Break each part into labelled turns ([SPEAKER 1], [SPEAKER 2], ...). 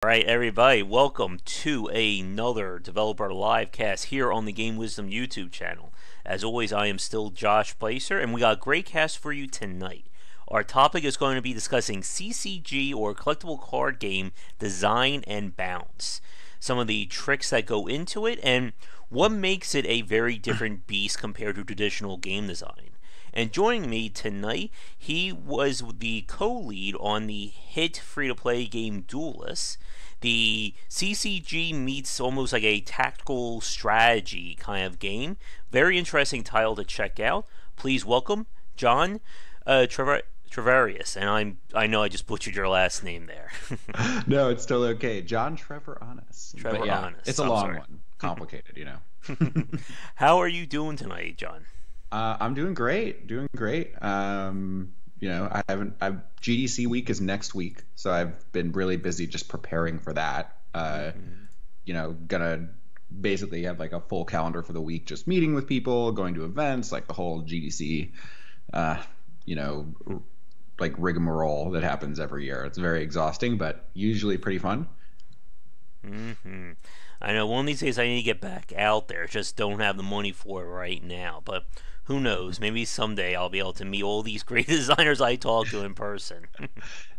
[SPEAKER 1] All right, everybody, welcome to another Developer Livecast here on the Game Wisdom YouTube channel. As always, I am still Josh Placer, and we got a great cast for you tonight. Our topic is going to be discussing CCG, or collectible card game, design and bounce. Some of the tricks that go into it, and what makes it a very different beast compared to traditional game design. And joining me tonight, he was the co-lead on the hit free-to-play game Duelist. The CCG meets almost like a tactical strategy kind of game. Very interesting title to check out. Please welcome John Treviranus. And I know I just butchered your last name there.
[SPEAKER 2] No, it's still okay. John Treviranus.
[SPEAKER 1] Treviranus.
[SPEAKER 2] Yeah, it's a long one. Complicated, you know.
[SPEAKER 1] How are you doing tonight, John?
[SPEAKER 2] I'm doing great. Doing great. GDC week is next week, so I've been really busy just preparing for that. Gonna basically have like a full calendar for the week, just meeting with people, going to events, like the whole GDC, like rigmarole that happens every year. It's very exhausting, but usually pretty fun.
[SPEAKER 1] I know one of these days I need to get back out there. Just don't have the money for it right now. But who knows? Maybe someday I'll be able to meet all these great designers I talk to in person.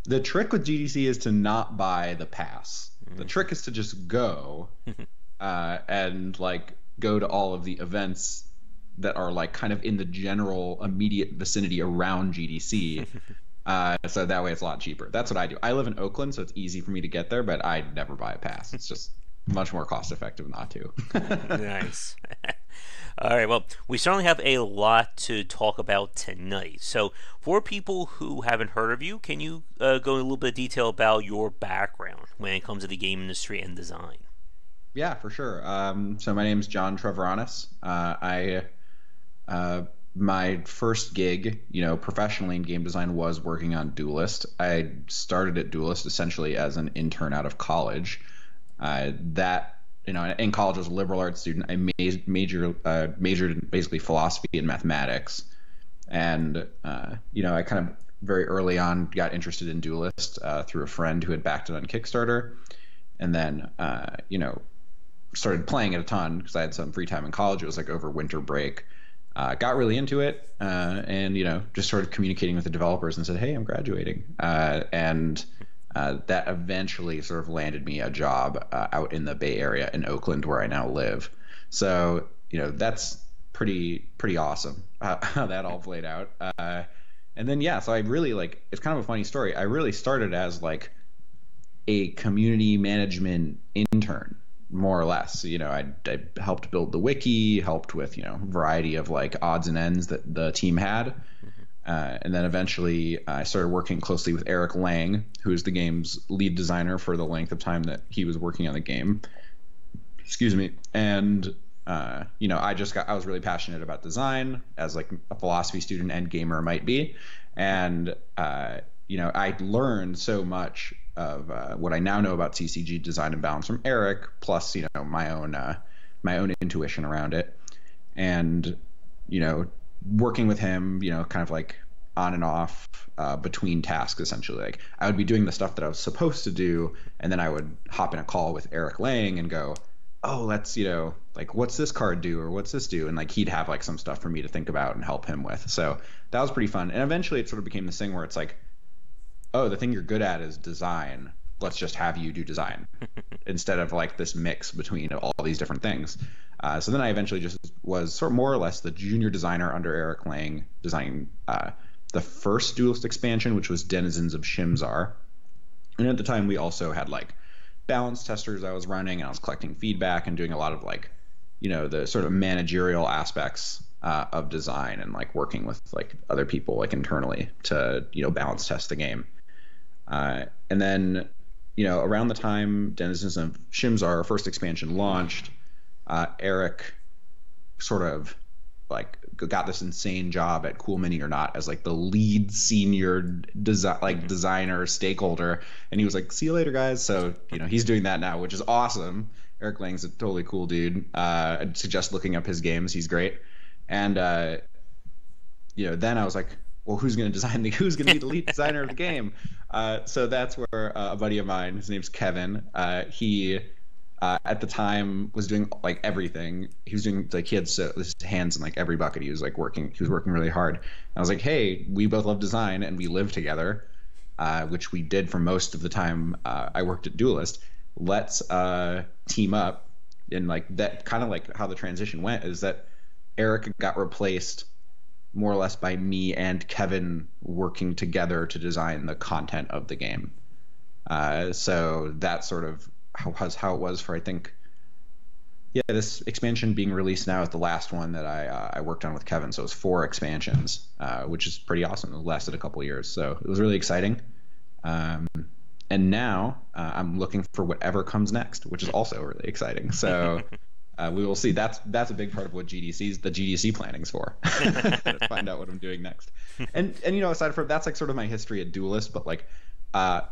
[SPEAKER 2] The trick with GDC is to not buy the pass. The trick is to just go and like go to all of the events that are like kind of in the general immediate vicinity around GDC. So that way it's a lot cheaper. That's what I do. I live in Oakland, so it's easy for me to get there, but I never buy a pass. It's just much more cost effective not to.
[SPEAKER 1] Nice. All right, well, we certainly have a lot to talk about tonight. So for people who haven't heard of you, can you go in a little bit of detail about your background when it comes to the game industry and design?
[SPEAKER 2] Yeah, for sure. So my name's John Treviranus. My first gig, professionally in game design was working on Duelist. I started at Duelist essentially as an intern out of college. In college I was a liberal arts student. I majored in basically philosophy and mathematics. And, I kind of very early on got interested in Duelist through a friend who had backed it on Kickstarter. And then, started playing it a ton because I had some free time in college. It was like over winter break. Got really into it and, just started communicating with the developers and said, hey, I'm graduating. That eventually sort of landed me a job out in the Bay Area in Oakland, where I now live. So, that's pretty awesome how that all played out. And then, so I really it's kind of a funny story. I really started as like a community management intern, more or less. I helped build the wiki, helped with, a variety of like odds and ends that the team had. And then eventually I started working closely with Eric Lang, who is the game's lead designer for the length of time that he was working on the game. Excuse me. And, I was really passionate about design, as like a philosophy student and gamer might be. And, I learned so much of what I now know about CCG design and balance from Eric, plus, my own intuition around it. And, working with him, kind of like on and off between tasks, essentially. Like I would be doing the stuff that I was supposed to do, and then I would hop in a call with Eric Lang and go, oh, let's, like, what's this card do, or what's this do? And like he'd have like some stuff for me to think about and help him with. So that was pretty fun. And eventually it sort of became this thing where it's like, oh, the thing you're good at is design. Let's just have you do design instead of like this mix between all these different things. So then I eventually just was sort of more or less the junior designer under Eric Lang, designing the first Duelist expansion, which was Denizens of Shimzar. And at the time, we also had like balance testers I was running, and I was collecting feedback and doing a lot of like, the sort of managerial aspects of design, and like working with like other people like internally to, balance test the game. And then, around the time Denizens of Shimzar, our first expansion, launched, Eric sort of like got this insane job at Cool Mini or Not as like the lead senior designer stakeholder, and he was like, see you later, guys. So he's doing that now, which is awesome. Eric Lang's a totally cool dude. I'd suggest looking up his games. He's great. And then I was like, well, who's going to be the lead designer of the game? So that's where a buddy of mine, his name's Kevin, he at the time was doing like everything. He was doing like he had his hands in like every bucket. He was like working. He was working really hard. And I was like, hey, we both love design and we live together, which we did for most of the time I worked at Duelist. Let's team up. And like that, kind of like how the transition went is that Eric got replaced more or less by me and Kevin working together to design the content of the game. So that's sort of how it was for, I think, this expansion being released now is the last one that I worked on with Kevin. So it was 4 expansions, which is pretty awesome. It lasted a couple of years. So it was really exciting. And now I'm looking for whatever comes next, which is also really exciting. So we will see. That's a big part of what the GDC planning's for. To find out what I'm doing next. And aside from that's like sort of my history at Duelist, but like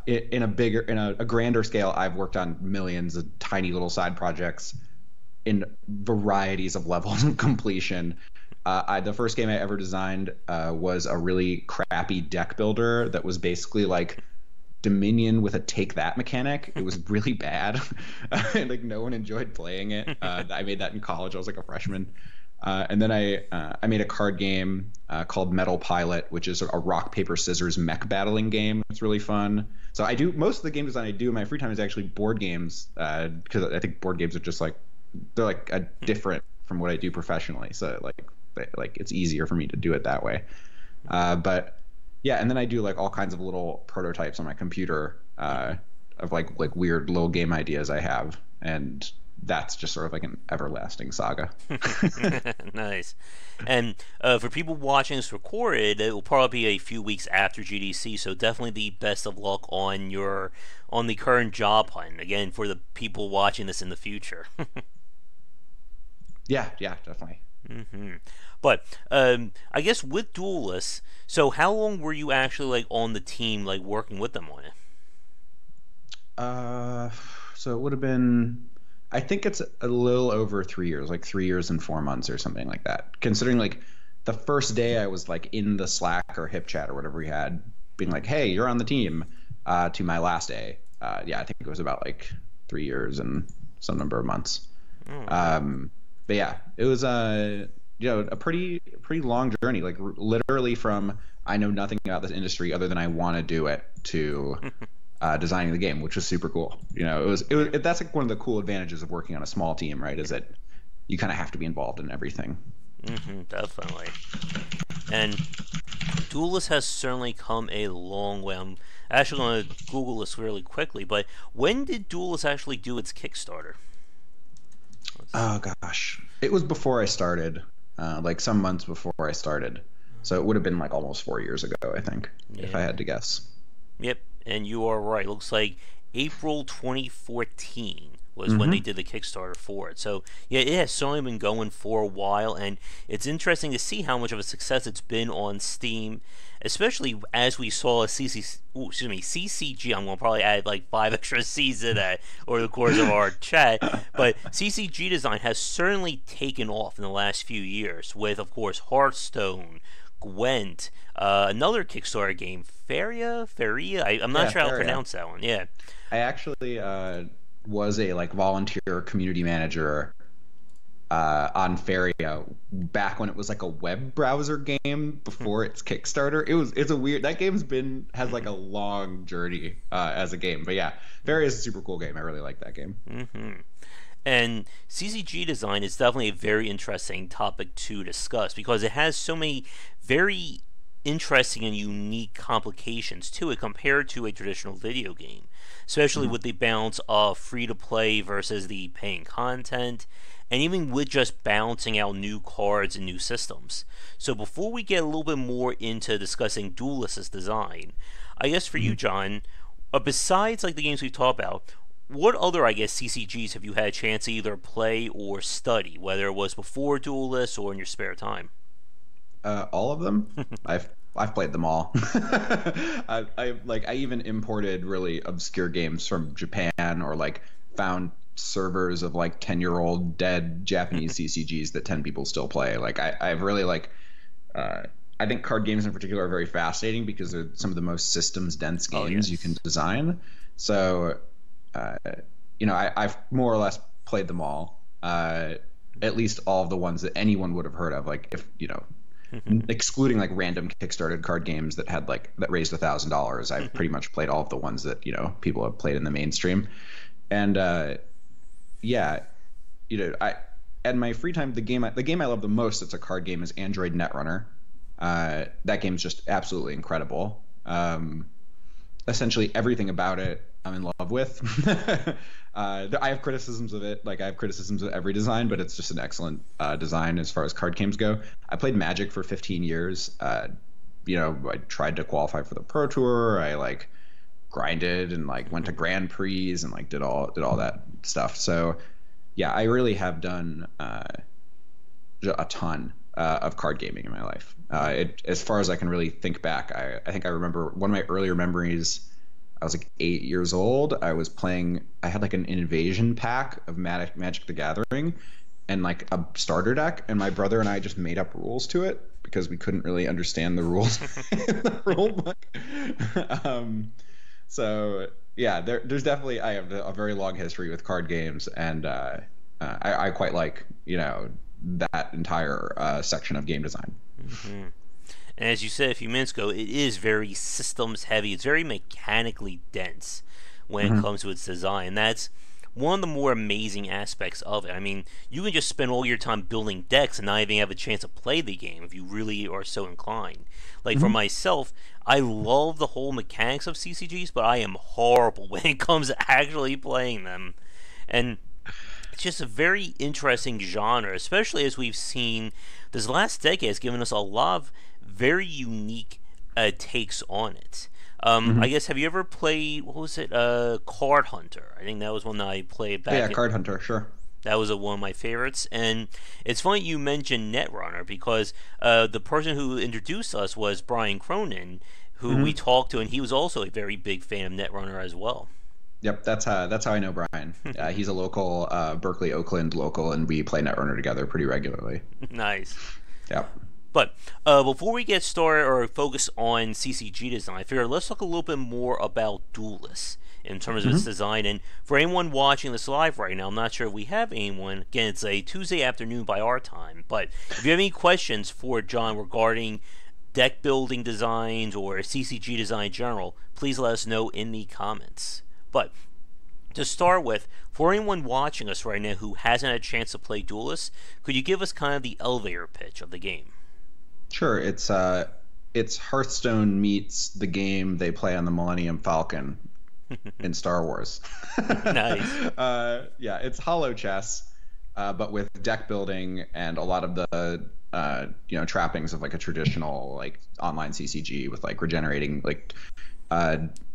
[SPEAKER 2] in a grander scale, I've worked on millions of tiny little side projects in varieties of levels of completion. The first game I ever designed was a really crappy deck builder that was basically like Dominion with a take that mechanic. It was really bad. And like no one enjoyed playing it. I made that in college. I was like a freshman. And then I made a card game called Metal Pilot, which is a rock paper scissors mech battling game. It's really fun. So I do most of the game design I do in my free time is actually board games, because I think board games are just like they're like a different from what I do professionally. So like it's easier for me to do it that way. But yeah, and then I do like all kinds of little prototypes on my computer of like weird little game ideas I have, and that's just sort of like an everlasting saga.
[SPEAKER 1] Nice. And for people watching this recorded, it will probably be a few weeks after GDC, so definitely the best of luck on the current job hunt. Again, for the people watching this in the future.
[SPEAKER 2] Yeah, definitely.
[SPEAKER 1] Mm-hmm. But I guess with Duelist, so how long were you actually like on the team, like working with them on it?
[SPEAKER 2] So it would have been, I think it's a little over 3 years, like 3 years and 4 months or something like that. Considering like the first day I was like in the Slack or Hip Chat or whatever we had, being like, "Hey, you're on the team," to my last day. I think it was about like 3 years and some number of months. But yeah, it was a pretty long journey. Like literally from I know nothing about this industry other than I want to do it to designing the game, which was super cool. That's like one of the cool advantages of working on a small team, right? Is that you kind of have to be involved in everything.
[SPEAKER 1] Mm-hmm, definitely. And Duelist has certainly come a long way. I'm actually going to Google this really quickly, but when did Duelist actually do its Kickstarter?
[SPEAKER 2] Oh gosh, it was before I started, like some months before I started. So it would have been like almost 4 years ago, I think, if I had to guess.
[SPEAKER 1] Yep, and you are right. Looks like April 2014 was when they did the Kickstarter for it. So yeah, it has certainly been going for a while, and it's interesting to see how much of a success it's been on Steam, especially as we saw a CCG. I'm going to probably add like 5 extra C's to that over the course of our chat, but CCG design has certainly taken off in the last few years with, of course, Hearthstone, Gwent, another Kickstarter game, Feria. I'm not sure how to pronounce that one. Yeah,
[SPEAKER 2] I actually was a like volunteer community manager on Feria back when it was like a web browser game before its Kickstarter. It's a weird, that game's has like a long journey as a game, but yeah, Feria is a super cool game. I really like that game.
[SPEAKER 1] And CCG design is definitely a very interesting topic to discuss because it has so many very interesting and unique complications to it compared to a traditional video game, especially with the balance of free-to-play versus the paying content, and even with just balancing out new cards and new systems. So before we get a little bit more into discussing Duelist's design, I guess for you, John, besides like the games we've talked about, what other, I guess, CCGs have you had a chance to either play or study, whether it was before Duelist or in your spare time?
[SPEAKER 2] All of them. I've played them all. I even imported really obscure games from Japan, or like found servers of like 10-year-old dead Japanese CCGs that 10 people still play. Like I've really like I think card games in particular are very fascinating because they're some of the most systems dense
[SPEAKER 1] Oh,
[SPEAKER 2] games you
[SPEAKER 1] yes.
[SPEAKER 2] can design. So, uh, I've more or less played them all. At least all of the ones that anyone would have heard of. Like if excluding like random Kickstarted card games that had like that raised $1,000, I've pretty much played all of the ones that people have played in the mainstream. And yeah, I at my free time, the game I love the most that's a card game is Android Netrunner. That game's just absolutely incredible. Essentially everything about it I'm in love with. I have criticisms of it, like I have criticisms of every design, but it's just an excellent design as far as card games go. I played Magic for 15 years. I tried to qualify for the Pro Tour. I like grinded and like went to Grand Prix and like did all that stuff. So yeah, I really have done a ton of card gaming in my life. As far as I can really think back, I think I remember one of my earlier memories. I was like 8 years old. I was playing. I had like an invasion pack of Magic the Gathering, and like a starter deck. And my brother and I just made up rules to it because we couldn't really understand the rules in the rule book. So yeah, there's definitely I have a very long history with card games, and I quite like that entire section of game design.
[SPEAKER 1] Mm-hmm. And as you said a few minutes ago, it is very systems heavy. It's very mechanically dense when it
[SPEAKER 2] Mm-hmm.
[SPEAKER 1] comes to its design. That's one of the more amazing aspects of it. I mean, you can just spend all your time building decks and not even have a chance to play the game if you really are so inclined. Like for
[SPEAKER 2] Mm-hmm.
[SPEAKER 1] myself, I love the whole mechanics of CCGs, but I am horrible when it comes to actually playing them. And it's just a very interesting genre, especially as we've seen this last decade has given us a lot of very unique takes on it.
[SPEAKER 2] Mm-hmm.
[SPEAKER 1] I guess have you ever played what was it? Card Hunter. I think that was one that I played
[SPEAKER 2] Yeah,
[SPEAKER 1] back.
[SPEAKER 2] Card Hunter, sure.
[SPEAKER 1] That was one of my favorites, and it's funny you mentioned Netrunner because the person who introduced us was Brian Cronin, who we
[SPEAKER 2] Mm-hmm.
[SPEAKER 1] talked to, and he was also a very big fan of Netrunner as well.
[SPEAKER 2] Yep, that's how I know Brian. He's a local Berkeley, Oakland local, and we play Netrunner together pretty regularly.
[SPEAKER 1] Nice.
[SPEAKER 2] Yep.
[SPEAKER 1] But before we get started or focus on CCG design, I figured let's talk a little bit more about Duelist in terms of its
[SPEAKER 2] Mm-hmm.
[SPEAKER 1] design. And for anyone watching this live right now, I'm not sure if we have anyone. Again, it's a Tuesday afternoon by our time. But if you have any questions for John regarding deck building designs or CCG design in general, please let us know in the comments. But to start with, for anyone watching us right now who hasn't had a chance to play Duelist, could you give us kind of the elevator pitch of the game?
[SPEAKER 2] Sure. It's Hearthstone meets the game they play on the Millennium Falcon in Star Wars.
[SPEAKER 1] Nice.
[SPEAKER 2] Yeah, it's hollow chess, but with deck building and a lot of the trappings of like a traditional like online CCG with like regenerating like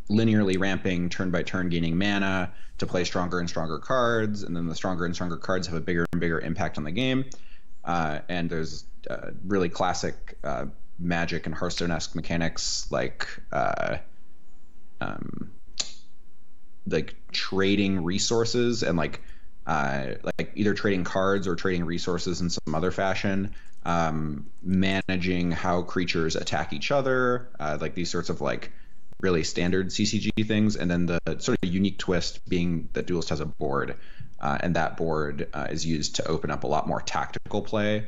[SPEAKER 2] linearly ramping turn by turn gaining mana to play stronger and stronger cards, and then the stronger and stronger cards have a bigger and bigger impact on the game. And there's really classic Magic and Hearthstone-esque mechanics like trading resources and like either trading cards or trading resources in some other fashion, managing how creatures attack each other, like these sorts of like really standard CCG things, and then the sort of unique twist being that Duelist has a board, and that board is used to open up a lot more tactical play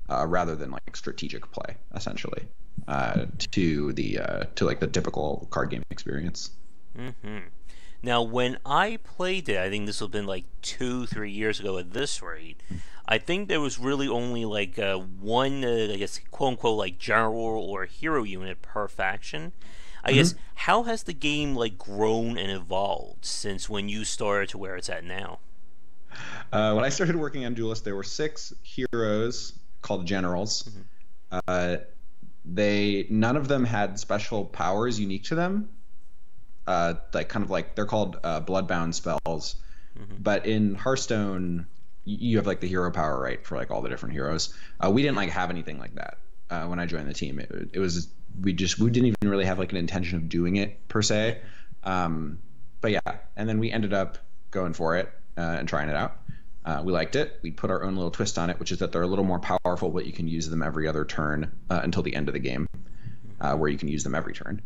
[SPEAKER 2] rather than like strategic play, essentially, to like the typical card game experience.
[SPEAKER 1] Mm-hmm. Now, when I played it, I think this would have been like 2-3 years ago at this rate. I think there was really only like one, I guess, quote unquote, like general or hero unit per faction. I guess how has the game like grown and evolved since when you started to where it's at now?
[SPEAKER 2] When I started working on Duelist, there were 6 heroes called generals. They none of them had special powers unique to them. Like kind of like they're called bloodbound spells. But in Hearthstone, you have like the hero power, right, for like all the different heroes. We didn't like have anything like that when I joined the team. It was we didn't even really have like an intention of doing it per se. But yeah, and then we ended up going for it and trying it out. We liked it. We put our own little twist on it, which is that they're a little more powerful, but you can use them every other turn until the end of the game, where you can use them every turn.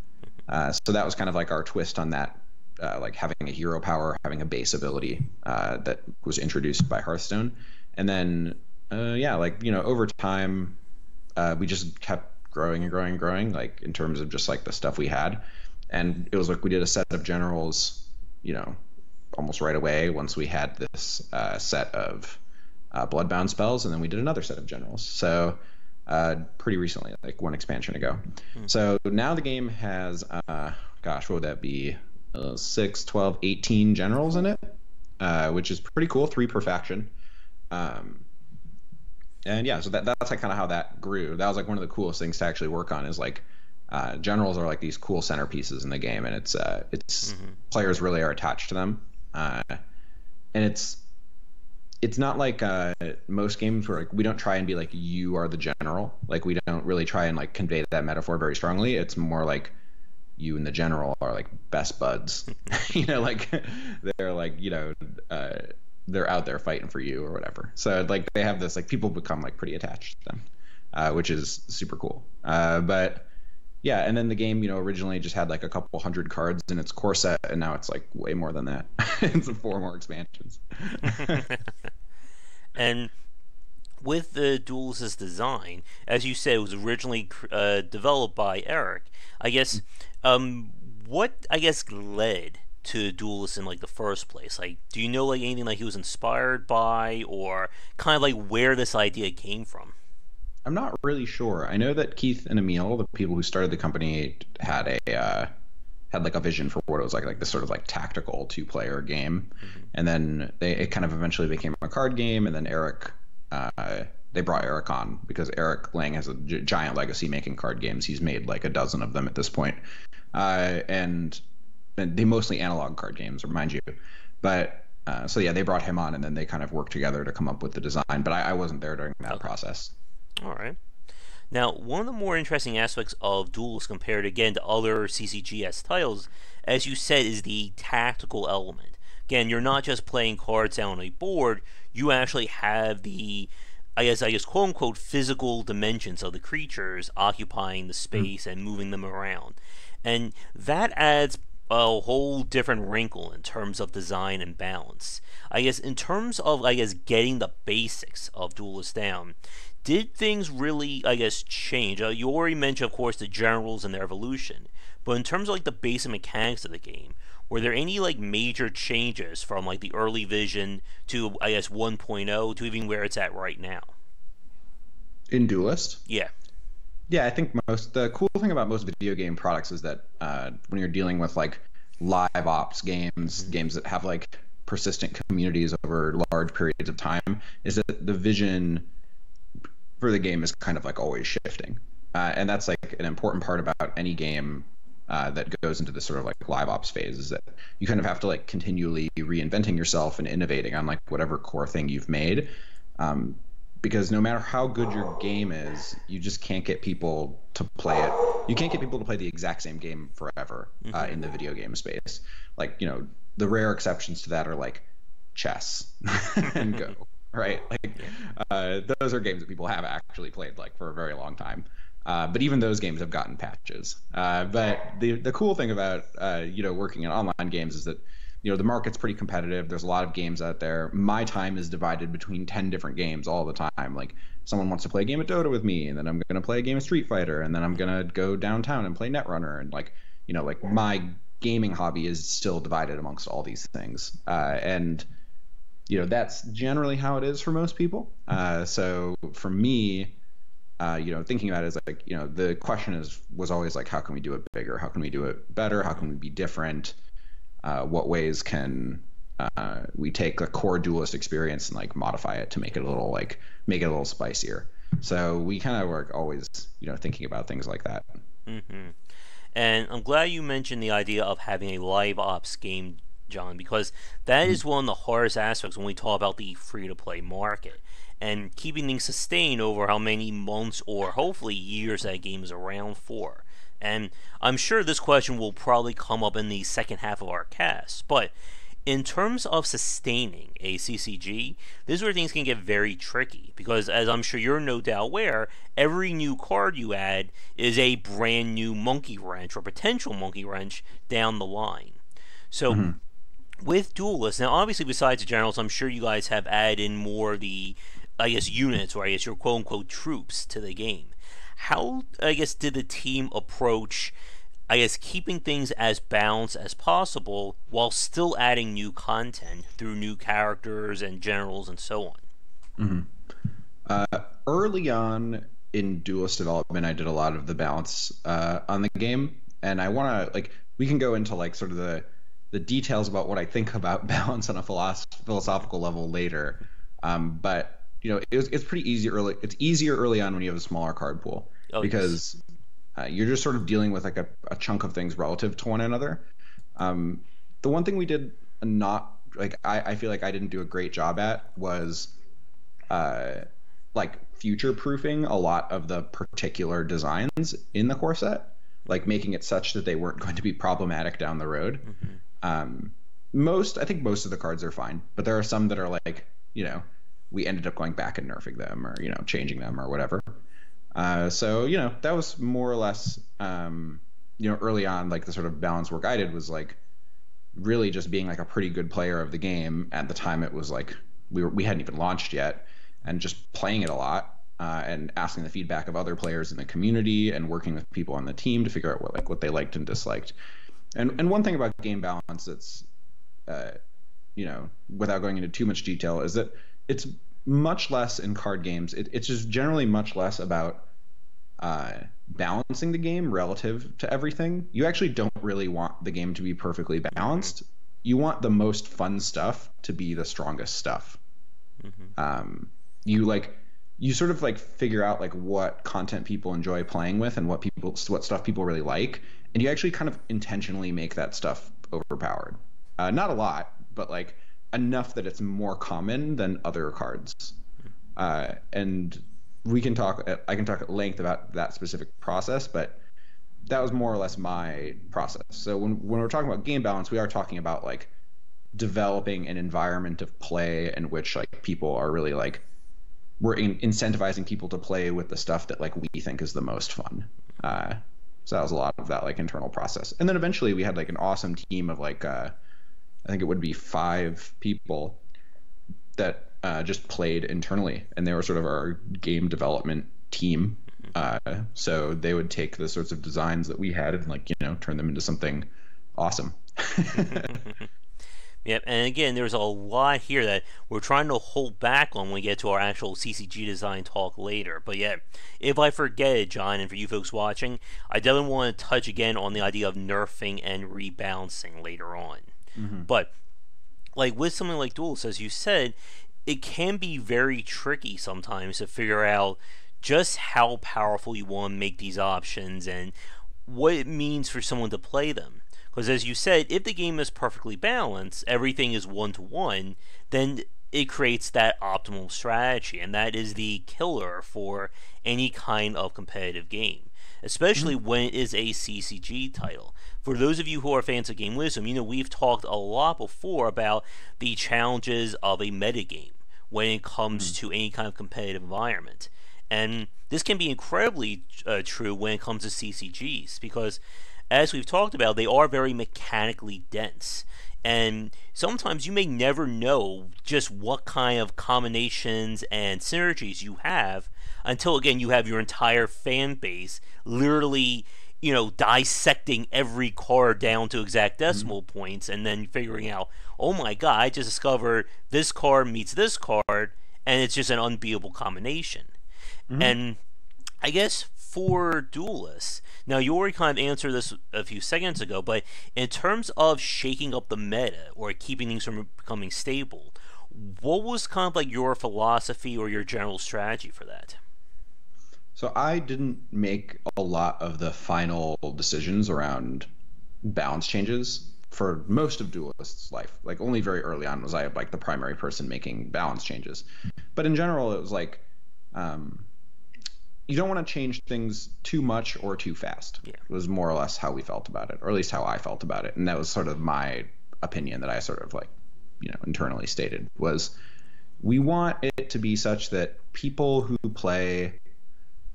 [SPEAKER 2] So that was kind of like our twist on that, like having a hero power, having a base ability that was introduced by Hearthstone. And then, over time, we just kept growing and growing and growing, like in terms of just like the stuff we had. And it was like we did a set of generals, almost right away once we had this set of Bloodbound spells, and then we did another set of generals. So pretty recently, like one expansion ago. So now the game has, what would that be? 6, 12, 18 generals in it, which is pretty cool, 3 per faction. And yeah, so that's like kind of how that grew. That was like one of the coolest things to actually work on is like generals are like these cool centerpieces in the game, and it's players really are attached to them. And it's not like most games where like we don't try and be like you are the general. Like we don't really try and like convey that metaphor very strongly. It's more like you and the general are like best buds. Like they're like they're out there fighting for you or whatever. So like they have this like people become like pretty attached to them, which is super cool. But yeah, and then the game, originally just had like a couple hundred cards in its core set, and now it's like way more than that. It's 4 more expansions.
[SPEAKER 1] And with the Duels' design, as you said, it was originally developed by Eric. I guess, what led to Duelist in like the first place? Like, do you know like anything like he was inspired by, or kind of like where this idea came from?
[SPEAKER 2] I'm not really sure. I know that Keith and Emil, the people who started the company, had like a vision for what it was like this sort of like tactical 2-player game, and then it kind of eventually became a card game. And then Eric, they brought Eric on because Eric Lang has a giant legacy making card games. He's made like a dozen of them at this point, and they mostly analog card games, remind you. But so yeah, they brought him on, and then they kind of worked together to come up with the design. But I wasn't there during that process.
[SPEAKER 1] All right. Now, one of the more interesting aspects of Duels compared again to other CCGs titles, as you said, is the tactical element. Again, you're not just playing cards down on a board, you actually have the, I guess quote unquote physical dimensions of the creatures occupying the space and moving them around. And that adds a whole different wrinkle in terms of design and balance. I guess in terms of getting the basics of Duelist down, did things really, change? You already mentioned, of course, the generals and their evolution, but in terms of like the basic mechanics of the game, were there any like major changes from like the early vision to 1.0 to even where it's at right now?
[SPEAKER 2] In Duelist?
[SPEAKER 1] Yeah.
[SPEAKER 2] Yeah, I think the cool thing about most video game products is that when you're dealing with like live ops games, games that have like persistent communities over large periods of time, is that the vision for the game is kind of like always shifting, and that's like an important part about any game that goes into this sort of like live ops phase, is that you kind of have to like continually reinventing yourself and innovating on like whatever core thing you've made, because no matter how good your game is, you just can't get people to play it. You can't get people to play the exact same game forever in the video game space. Like, the rare exceptions to that are like chess and Go. Right, like those are games that people have actually played like for a very long time, but even those games have gotten patches. But the cool thing about working in online games is that the market's pretty competitive. There's a lot of games out there. My time is divided between 10 different games all the time. Like someone wants to play a game of Dota with me, and then I'm gonna play a game of Street Fighter, and then I'm gonna go downtown and play Netrunner, and like my gaming hobby is still divided amongst all these things, and that's generally how it is for most people. So for me, thinking about it is like, the question was always like, how can we do it bigger? How can we do it better? How can we be different? What ways can we take a core Duelist experience and like modify it to make it a little spicier? So we kind of were always, thinking about things like that.
[SPEAKER 1] And I'm glad you mentioned the idea of having a live ops game, John, because that is one of the hardest aspects when we talk about the free-to-play market and keeping things sustained over how many months or hopefully years that game is around for. And I'm sure this question will probably come up in the second half of our cast, but In terms of sustaining a CCG, this is where things can get very tricky because, as I'm sure you're no doubt aware, every new card you add is a brand new monkey wrench or potential monkey wrench down the line. So,
[SPEAKER 2] Mm-hmm.
[SPEAKER 1] with Duelist, now obviously besides the generals, I'm sure you guys have added in more of the, I guess, units or I guess your quote unquote troops to the game. How, I guess, did the team approach, I guess, keeping things as balanced as possible while still adding new content through new characters and generals and so on?
[SPEAKER 2] Mm-hmm. Early on in Duelist development, I did a lot of the balance on the game, and I want to like we can go into like sort of the details about what I think about balance on a philosophical level later. But it's pretty easy early. It's easier early on when you have a smaller card pool
[SPEAKER 1] Oh, yes.
[SPEAKER 2] because you're just sort of dealing with like a chunk of things relative to one another. The one thing we did not like I feel like I didn't do a great job at was like future proofing a lot of the particular designs in the core set, like making it such that they weren't going to be problematic down the road.
[SPEAKER 1] Mm-hmm.
[SPEAKER 2] I think most of the cards are fine, but there are some that are like, we ended up going back and nerfing them or, changing them or whatever. So, that was more or less, early on, like the sort of balance work I did was like really just being like a pretty good player of the game. At the time, it was like we hadn't even launched yet, and just playing it a lot and asking the feedback of other players in the community and working with people on the team to figure out what they liked and disliked. And one thing about game balance that's without going into too much detail, is that it's much less in card games. It's just generally much less about balancing the game relative to everything. You actually don't really want the game to be perfectly balanced. You want the most fun stuff to be the strongest stuff.
[SPEAKER 1] Mm-hmm.
[SPEAKER 2] You sort of like figure out like what content people enjoy playing with and what stuff people really like, and you actually kind of intentionally make that stuff overpowered. Not a lot, but like enough that it's more common than other cards. And I can talk at length about that specific process, but that was more or less my process. So when we're talking about game balance, we are talking about like developing an environment of play in which like people are really like incentivizing people to play with the stuff that like we think is the most fun. So that was a lot of that like internal process. And then eventually we had like an awesome team of like I think it would be 5 people that just played internally, and they were sort of our game development team. So they would take the sorts of designs that we had and like turn them into something awesome.
[SPEAKER 1] Yep, and again, there's a lot here that we're trying to hold back on when we get to our actual CCG design talk later. But yeah, if I forget it, John, and for you folks watching, I definitely want to touch again on the idea of nerfing and rebalancing later on.
[SPEAKER 2] Mm-hmm.
[SPEAKER 1] But like with something like Duels, as you said, it can be very tricky sometimes to figure out just how powerful you want to make these options and what it means for someone to play them. Because as you said, if the game is perfectly balanced, everything is one-to-one, then it creates that optimal strategy, and that is the killer for any kind of competitive game, especially when it is a CCG title. For those of you who are fans of Game Wisdom, we've talked a lot before about the challenges of a metagame when it comes to any kind of competitive environment. And this can be incredibly true when it comes to CCGs, because as we've talked about, they are very mechanically dense. And sometimes you may never know just what kind of combinations and synergies you have until, again, you have your entire fan base literally, dissecting every card down to exact decimal points and then figuring out, oh my god, I just discovered this card meets this card, and it's just an unbeatable combination. And I guess for Duelists, now you already kind of answered this a few seconds ago, but in terms of shaking up the meta or keeping things from becoming stable, what was kind of like your philosophy or your general strategy for that?
[SPEAKER 2] So I didn't make a lot of the final decisions around balance changes for most of Duelist's life. Like only very early on was I like the primary person making balance changes. But in general, it was like you don't want to change things too much or too fast.
[SPEAKER 1] Yeah.
[SPEAKER 2] It was more or less how we felt about it, or at least how I felt about it. And that was sort of my opinion that I sort of like, internally stated was we want it to be such that people who play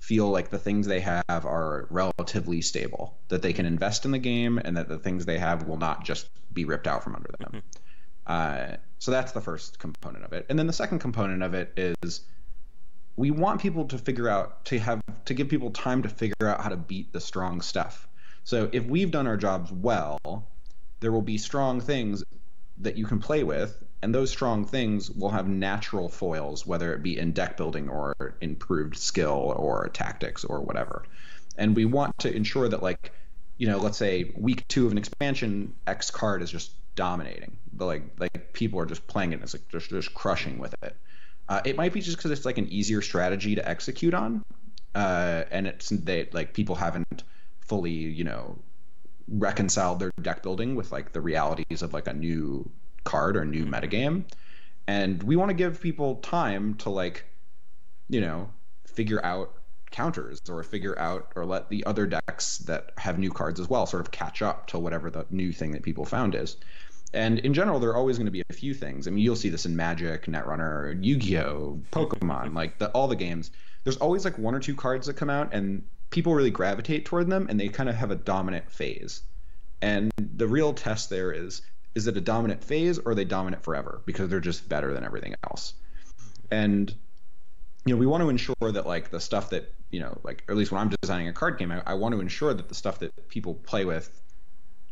[SPEAKER 2] feel like the things they have are relatively stable, that they can invest in the game, and that the things they have will not just be ripped out from under them. So that's the first component of it. And then the second component of it is we want people to to give people time to figure out how to beat the strong stuff. So if we've done our jobs well, there will be strong things that you can play with, and those strong things will have natural foils, whether it be in deck building or improved skill or tactics or whatever. And we want to ensure that, like, let's say week 2 of an expansion, X card is just dominating. But like people are just playing it and it's like just crushing with it. It might be just because it's like an easier strategy to execute on, and people haven't fully reconciled their deck building with like the realities of like a new card or new metagame. And we want to give people time to like figure out counters or figure out or let the other decks that have new cards as well sort of catch up to whatever the new thing that people found is. And in general, there are always going to be a few things. I mean, you'll see this in Magic, Netrunner, Yu-Gi-Oh, Pokemon, like all the games. There's always like 1 or 2 cards that come out and people really gravitate toward them, and they kind of have a dominant phase. And the real test there is it a dominant phase or are they dominant forever? Because they're just better than everything else. And we want to ensure that like the stuff that like, or at least when I'm designing a card game, I want to ensure that the stuff that people play with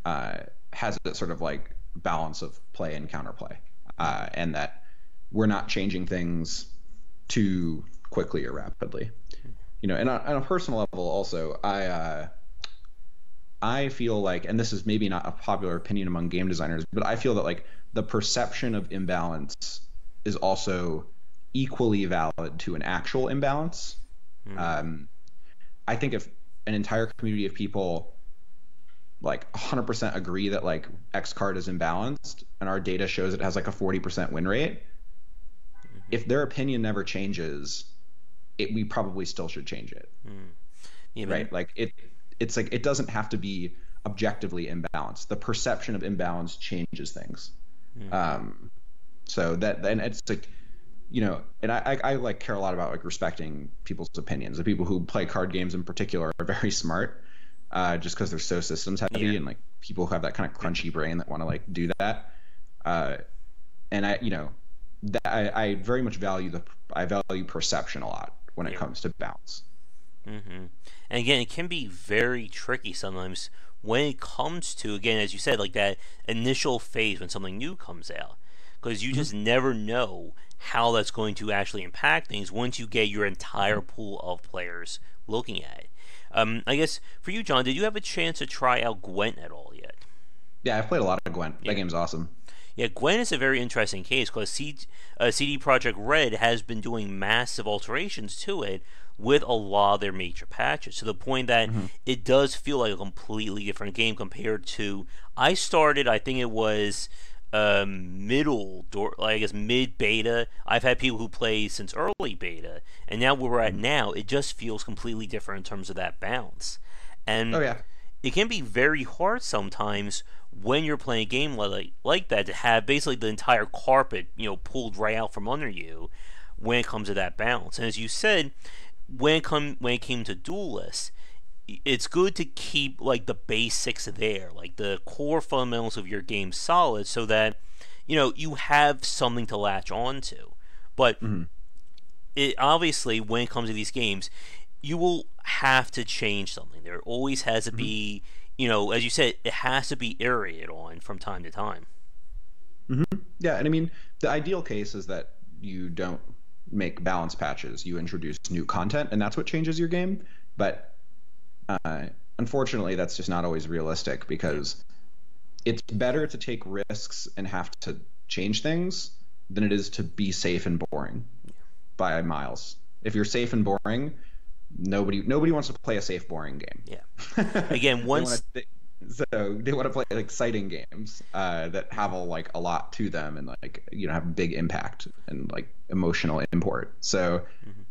[SPEAKER 2] has that sort of like balance of play and counterplay, and that we're not changing things too quickly or rapidly. And on a personal level also, I feel like, and this is maybe not a popular opinion among game designers, but I feel that like the perception of imbalance is also equally valid to an actual imbalance. I think if an entire community of people like 100% agree that like X card is imbalanced and our data shows it has like a 40% win rate, if their opinion never changes, we probably still should change it. Right? Like it's like it doesn't have to be objectively imbalanced. The perception of imbalance changes things. So that, and it's like, and I like care a lot about like respecting people's opinions. The people who play card games in particular are very smart, just because they're so systems heavy, and like people who have that kind of crunchy brain that want to like do that. And I very much value perception a lot when it comes to balance.
[SPEAKER 1] And again, it can be very tricky sometimes when it comes to, again, as you said, like that initial phase when something new comes out, because you just never know how that's going to actually impact things once you get your entire pool of players looking at it. I guess for you, John, did you have a chance to try out Gwent at all yet?
[SPEAKER 2] Yeah, I've played a lot of Gwent. That game's awesome.
[SPEAKER 1] Yeah, Gwent is a very interesting case because CD Projekt Red has been doing massive alterations to it with a lot of their major patches, to the point that it does feel like a completely different game compared to, I think it was mid beta. I've had people who play since early beta, and now where we're at now, it just feels completely different in terms of that balance. And it can be very hard sometimes when you're playing a game like that to have basically the entire carpet pulled right out from under you when it comes to that balance. And as you said, when it came to Duelist, it's good to keep like the basics there, like the core fundamentals of your game solid, so that you have something to latch on to. But it obviously, when it comes to these games, you will have to change something. There always has to be, as you said, it has to be iterated on from time to time.
[SPEAKER 2] Yeah, and I mean, the ideal case is that you don't make balance patches. You introduce new content, and that's what changes your game. But unfortunately, that's just not always realistic, because it's better to take risks and have to change things than it is to be safe and boring by miles. If you're safe and boring, nobody wants to play a safe, boring game.
[SPEAKER 1] Yeah. Again, once
[SPEAKER 2] they want to play like exciting games that have a lot to them, and have big impact and like emotional import. So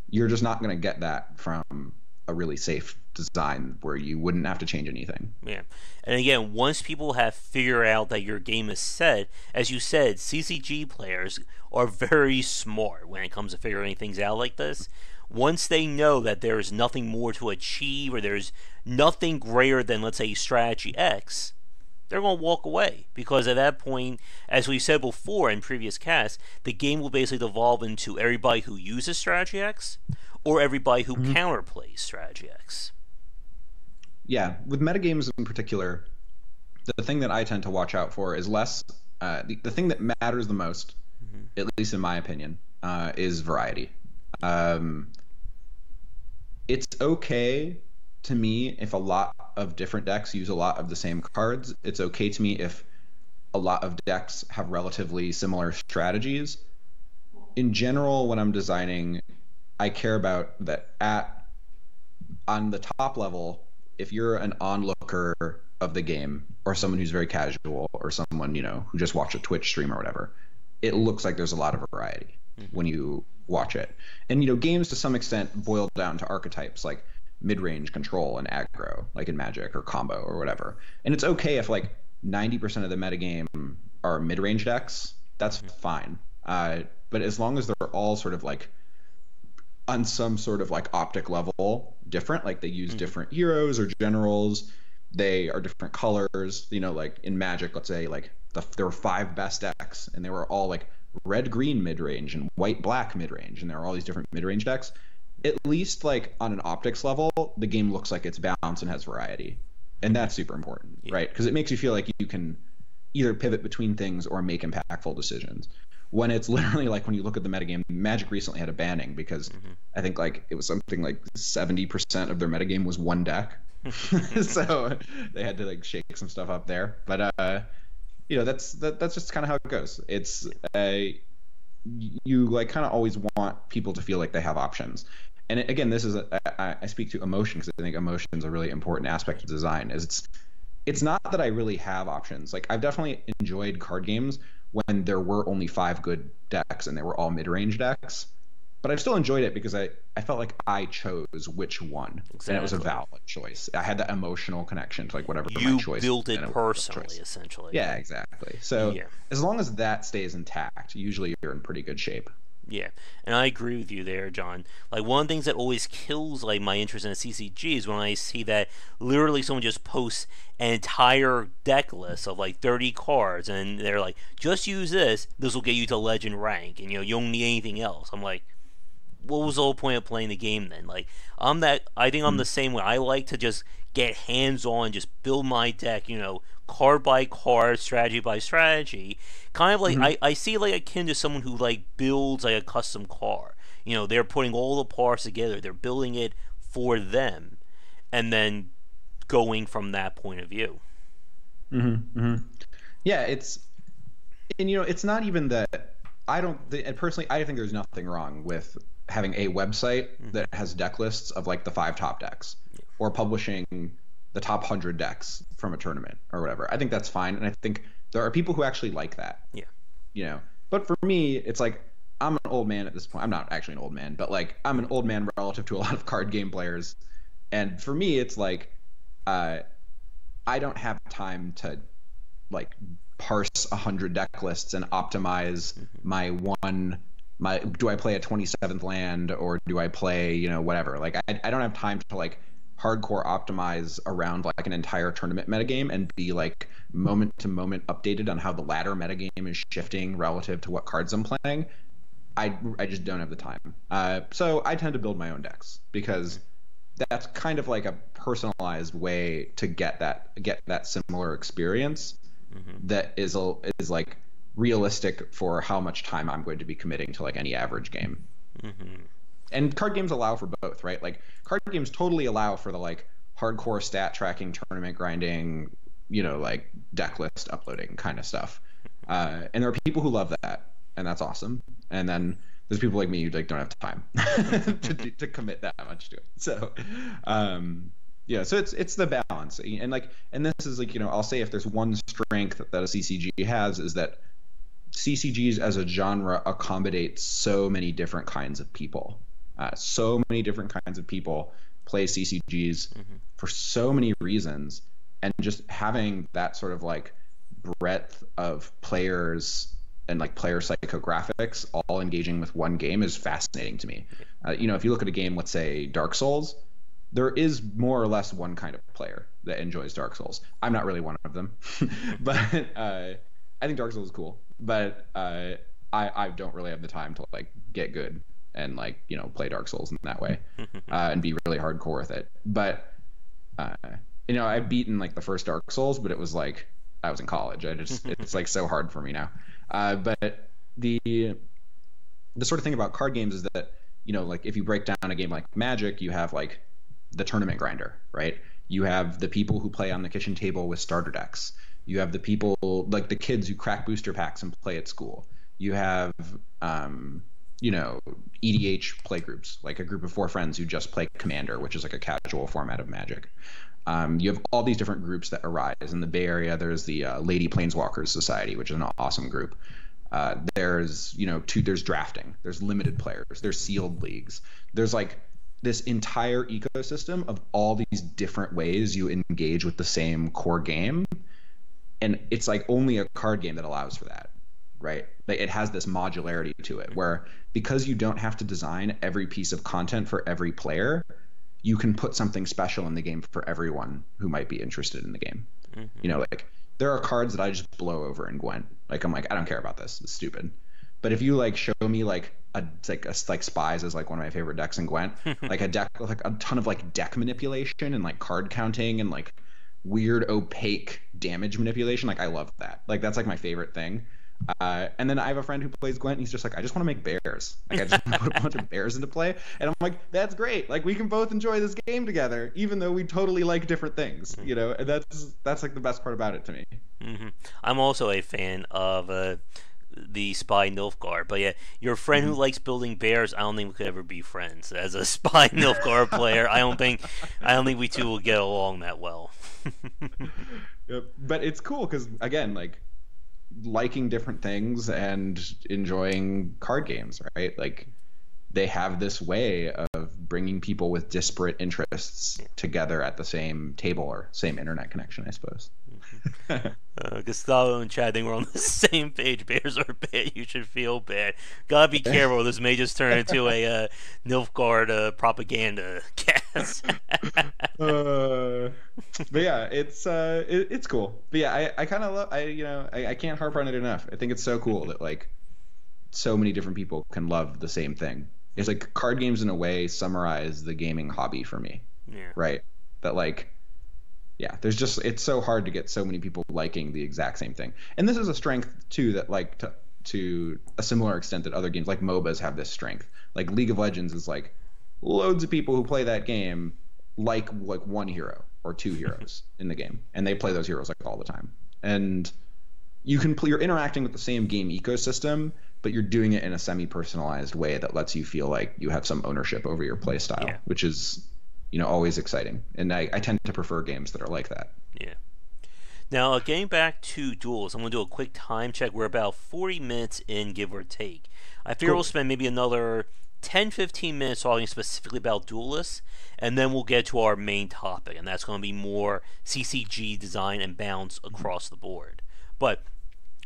[SPEAKER 2] you're just not going to get that from a really safe design where you wouldn't have to change anything.
[SPEAKER 1] Yeah. And again, once people have figured out that your game is set, as you said, CCG players are very smart when it comes to figuring things out like this. Once they know that there's nothing more to achieve or there's nothing greater than, let's say, strategy X, they're going to walk away. Because at that point, as we said before in previous casts, the game will basically devolve into everybody who uses strategy X or everybody who counterplays strategy X.
[SPEAKER 2] Yeah, with metagames in particular, the thing that I tend to watch out for is less the thing that matters the most, at least in my opinion, is variety. It's okay to me if a lot of different decks use a lot of the same cards. It's okay to me if a lot of decks have relatively similar strategies. In general, when I'm designing, I care about that on the top level. If you're an onlooker of the game or someone who's very casual or someone, who just watched a Twitch stream or whatever, it looks like there's a lot of variety when you watch it. And, games to some extent boil down to archetypes like mid-range, control, and aggro, like in Magic or combo or whatever. And it's okay if like 90% of the metagame are mid-range decks, that's fine. But as long as they're all sort of like on some sort of like optic level different, like they use different heroes or generals, they are different colors, like in Magic, let's say like there were 5 best decks and they were all like red green mid-range and white black mid-range, and there are all these different mid-range decks. At least like on an optics level, the game looks like it's balanced and has variety, and that's super important, right? Because it makes you feel like you can either pivot between things or make impactful decisions. When it's literally like when you look at the metagame, Magic recently had a banning because I think like it was something like 70% of their metagame was one deck. So they had to like shake some stuff up there. But that's just kind of how it goes. It's you like kind of always want people to feel like they have options. And again, this is I speak to emotion because I think emotion is a really important aspect of design. It's not that I really have options. Like I've definitely enjoyed card games when there were only 5 good decks and they were all mid-range decks. But I've still enjoyed it because I felt like I chose which one. Exactly. And it was a valid choice. I had that emotional connection to like whatever my choice.
[SPEAKER 1] You built it personally, essentially.
[SPEAKER 2] Yeah, exactly. So as long as that stays intact, usually you're in pretty good shape.
[SPEAKER 1] Yeah, and I agree with you there, John. Like, one of the things that always kills like my interest in a CCG is when I see that literally someone just posts an entire deck list of like 30 cards, and they're like, just use this will get you to legend rank, and you don't need anything else. I'm like, what was the whole point of playing the game then? Like, I think I'm the same way. I like to just get hands-on, just build my deck, card by card, strategy by strategy. Kind of like, I see it like akin to someone who like builds like a custom car. They're putting all the parts together, they're building it for them, and then going from that point of view.
[SPEAKER 2] Yeah, it's not even that personally, I think there's nothing wrong with having a website that has deck lists of like the 5 top decks, or publishing the top 100 decks from a tournament or whatever. I think that's fine, and I think there are people who actually like that. Yeah. But for me, it's like I'm an old man at this point. I'm not actually an old man, but like I'm an old man relative to a lot of card game players, and for me, it's like I don't have time to like parse 100 deck lists and optimize do I play a 27th land or do I play, whatever. Like I don't have time to like hardcore optimize around like an entire tournament metagame and be like moment to moment updated on how the ladder metagame is shifting relative to what cards I'm playing. I just don't have the time. So I tend to build my own decks because that's kind of like a personalized way to get that similar experience that is like realistic for how much time I'm going to be committing to like any average game. And card games allow for both, right? Like card games totally allow for the like hardcore stat tracking, tournament grinding, like deck list uploading kind of stuff. And there are people who love that, and that's awesome. And then there's people like me who like don't have time to commit that much to it. So so it's the balance. And this is like, I'll say if there's one strength that a CCG has is that CCGs as a genre accommodate so many different kinds of people. play CCGs for so many reasons, and just having that sort of like breadth of players and like player psychographics all engaging with one game is fascinating to me. If you look at a game, let's say Dark Souls, there is more or less one kind of player that enjoys Dark Souls. I'm not really one of them, but I think Dark Souls is cool, but I don't really have the time to like get good and like play Dark Souls in that way and be really hardcore with it. But I've beaten like the first Dark Souls, but it was like I was in college. It's like so hard for me now. But the sort of thing about card games is that like if you break down a game like Magic, you have like the tournament grinder, right? You have the people who play on the kitchen table with starter decks. You have the people like the kids who crack booster packs and play at school. You have EDH play groups, like a group of 4 friends who just play Commander, which is like a casual format of Magic. You have all these different groups that arise. In the Bay Area, there's the Lady Planeswalkers Society, which is an awesome group. There's there's drafting, there's limited players, there's sealed leagues. There's like this entire ecosystem of all these different ways you engage with the same core game, and it's like only a card game that allows for that, right? Like it has this modularity to it where because you don't have to design every piece of content for every player, you can put something special in the game for everyone who might be interested in the game. Like there are cards that I just blow over in Gwent. Like I'm like, I don't care about this. It's stupid. But if you like show me like like Spies is like one of my favorite decks in Gwent, like a deck with like a ton of like deck manipulation and like card counting and like weird opaque damage manipulation. Like I love that. Like that's like my favorite thing. And then I have a friend who plays Gwent and he's just like, I just want to make bears. Like I just want to put a bunch of bears into play. And I'm like, that's great. Like we can both enjoy this game together, even though we totally like different things, and that's like the best part about it to me.
[SPEAKER 1] I'm also a fan of the Spy Nilfgaard, but yeah, your friend who likes building bears, I don't think we could ever be friends. As a Spy Nilfgaard player, I don't think we two will get along that well.
[SPEAKER 2] Yep. But it's cool because again, like liking different things and enjoying card games, right? Like they have this way of bringing people with disparate interests together at the same table or same internet connection, I suppose.
[SPEAKER 1] Gustavo and Chad, I think we're on the same page. Bears are bad. You should feel bad. Gotta be careful. This may just turn into a Nilfgaard propaganda cast.
[SPEAKER 2] But yeah, it's cool. But yeah, I kind of love. I can't harp on it enough. I think it's so cool that like so many different people can love the same thing. It's like card games in a way summarize the gaming hobby for me.
[SPEAKER 1] Yeah.
[SPEAKER 2] Right. That like. Yeah, it's so hard to get so many people liking the exact same thing. And this is a strength, too, that, like, to a similar extent that other games, like MOBAs, have this strength. Like, League of Legends is, like, loads of people who play that game like one hero or 2 heroes in the game. And they play those heroes, like, all the time. And you're interacting with the same game ecosystem, but you're doing it in a semi-personalized way that lets you feel like you have some ownership over your play style, which is... always exciting. And I tend to prefer games that are like that.
[SPEAKER 1] Yeah. Now, getting back to Duels, I'm going to do a quick time check. We're about 40 minutes in, give or take. I figure we'll spend maybe another 10-15 minutes talking specifically about Duelists, and then we'll get to our main topic, and that's going to be more CCG design and balance across the board. But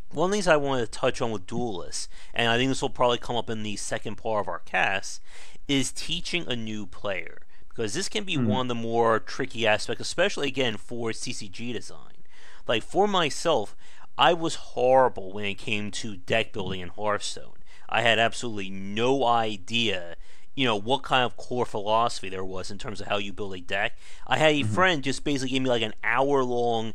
[SPEAKER 1] one of the things I wanted to touch on with Duelists, and I think this will probably come up in the second part of our cast, is teaching a new player. Because this can be one of the more tricky aspects, especially, again, for CCG design. Like, for myself, I was horrible when it came to deck building in Hearthstone. I had absolutely no idea, what kind of core philosophy there was in terms of how you build a deck. I had a friend just basically give me, like, an hour-long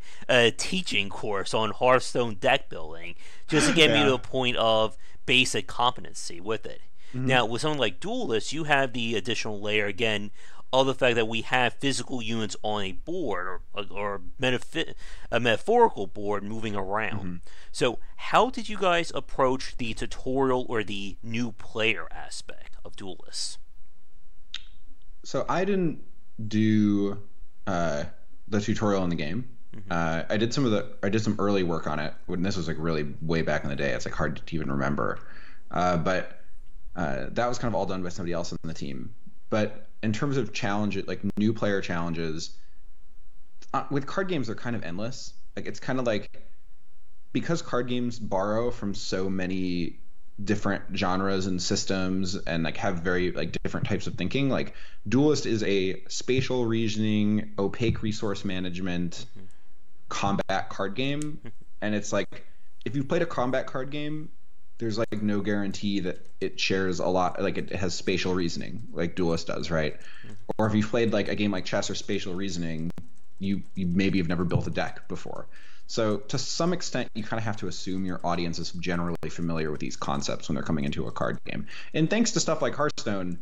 [SPEAKER 1] teaching course on Hearthstone deck building just to get me to the point of basic competency with it. Now, with something like Duelist, you have the additional layer, again, of the fact that we have physical units on a board or a metaphorical board moving around. So how did you guys approach the tutorial or the new player aspect of Duelists?
[SPEAKER 2] So I didn't do the tutorial in the game. I did some early work on it when this was like really way back in the day. It's like hard to even remember. But that was kind of all done by somebody else on the team. But in terms of challenge, like new player challenges, with card games, they're kind of endless. Like it's kind of like because card games borrow from so many different genres and systems and like have very like different types of thinking. Like Duelist is a spatial reasoning, opaque resource management, combat card game, and it's like if you've played a combat card game, there's like no guarantee that it shares a lot, like it has spatial reasoning like Duelist does, right? Or if you've played like a game like chess or spatial reasoning, you maybe have never built a deck before. So to some extent, you kind of have to assume your audience is generally familiar with these concepts when they're coming into a card game. And thanks to stuff like Hearthstone,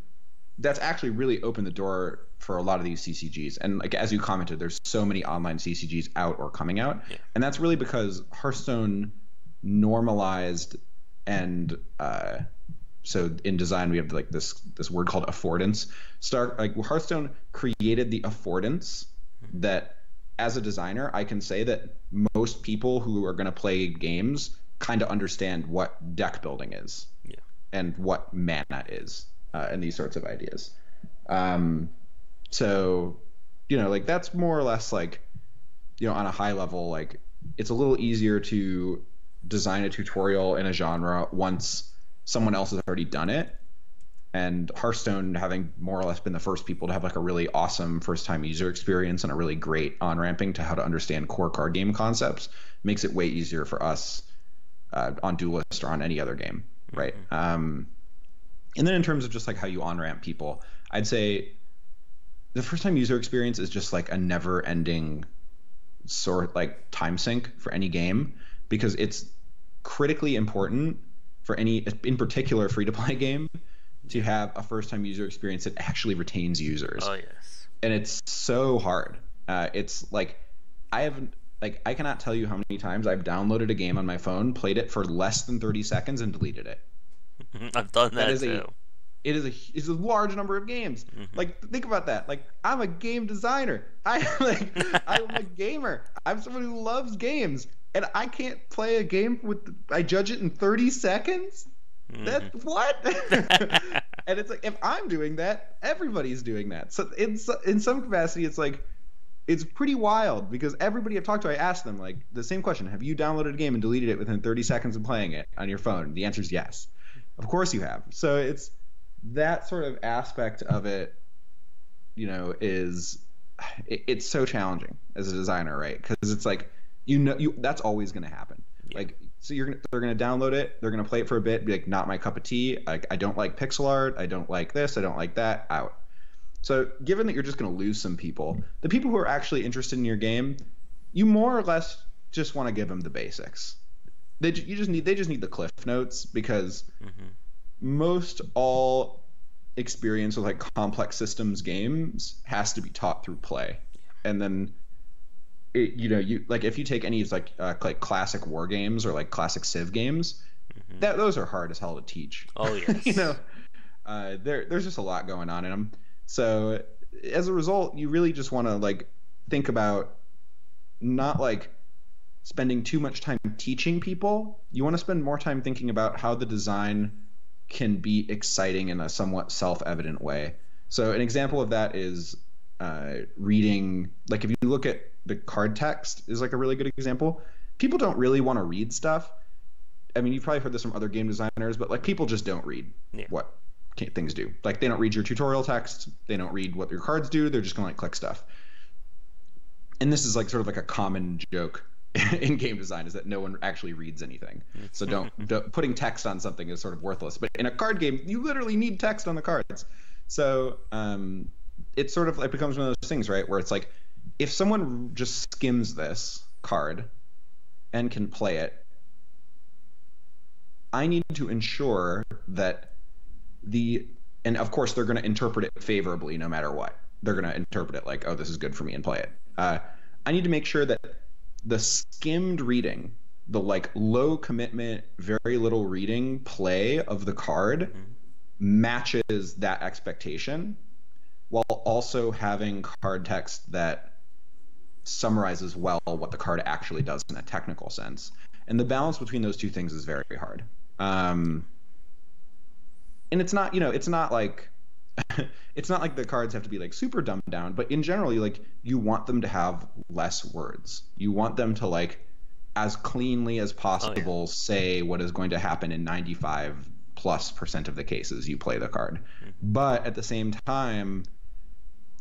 [SPEAKER 2] that's actually really opened the door for a lot of these CCGs. And like as you commented, there's so many online CCGs out or coming out, and that's really because Hearthstone normalized and so in design we have like this word called affordance. Like Hearthstone created the affordance that as a designer I can say that most people who are going to play games kind of understand what deck building is and what mana is and these sorts of ideas. So like that's more or less like on a high level, like it's a little easier to design a tutorial in a genre once someone else has already done it. And Hearthstone, having more or less been the first people to have like a really awesome first-time user experience and a really great on-ramping to how to understand core card game concepts, makes it way easier for us on Duelist or on any other game, right? And then in terms of just like how you on-ramp people, I'd say the first-time user experience is just like a never-ending sort like time sink for any game, because it's critically important for any, in particular, free-to-play game to have a first-time user experience that actually retains users.
[SPEAKER 1] Oh yes.
[SPEAKER 2] And it's so hard. It's like I cannot tell you how many times I've downloaded a game on my phone, played it for less than 30 seconds, and deleted it.
[SPEAKER 1] I've done that too.
[SPEAKER 2] It's a large number of games. Like think about that. Like I'm a game designer. I'm a gamer. I'm someone who loves games, and I can't play a game I judge it in 30 seconds. That what? And it's like if I'm doing that, everybody's doing that. So in some capacity, it's like it's pretty wild, because everybody I've talked to, I asked them like the same question: have you downloaded a game and deleted it within 30 seconds of playing it on your phone? The answer is yes. Of course you have. So it's that sort of aspect of it, it's so challenging as a designer, right? Because it's like that's always going to happen. Like so they're going to download it, they're going to play it for a bit, be like, not my cup of tea. Like I don't like pixel art, I don't like this, I don't like that. Out. So given that you're just going to lose some people, the people who are actually interested in your game, you more or less just want to give them the basics. They just need the cliff notes, because most all experience with like complex systems games has to be taught through play. And then you like if you take any like classic war games or like classic Civ games, those are hard as hell to teach.
[SPEAKER 1] Oh yes.
[SPEAKER 2] There's just a lot going on in them. So as a result, you really just want to like think about not like spending too much time teaching people. You want to spend more time thinking about how the design can be exciting in a somewhat self-evident way. So an example of that is reading. Like if you look at the card text is like a really good example. People don't really want to read stuff. I mean, you've probably heard this from other game designers, but like people just don't read what things do. Like they don't read your tutorial text. They don't read what your cards do. They're just going to like click stuff. And this is like sort of like a common joke in game design, is that no one actually reads anything. So don't putting text on something is sort of worthless. But in a card game, you literally need text on the cards. So it sort of like becomes one of those things, right, where it's like if someone just skims this card and can play it, I need to ensure that and of course they're going to interpret it favorably no matter what. They're going to interpret it like, oh, this is good for me, and play it. I need to make sure that the skimmed reading, the like low commitment, very little reading play of the card matches that expectation, while also having card text that summarizes well what the card actually does in a technical sense. And the balance between those two things is very hard. And it's not like it's not like the cards have to be like super dumbed down, but in general, you want them to have less words. You want them to like as cleanly as
[SPEAKER 1] Oh yeah.
[SPEAKER 2] possible say what is going to happen in 95+% of the cases you play the card. But at the same time,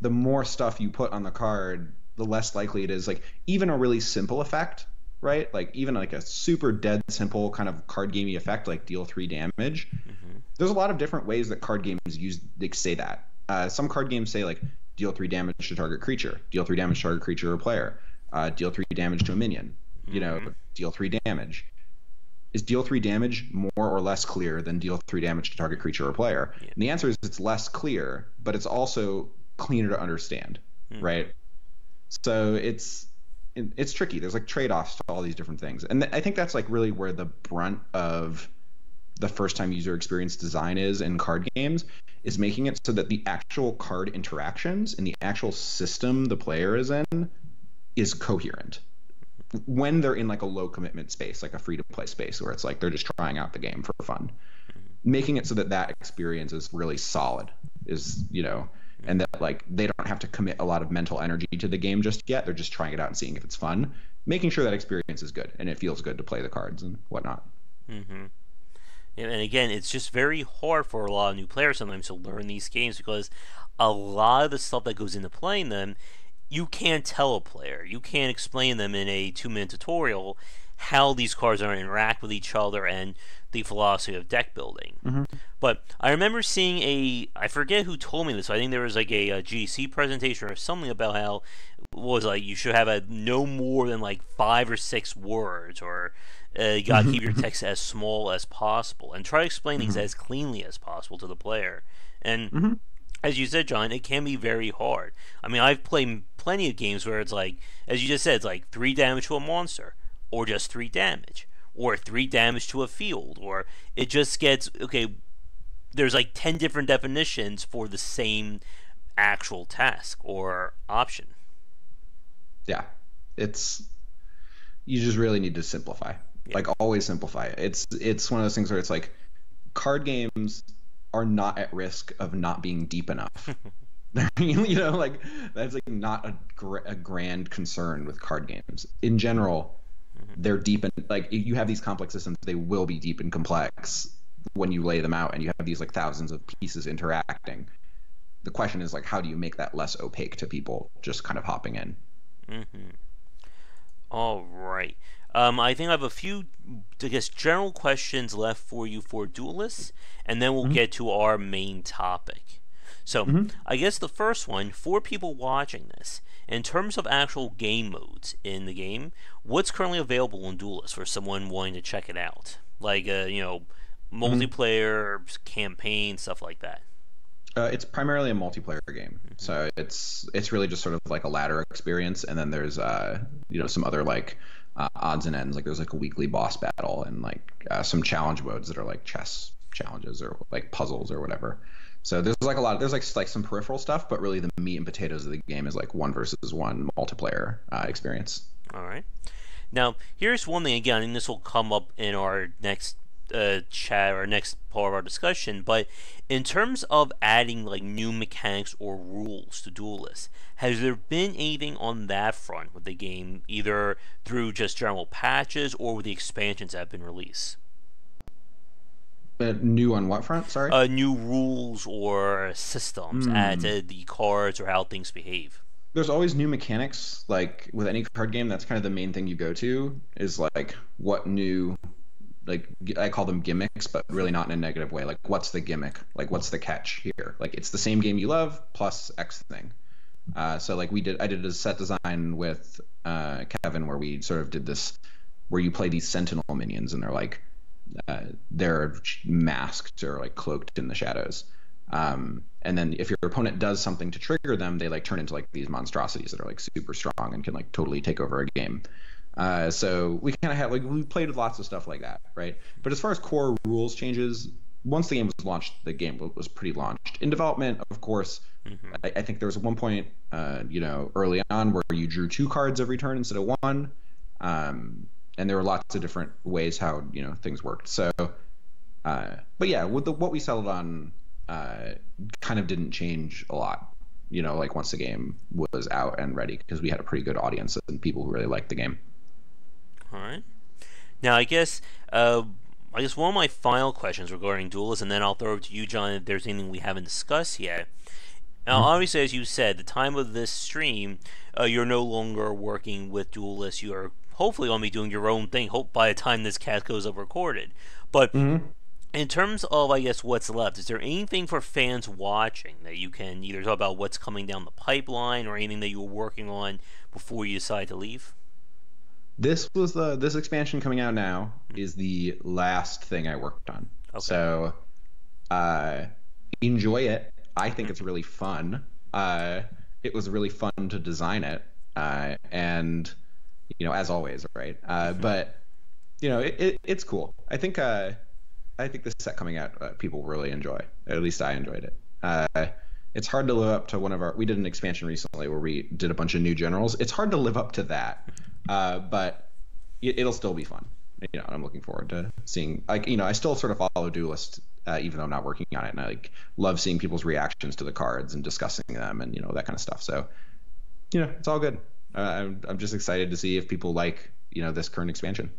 [SPEAKER 2] the more stuff you put on the card, the less likely it is. Like even a really simple effect, right? Like even like a super dead simple kind of card gamey effect, like deal 3 damage. There's a lot of different ways that card games use like say that. Some card games say like deal 3 damage to target creature, deal 3 damage to target creature or player, deal 3 damage to a minion. You know, deal 3 damage. Is deal 3 damage more or less clear than deal 3 damage to target creature or player?
[SPEAKER 1] Yeah.
[SPEAKER 2] And the answer is it's less clear, but it's also cleaner to understand, right? So it's tricky. There's like trade-offs to all these different things, and I think that's like really where the brunt of the first-time user experience design is in card games, is making it so that the actual card interactions and the actual system the player is in is coherent when they're in like a low commitment space, like a free-to-play space where it's like they're just trying out the game for fun. Making it so that that experience is really solid is, you know, and that like they don't have to commit a lot of mental energy to the game just yet. They're just trying it out and seeing if it's fun, making sure that experience is good and it feels good to play the cards and whatnot.
[SPEAKER 1] And again, it's just very hard for a lot of new players sometimes to learn these games because a lot of the stuff that goes into playing them, you can't tell a player. You can't explain them in a 2-minute tutorial how these cards are going to interact with each other and the philosophy of deck building. But I remember seeing I forget who told me this. I think there was like a GC presentation or something about how it was like you should have no more than like 5 or 6 words, or you gotta keep your text as small as possible and try to explain things as cleanly as possible to the player. And as you said, John, it can be very hard. I mean, I've played plenty of games where it's like, as you just said, it's like 3 damage to a monster, or just 3 damage, or 3 damage to a field, or it just gets, okay, there's like 10 different definitions for the same actual task or option.
[SPEAKER 2] Yeah, you just really need to simplify.
[SPEAKER 1] Yeah.
[SPEAKER 2] Like always simplify. It's one of those things where it's like card games are not at risk of not being deep enough. You know, like that's like not a grand concern with card games in general. They're deep, and like you have these complex systems, they will be deep and complex when you lay them out, and you have these like thousands of pieces interacting. The question is like, how do you make that less opaque to people just kind of hopping in?
[SPEAKER 1] All right. I think I have a few, I guess, general questions left for you for Duelists, and then we'll get to our main topic. So, I guess the first one, for people watching this, in terms of actual game modes in the game, what's currently available in Duelist for someone wanting to check it out? Like, multiplayer, campaign, stuff like that.
[SPEAKER 2] It's primarily a multiplayer game, so it's really just sort of like a ladder experience, and then there's some other like odds and ends, like there's like a weekly boss battle and like some challenge modes that are like chess challenges or like puzzles or whatever. So there's like some peripheral stuff, but really the meat and potatoes of the game is like 1 versus 1 multiplayer experience.
[SPEAKER 1] All right. Now here's one thing again, and this will come up in our next chat or next part of our discussion, but in terms of adding like new mechanics or rules to Duelist, has there been anything on that front with the game, either through just general patches or with the expansions that have been released?
[SPEAKER 2] New on what front? Sorry.
[SPEAKER 1] New rules or systems added to the cards or how things behave.
[SPEAKER 2] There's always new mechanics. Like with any card game, that's kind of the main thing you go to is like what new, like I call them gimmicks, but really not in a negative way. Like what's the gimmick? Like what's the catch here? Like it's the same game you love plus X thing. So like I did a set design with Kevin where we sort of did this, where you play these Sentinel minions and they're masked or like cloaked in the shadows. And then if your opponent does something to trigger them, they like turn into like these monstrosities that are like super strong and can like totally take over a game. So we kind of had we played with lots of stuff like that, right? But as far as core rules changes, once the game was launched, the game was pretty launched. In development, of course, I think there was one point, early on where you drew 2 cards every turn instead of 1. And there were lots of different ways how things worked. So, but yeah, with what we settled on uh, kind of didn't change a lot, like once the game was out and ready, because we had a pretty good audience and people who really liked the game.
[SPEAKER 1] All right. Now, I guess one of my final questions regarding Duels, and then I'll throw it to you, John, if there's anything we haven't discussed yet. Now,
[SPEAKER 2] Mhm.
[SPEAKER 1] obviously, as you said, the time of this stream, you're no longer working with Duelist. You are hopefully going to be doing your own thing. Hope by the time this cast goes up recorded. But
[SPEAKER 2] Mhm.
[SPEAKER 1] in terms of, I guess, what's left, is there anything for fans watching that you can either talk about what's coming down the pipeline or anything that you were working on before you decide to leave?
[SPEAKER 2] This expansion coming out now is the last thing I worked on.
[SPEAKER 1] Okay.
[SPEAKER 2] So uh, enjoy it. I think it's really fun. It was really fun to design it, and as always, right? But it's cool. I think the set coming out, people really enjoy. At least I enjoyed it. It's hard to live up to we did an expansion recently where we did a bunch of new generals. It's hard to live up to that, but it'll still be fun. I'm looking forward to seeing, I still sort of follow Duelist, even though I'm not working on it, and I love seeing people's reactions to the cards and discussing them and that kind of stuff. So it's all good. I'm just excited to see if people like this current expansion.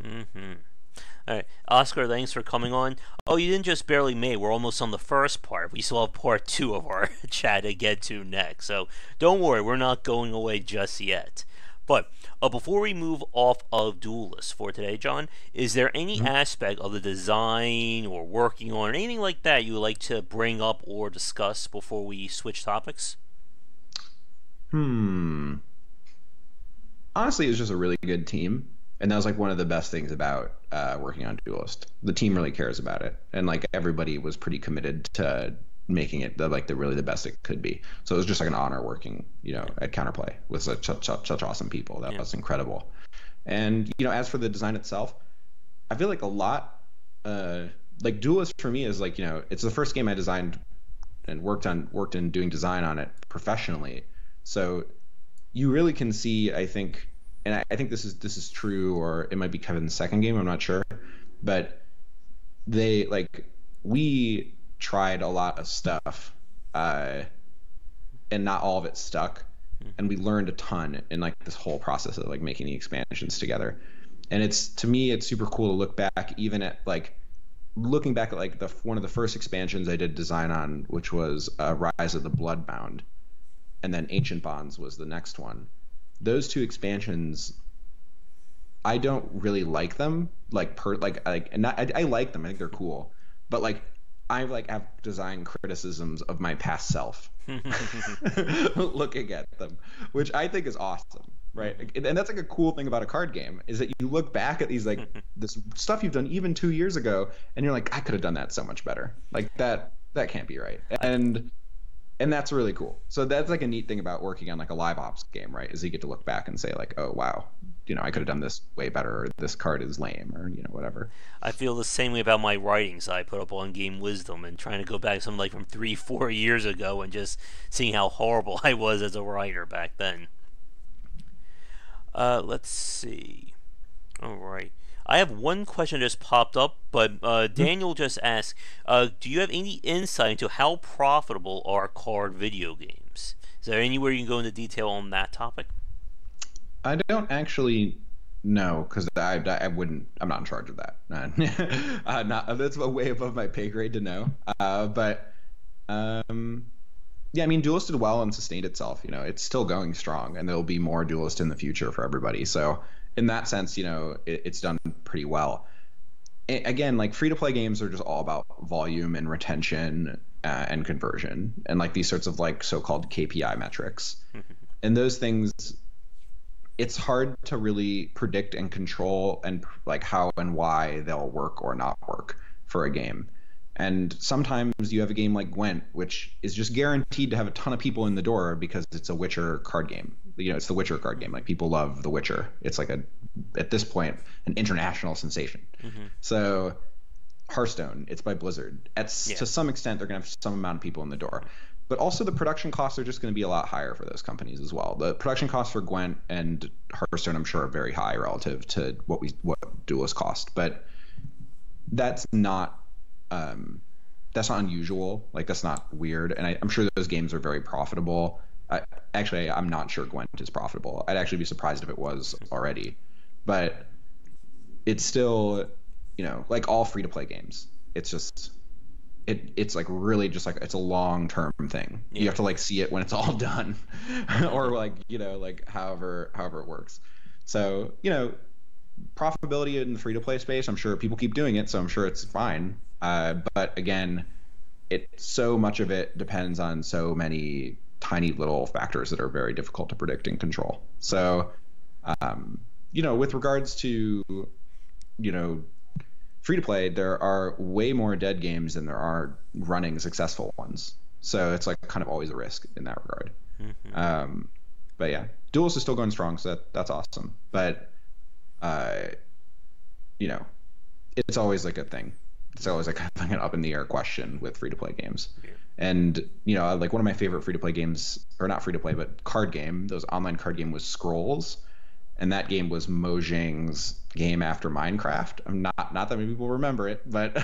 [SPEAKER 1] Mm-hmm. All right, Oscar, thanks for coming on. Oh, you didn't just barely made. We're almost on the first part. We still have part 2 of our chat to get to next. So don't worry, we're not going away just yet. But before we move off of Duelist for today, John, is there any aspect of the design or working on or anything like that you would like to bring up or discuss before we switch topics?
[SPEAKER 2] Honestly, it was just a really good team, and that was one of the best things about working on Duelist. The team really cares about it, and everybody was pretty committed to making it the best it could be. So it was just an honor working at Counterplay with such awesome people. That was incredible. And as for the design itself, I feel a lot Duelist for me is it's the first game I designed and worked in doing design on it professionally. So you really can see, I think, and I think this is true, or it might be Kevin's second game, I'm not sure, but we tried a lot of stuff, and not all of it stuck, and we learned a ton in this whole process of making the expansions together. And to me it's super cool to look back, even at looking back at one of the first expansions I did design on, which was Rise of the Bloodbound, and then Ancient Bonds was the next one. Those two expansions, I don't really like them. I like them. I think they're cool, but I have design criticisms of my past self looking at them, which I think is awesome, right? And that's a cool thing about a card game, is that you look back at these this stuff you've done even 2 years ago, and you're I could have done that so much better. That can't be right. And that's really cool. So that's a neat thing about working on a live ops game, right? Is you get to look back and say oh wow, I could have done this way better, or this card is lame, or whatever.
[SPEAKER 1] I feel the same way about my writings I put up on Game Wisdom, and trying to go back something from 3-4 years ago and just seeing how horrible I was as a writer back then. Let's see. All right. I have one question that just popped up, but Daniel just asked, do you have any insight into how profitable are card video games? Is there anywhere you can go into detail on that topic?
[SPEAKER 2] I don't actually know, because I wouldn't. I'm not in charge of that. That's way above my pay grade to know. But yeah, I mean, Duelist did well and sustained itself. It's still going strong, and there'll be more Duelist in the future for everybody. So in that sense, it's done pretty well. Again, free-to-play games are just all about volume and retention, and conversion, and these sorts of so-called KPI metrics. And those things, it's hard to really predict and control, and how and why they'll work or not work for a game. And sometimes you have a game like Gwent, which is just guaranteed to have a ton of people in the door because it's a Witcher card game. It's the Witcher card game. People love The Witcher. It's at this point, an international sensation. So Hearthstone, it's by Blizzard. To some extent, they're going to have some amount of people in the door. But also the production costs are just going to be a lot higher for those companies as well. The production costs for Gwent and Hearthstone, I'm sure, are very high relative to what Duelist cost. But that's not that's not unusual. Like that's not weird, and I'm sure those games are very profitable. Actually, I'm not sure Gwent is profitable. I'd actually be surprised if it was already, but it's still, like all free to play games. It's just it's like really just like it's a long term thing.
[SPEAKER 1] Yeah.
[SPEAKER 2] You have to like see it when it's all done, or like like however it works. So profitability in the free to play space, I'm sure people keep doing it, so I'm sure it's fine. But again, so much of it depends on so many tiny little factors that are very difficult to predict and control. So, with regards to, free to play, there are way more dead games than there are running successful ones. So it's like kind of always a risk in that regard. But yeah, Duels is still going strong, so that's awesome. But, it's always like a thing. It's always like kind of an up in the air question with free to play games.
[SPEAKER 1] Yeah.
[SPEAKER 2] And like one of my favorite free to play games, or not free to play, but card game, those online card game was Scrolls, and that game was Mojang's game after Minecraft. I'm not that many people remember it, but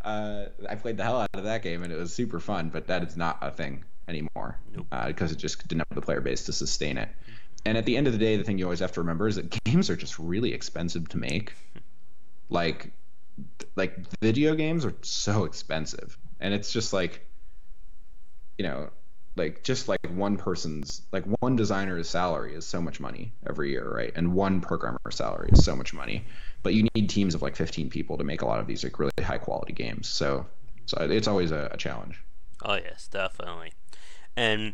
[SPEAKER 2] I played the hell out of that game and it was super fun. But that is not a thing anymore.
[SPEAKER 1] Nope.
[SPEAKER 2] Because it just didn't have the player base to sustain it. And at the end of the day, the thing you always have to remember is that games are just really expensive to make. Like video games are so expensive, and it's just like, just like one designer's salary is so much money every year, right? And one programmer's salary is so much money, but you need teams of like 15 people to make a lot of these like really high quality games. So it's always a challenge.
[SPEAKER 1] Oh yes, definitely. And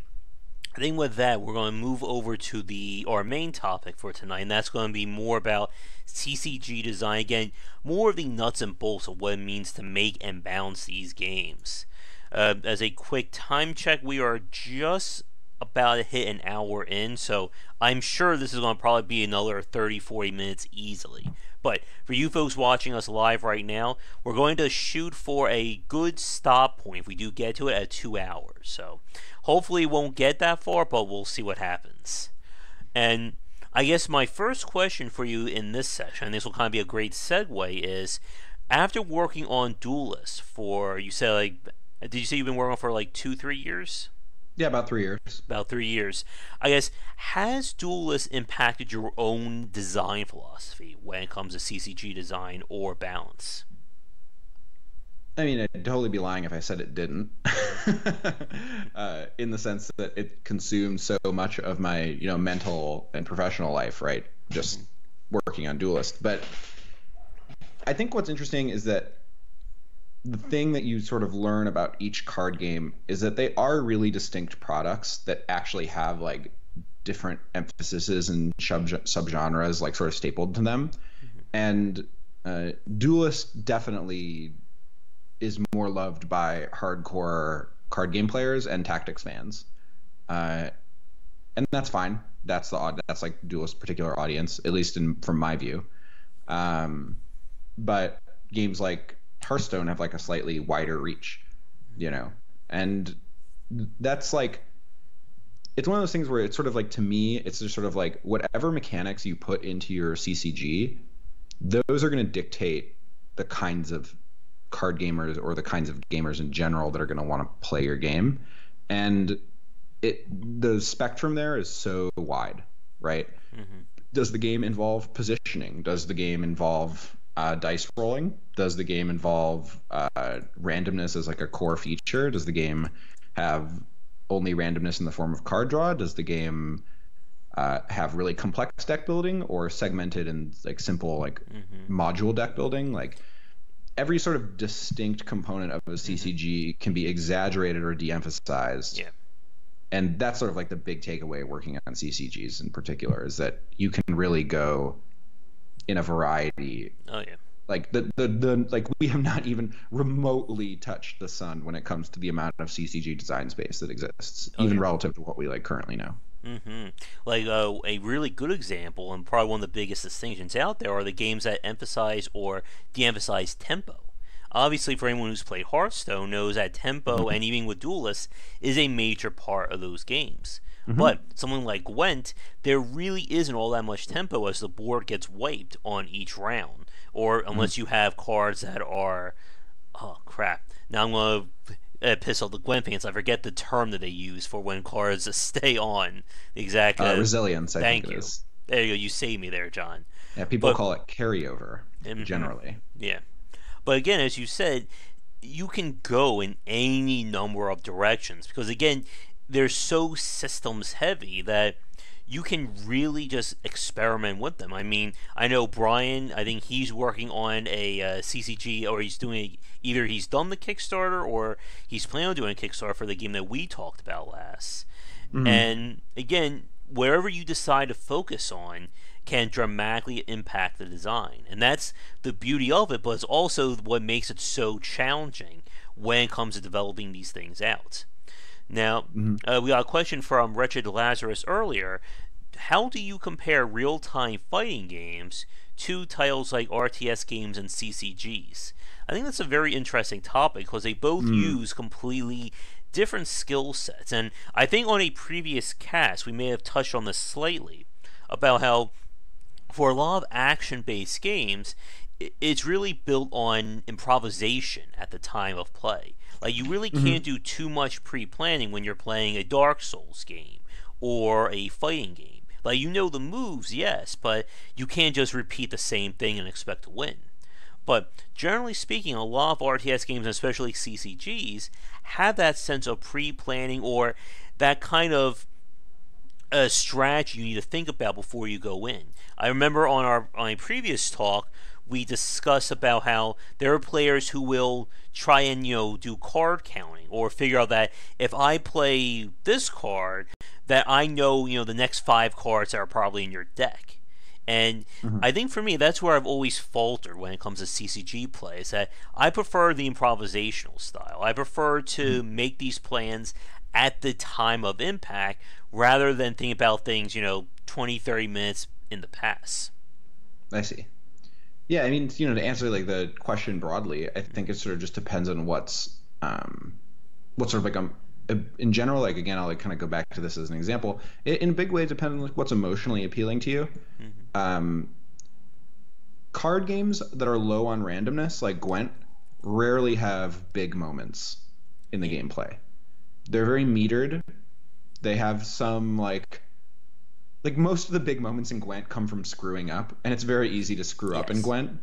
[SPEAKER 1] I think with that, we're going to move over to our main topic for tonight, and that's going to be more about CCG design. Again, more of the nuts and bolts of what it means to make and balance these games. As a quick time check, we are just about to hit an hour in, so I'm sure this is going to probably be another 30-40 minutes easily. But for you folks watching us live right now, we're going to shoot for a good stop point if we do get to it at 2 hours. So hopefully it won't get that far, but we'll see what happens. And I guess my first question for you in this session, and this will kind of be a great segue, is after working on Duelist for, you said like, did you say you've been working on for like 2-3 years?
[SPEAKER 2] Yeah, about 3 years.
[SPEAKER 1] About 3 years. I guess, has Duelist impacted your own design philosophy when it comes to CCG design or balance?
[SPEAKER 2] I mean, I'd totally be lying if I said it didn't. In the sense that it consumed so much of my, mental and professional life, right? Just working on Duelist. But I think what's interesting is that the thing that you sort of learn about each card game is that they are really distinct products that actually have like different emphases and subgenres like sort of stapled to them. And Duelist definitely is more loved by hardcore card game players and tactics fans, and that's fine. That's like Duelist's particular audience, at least from my view. But games like Hearthstone have like a slightly wider reach, and that's like, it's one of those things where it's sort of like, to me, it's just sort of like whatever mechanics you put into your CCG, those are going to dictate the kinds of card gamers or the kinds of gamers in general that are going to want to play your game. And the spectrum there is so wide, right? Does the game involve positioning? Does the game involve dice rolling? Does the game involve randomness as like a core feature? Does the game have only randomness in the form of card draw? Does the game have really complex deck building, or segmented and like simple like module deck building? Like every sort of distinct component of a CCG can be exaggerated or de-emphasized. Yeah. And that's sort of like the big takeaway working on CCGs in particular, is that you can really go in a variety.
[SPEAKER 1] Oh yeah.
[SPEAKER 2] Like the like we have not even remotely touched the sun when it comes to the amount of CCG design space that exists, even relative to what we like currently know.
[SPEAKER 1] Like a really good example, and probably one of the biggest distinctions out there, are the games that emphasize or de-emphasize tempo. Obviously, for anyone who's played Hearthstone knows that tempo, and even with Duelist, is a major part of those games. But something like Gwent, there really isn't all that much tempo as the board gets wiped on each round. Or unless you have cards that are, Now I'm going to piss off the Gwent fans. I forget the term that they use for when cards stay on. The exact
[SPEAKER 2] Resilience, I think
[SPEAKER 1] thank
[SPEAKER 2] it
[SPEAKER 1] you.
[SPEAKER 2] is.
[SPEAKER 1] There you go. You saved me there, John.
[SPEAKER 2] Yeah, people
[SPEAKER 1] But
[SPEAKER 2] call it carryover generally.
[SPEAKER 1] yeah, but again, as you said, you can go in any number of directions because again, they're so systems heavy that you can really just experiment with them. I mean, I know Brian. I think he's working on a CCG, or he's doing either he's done the Kickstarter or he's planning on doing a Kickstarter for the game that we talked about last.
[SPEAKER 2] Hmm.
[SPEAKER 1] And again, wherever you decide to focus on can dramatically impact the design. And that's the beauty of it, but it's also what makes it so challenging when it comes to developing these things out. Now,
[SPEAKER 2] Hmm.
[SPEAKER 1] we got a question from Wretched Lazarus earlier. How do you compare real time fighting games to titles like RTS games and CCGs? I think that's a very interesting topic because they both
[SPEAKER 2] Mm.
[SPEAKER 1] use completely different skill sets. And I think on a previous cast, we may have touched on this slightly about how for a lot of action based games, it's really built on improvisation at the time of play. Like, you really
[SPEAKER 2] Hmm.
[SPEAKER 1] can't do too much pre planning when you're playing a Dark Souls game or a fighting game. Like, you know the moves, yes, but you can't just repeat the same thing and expect to win. But generally speaking, a lot of RTS games, especially CCGs, have that sense of pre planning or that kind of a strategy you need to think about before you go in. I remember on a previous talk we discussed about how there are players who will try and do card counting or figure out that if I play this card that I know the next 5 cards that are probably in your deck. And
[SPEAKER 2] Hmm.
[SPEAKER 1] I think for me that's where I've always faltered when it comes to CCG play is that I prefer the improvisational style. I prefer to make these plans at the time of impact rather than think about things 20, 30 minutes in the past.
[SPEAKER 2] I see. Yeah, I mean, to answer like the question broadly, I think it sort of just depends on what's sort of like in general. Like again, I'll like kind of go back to this as an example. In big ways, depends on like what's emotionally appealing to you.
[SPEAKER 1] Mm-hmm.
[SPEAKER 2] Um, Card games that are low on randomness, like Gwent, rarely have big moments in the
[SPEAKER 1] Yeah.
[SPEAKER 2] gameplay. They're very metered. They have some like most of the big moments in Gwent come from screwing up, and it's very easy to screw up in
[SPEAKER 1] Yes.
[SPEAKER 2] Gwent.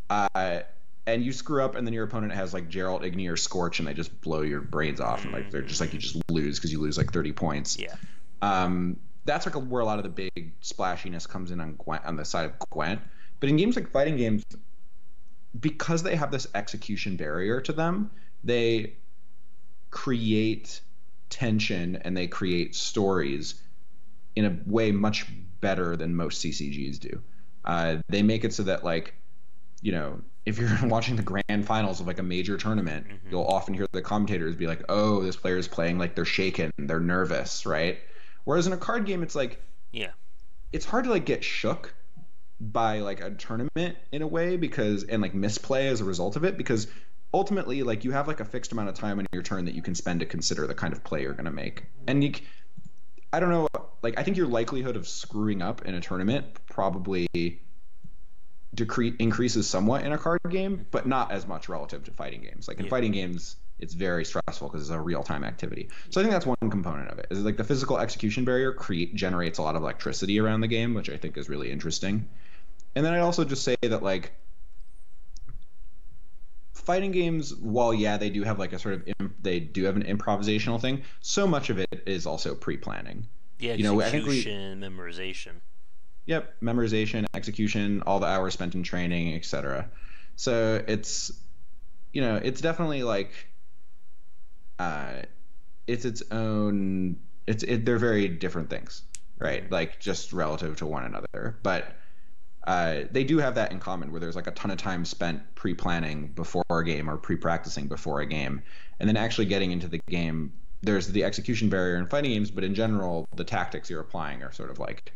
[SPEAKER 2] Uh, and you screw up, and then your opponent has like Geralt, Igni, or Scorch, and they just blow your brains off, and like they're just like you
[SPEAKER 1] Mm-hmm.
[SPEAKER 2] just lose because you lose like 30 points.
[SPEAKER 1] Yeah.
[SPEAKER 2] That's like where a lot of the big splashiness comes in on Gwent, on the side of Gwent. But in games like fighting games, because they have this execution barrier to them, they create tension and they create stories in a way much better than most CCGs do. They make it so that if you're watching the grand finals of like a major tournament,
[SPEAKER 1] Mm-hmm.
[SPEAKER 2] you'll often hear the commentators be like, "Oh, this player is playing like they're shaken, they're nervous," right? Whereas in a card game, it's like
[SPEAKER 1] Yeah.
[SPEAKER 2] it's hard to like get shook by like a tournament in a way because and like misplay as a result of it because ultimately like you have like a fixed amount of time in your turn that you can spend to consider the kind of play you're going to make. And I don't know, like I think your likelihood of screwing up in a tournament probably increases somewhat in a card game, but not as much relative to fighting games. Like in
[SPEAKER 1] Yeah.
[SPEAKER 2] fighting games, it's very stressful because it's a real time activity. So I think that's one component of it. Is like the physical execution barrier generates a lot of electricity around the game, which I think is really interesting. And then I'd also just say that like fighting games, while yeah, they do have like a sort of they do have an improvisational thing. So much of it is also pre-planning.
[SPEAKER 1] The
[SPEAKER 2] I think
[SPEAKER 1] execution, memorization.
[SPEAKER 2] yep, memorization, execution, all the hours spent in training, etc. So it's definitely like uh, it's its own. They're very different things, right? Like just relative to one another, but they do have that in common, where there's like a ton of time spent pre-planning before a game or pre-practicing before a game, and then actually getting into the game. There's the execution barrier in fighting games, but in general, the tactics you're applying are sort of like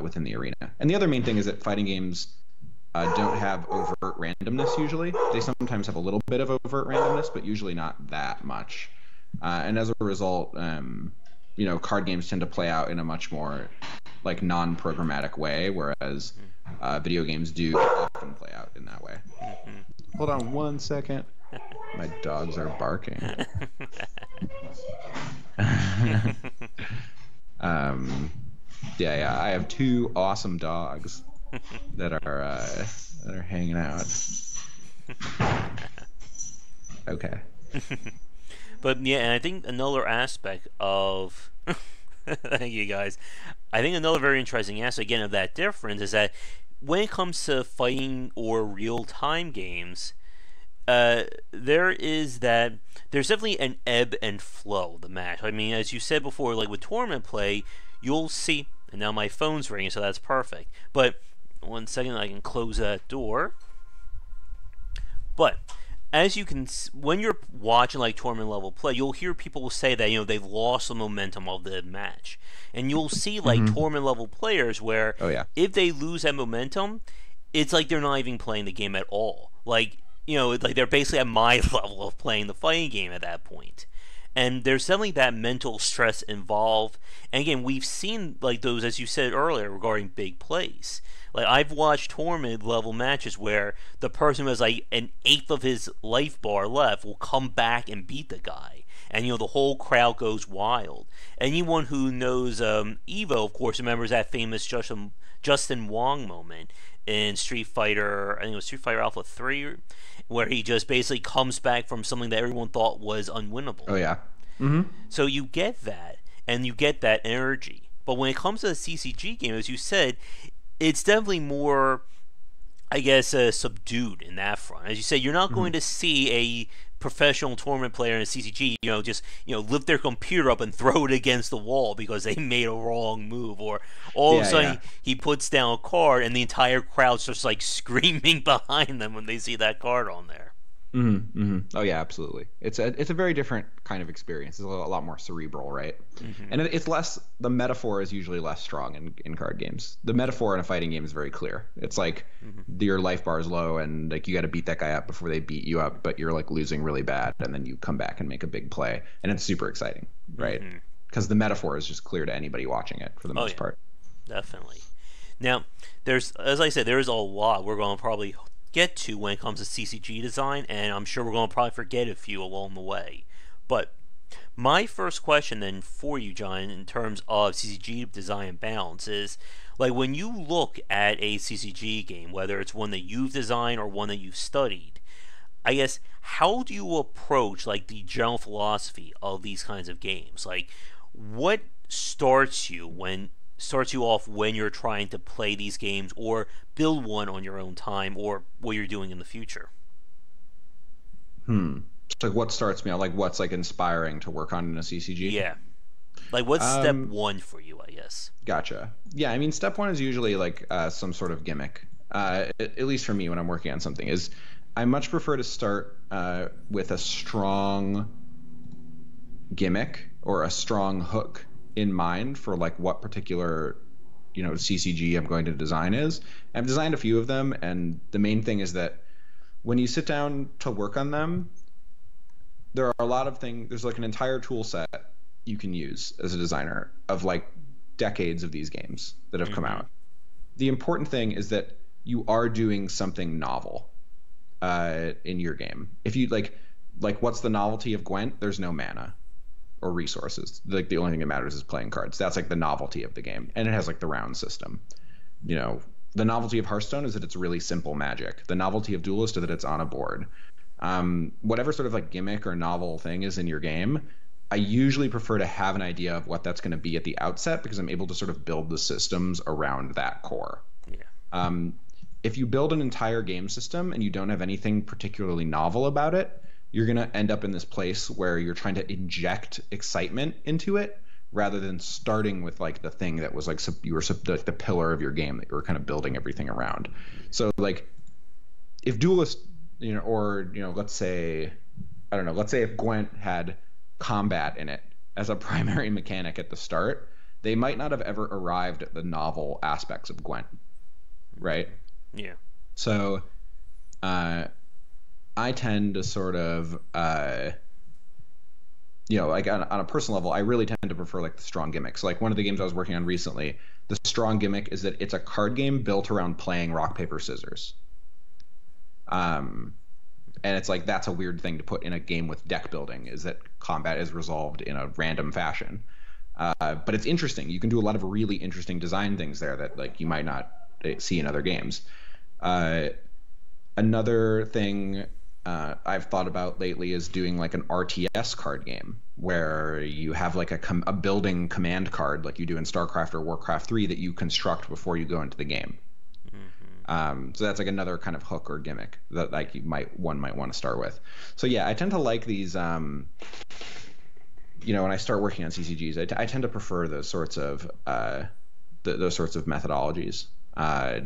[SPEAKER 2] within the arena. And the other main thing is that fighting games don't have overt randomness usually. They sometimes have a little bit of overt randomness, but usually not that much. And as a result, card games tend to play out in a much more like non-programmatic way, whereas video games do often play out in that way.
[SPEAKER 1] Mm-hmm.
[SPEAKER 2] Hold on one second. My dogs are barking. um, yeah, I have two awesome dogs that are hanging out. Okay.
[SPEAKER 1] But yeah, and I think another aspect of thank you guys. I think another very interesting aspect again of that difference is that when it comes to fighting or real time games, there's definitely an ebb and flow of the match. I mean, as you said before, like with tournament play, you'll see. And now my phone's ringing, so that's perfect. But 1 second, I can close that door. But as you can, when you're watching like tournament level play, you'll hear people say that they've lost the momentum of the match, and you'll see like tournament level players where if they lose that momentum, it's like they're not even playing the game at all. Like like they're basically at my level of playing the fighting game at that point. And there's definitely that mental stress involved. And again, we've seen like those, as you said earlier, regarding big plays. Like I've watched tournament level matches where the person who has like an eighth of his life bar left will come back and beat the guy, and the whole crowd goes wild. Anyone who knows Evo, of course, remembers that famous Justin Wong moment in Street Fighter. I think it was Street Fighter Alpha 3, where he just basically comes back from something that everyone thought was unwinnable.
[SPEAKER 2] Oh yeah.
[SPEAKER 1] So you get that, and you get that energy. But when it comes to the CCG game, as you said, it's definitely more, I guess, subdued in that front. As you said, you're not going to see a professional tournament player in a CCG, just lift their computer up and throw it against the wall because they made a wrong move, or all of a sudden he puts down a card and the entire crowd starts like screaming behind them when they see that card on there.
[SPEAKER 2] Oh yeah, absolutely. It's a very different kind of experience. It's a lot more cerebral, right? And it's less. The metaphor is usually less strong in card games. The metaphor in a fighting game is very clear. It's like your life bar is low, and like you got to beat that guy up before they beat you up, but you're like losing really bad, and then you come back and make a big play, and it's super exciting, right? Because the metaphor is just clear to anybody watching it for the most part.
[SPEAKER 1] Definitely. Now, as I said, there's a lot we're going to probably get to when it comes to CCG design, and I'm sure we're going to probably forget a few along the way. But my first question then for you, John, in terms of CCG design and balance is, like, when you look at a CCG game, whether it's one that you've designed or one that you've studied, I guess, how do you approach like the general philosophy of these kinds of games? Like, what starts you off when you're trying to play these games or build one on your own time, or what you're doing in the future?
[SPEAKER 2] So what starts me out? Like what's like inspiring to work on in a CCG?
[SPEAKER 1] Yeah. Like what's step one for you, I guess?
[SPEAKER 2] Gotcha. Yeah, I mean, step one is usually like some sort of gimmick. At least for me, when I'm working on something, is I much prefer to start with a strong gimmick or a strong hook in mind for like what particular CCG I'm going to design is. I've designed a few of them, and the main thing is that when you sit down to work on them, there are a lot of things. There's like an entire tool set you can use as a designer of like decades of these games that have come out. The important thing is that you are doing something novel in your game. If you like what's the novelty of Gwent? There's no mana or resources. Like the only thing that matters is playing cards. That's like the novelty of the game, and it has like the round system. The novelty of Hearthstone is that it's really simple magic. The novelty of Duelist is that it's on a board. Whatever sort of like gimmick or novel thing is in your game, I usually prefer to have an idea of what that's going to be at the outset, because I'm able to sort of build the systems around that core. Yeah. If you build an entire game system and you don't have anything particularly novel about it, you're going to end up in this place where you're trying to inject excitement into it rather than starting with like the thing that was like like the pillar of your game that you were kind of building everything around. So like if Duelist, let's say if Gwent had combat in it as a primary mechanic at the start, they might not have ever arrived at the novel aspects of Gwent, right?
[SPEAKER 1] Yeah.
[SPEAKER 2] So I tend to sort of, like on a personal level, I really tend to prefer like the strong gimmicks. Like one of the games I was working on recently, the strong gimmick is that it's a card game built around playing rock, paper, scissors. And it's like that's a weird thing to put in a game with deck building, is that combat is resolved in a random fashion. But it's interesting. You can do a lot of really interesting design things there that like you might not see in other games. Another thing I've thought about lately is doing like an RTS card game where you have like a building command card like you do in StarCraft or Warcraft 3 that you construct before you go into the game. So that's like another kind of hook or gimmick that like one might want to start with. So yeah, I tend to like these. When I start working on CCGs, I tend to prefer those sorts of methodologies,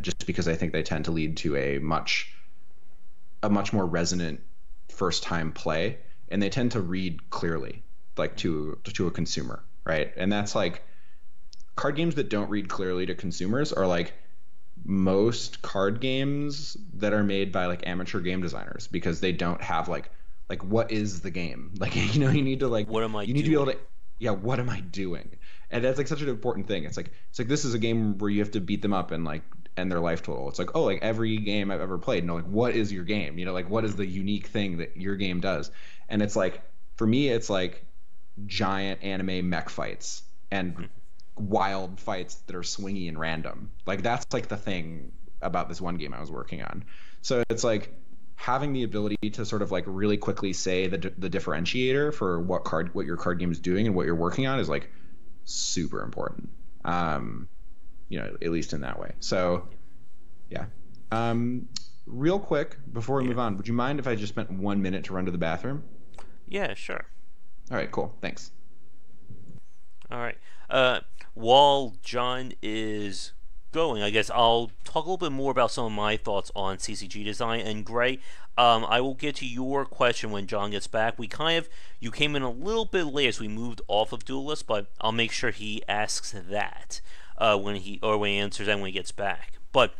[SPEAKER 2] just because I think they tend to lead to a much more resonant first time play, and they tend to read clearly, like to a consumer, right? And that's like card games that don't read clearly to consumers are like most card games that are made by like amateur game designers, because they don't have like what is the game, like you need to like
[SPEAKER 1] what am I
[SPEAKER 2] you
[SPEAKER 1] need
[SPEAKER 2] doing? To be able to what am I doing, and that's like such an important thing. It's like this is a game where you have to beat them up and like end their life total. It's like, oh, like every game I've ever played, like what is your game, like what is the unique thing that your game does? And it's like, for me, it's like giant anime mech fights and wild fights that are swingy and random. Like that's like the thing about this one game I was working on. So it's like having the ability to sort of like really quickly say the differentiator for what your card game is doing and what you're working on is like super important. At least in that way. So yeah. Real quick before we move on, would you mind if I just spent 1 minute to run to the bathroom?
[SPEAKER 1] Yeah, sure.
[SPEAKER 2] All right, cool. Thanks.
[SPEAKER 1] All right. While John is going, I guess I'll talk a little bit more about some of my thoughts on CCG design. And Gray, I will get to your question when John gets back. You came in a little bit late as we moved off of Duelist, but I'll make sure he asks that when he answers that when he gets back. But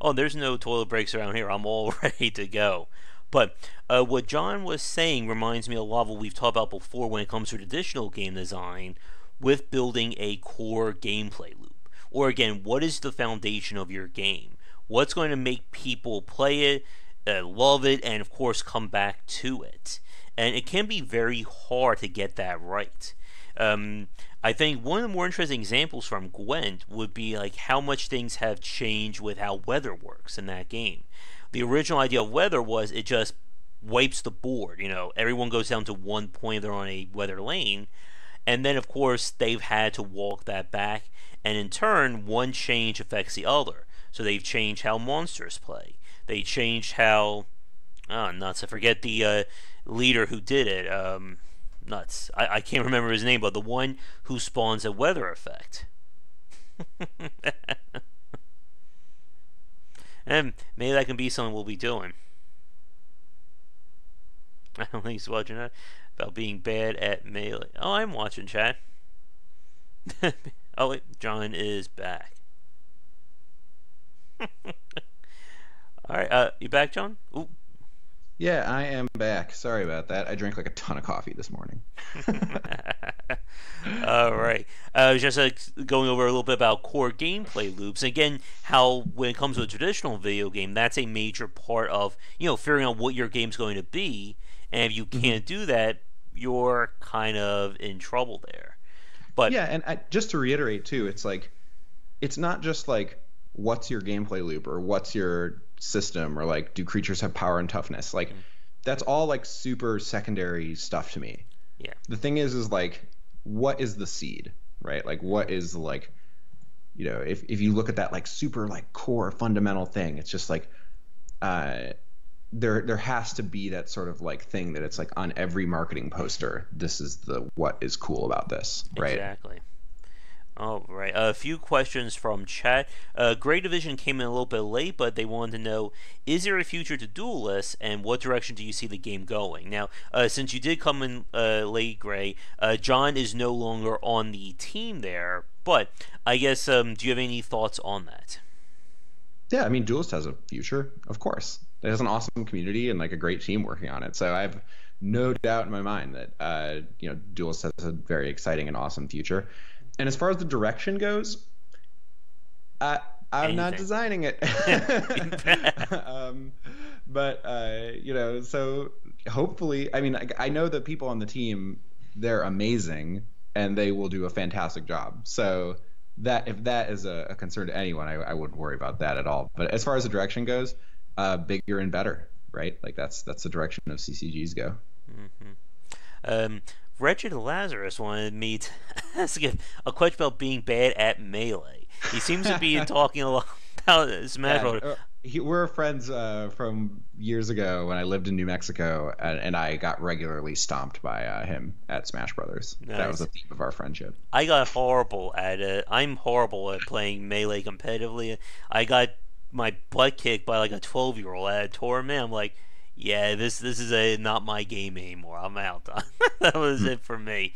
[SPEAKER 1] oh, there's no toilet breaks around here. I'm all ready to go. But what John was saying reminds me a lot of what we've talked about before when it comes to traditional game design with building a core gameplay loop. Or again, what is the foundation of your game? What's going to make people play it, love it, and of course come back to it? And it can be very hard to get that right. I think one of the more interesting examples from Gwent would be like how much things have changed with how weather works in that game. The original idea of weather was it just wipes the board. Everyone goes down to one point, they're on a weather lane, and then of course they've had to walk that back, and in turn one change affects the other. So they've changed how monsters play. They changed how nuts. I forget the leader who did it. Nuts. I can't remember his name, but the one who spawns a weather effect. And maybe that can be something we'll be doing. I don't think he's watching that. About being bad at melee. Oh, I'm watching, chat. Oh, wait. John is back. Alright, you back, John? Ooh.
[SPEAKER 2] Yeah, I am back. Sorry about that. I drank like a ton of coffee this morning.
[SPEAKER 1] All right. Just going over a little bit about core gameplay loops. Again, how when it comes to a traditional video game, that's a major part of figuring out what your game's going to be. And if you can't do that, you're kind of in trouble there. But
[SPEAKER 2] yeah, and just to reiterate too, it's like it's not just like what's your gameplay loop or what's your system or like do creatures have power and toughness, like that's all like super secondary stuff to me.
[SPEAKER 1] Yeah,
[SPEAKER 2] the thing is like what is the seed, right? Like what is like if you look at that like super like core fundamental thing, it's just like there has to be that sort of like thing that it's like on every marketing poster, this is the what is cool about this, right?
[SPEAKER 1] Exactly. All right. A few questions from chat. Grey Division came in a little bit late, but they wanted to know, is there a future to Duelist, and what direction do you see the game going? Now, since you did come in late, Grey, John is no longer on the team there, but I guess, do you have any thoughts on that?
[SPEAKER 2] Yeah, I mean, Duelist has a future, of course. It has an awesome community and like a great team working on it. So I have no doubt in my mind that Duelist has a very exciting and awesome future. And as far as the direction goes, I'm not designing it. But so hopefully, I mean, I know that people on the team, they're amazing and they will do a fantastic job. So that if that is a concern to anyone, I wouldn't worry about that at all. But as far as the direction goes, bigger and better, right? Like that's the direction of CCGs go.
[SPEAKER 1] Hmm. Wretched Lazarus wanted me to ask a question about being bad at melee. He seems to be talking a lot about Smash Bros.
[SPEAKER 2] We're friends from years ago when I lived in New Mexico, and I got regularly stomped by him at Smash Brothers. Nice. That was the theme of our friendship.
[SPEAKER 1] I got horrible at it. I'm horrible at playing melee competitively. I got my butt kicked by like a 12-year-old at a tournament. I'm like, yeah, this is not my game anymore. I'm out. That was it for me.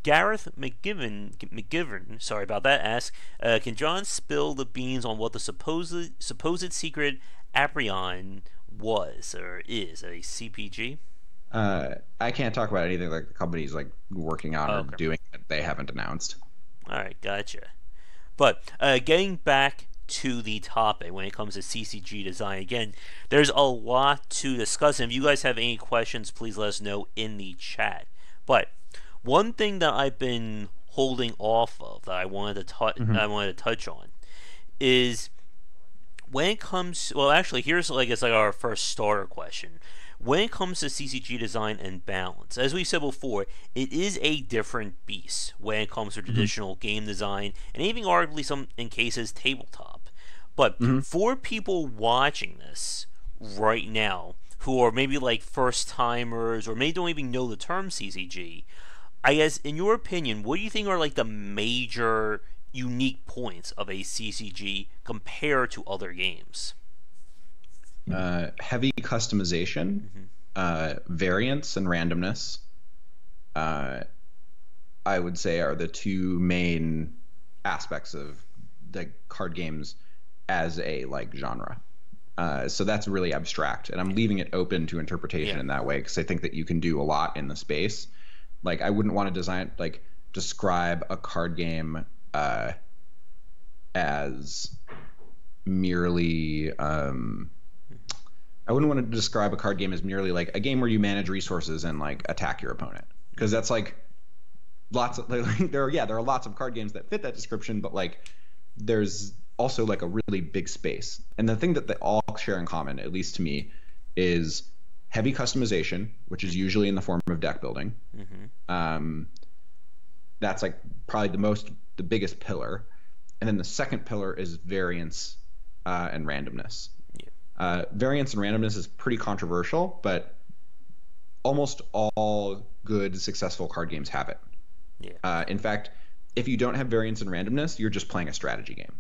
[SPEAKER 1] Gareth McGivern, sorry about that, asks, can John spill the beans on what the supposed secret Aprion was or is a CPG?
[SPEAKER 2] I can't talk about anything like the company's like working on or doing that they haven't announced.
[SPEAKER 1] All right, gotcha. But getting back to the topic when it comes to CCG design, again, there's a lot to discuss. And if you guys have any questions, please let us know in the chat. But one thing that I've been holding off of that I wanted to touch on is when it comes. Well, actually, here's like our first starter question. When it comes to CCG design and balance, as we said before, it is a different beast when it comes to traditional game design and even arguably some in cases tabletop. But for people watching this right now who are maybe like first timers or maybe don't even know the term CCG, I guess in your opinion, what do you think are like the major unique points of a CCG compared to other games?
[SPEAKER 2] Heavy customization, variance and randomness, I would say are the two main aspects of the card games as a like genre. So that's really abstract, and I'm leaving it open to interpretation in that way because I think that you can do a lot in the space. Like I wouldn't want to describe a card game as merely I wouldn't want to describe a card game as merely like a game where you manage resources and like attack your opponent, because that's like lots of there are lots of card games that fit that description, but like there's also like a really big space. And the thing that they all share in common, at least to me, is heavy customization, which is usually in the form of deck building. That's like probably the biggest pillar. And then the second pillar is variance and randomness. Variance and randomness is pretty controversial, but almost all good, successful card games have it. In fact, if you don't have variance and randomness, you're just playing a strategy game.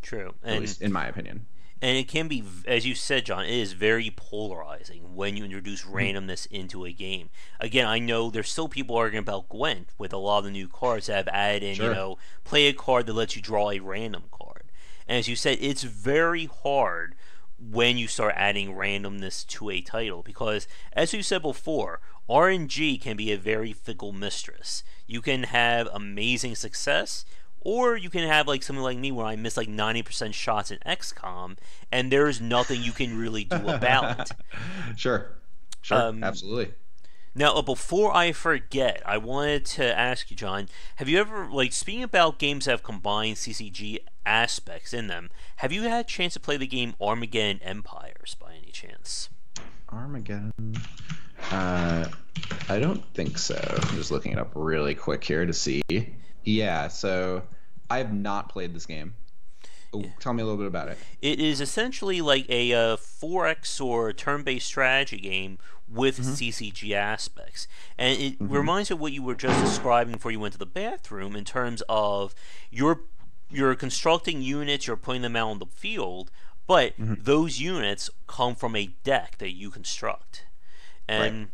[SPEAKER 1] True.
[SPEAKER 2] At least in my opinion.
[SPEAKER 1] And it can be, as you said, John, it is very polarizing when you introduce randomness into a game. Again, I know there's still people arguing about Gwent with a lot of the new cards that have added in, play a card that lets you draw a random card. And as you said, it's very hard when you start adding randomness to a title because, as you said before, RNG can be a very fickle mistress. You can have amazing success, or you can have like something like me where I miss like 90% shots in XCOM, and there's nothing you can really do about it.
[SPEAKER 2] Sure, absolutely.
[SPEAKER 1] Now, before I forget, I wanted to ask you, John, have you ever, like, speaking about games that have combined CCG aspects in them, have you had a chance to play the game Armageddon Empires by any chance?
[SPEAKER 2] Armageddon? I don't think so. I'm just looking it up really quick here to see. Yeah, so I have not played this game. Tell me a little bit about it.
[SPEAKER 1] It is essentially like a 4X or turn-based strategy game with CCG aspects. And it reminds me of what you were just describing before you went to the bathroom in terms of you're constructing units, you're putting them out on the field, but those units come from a deck that you construct. And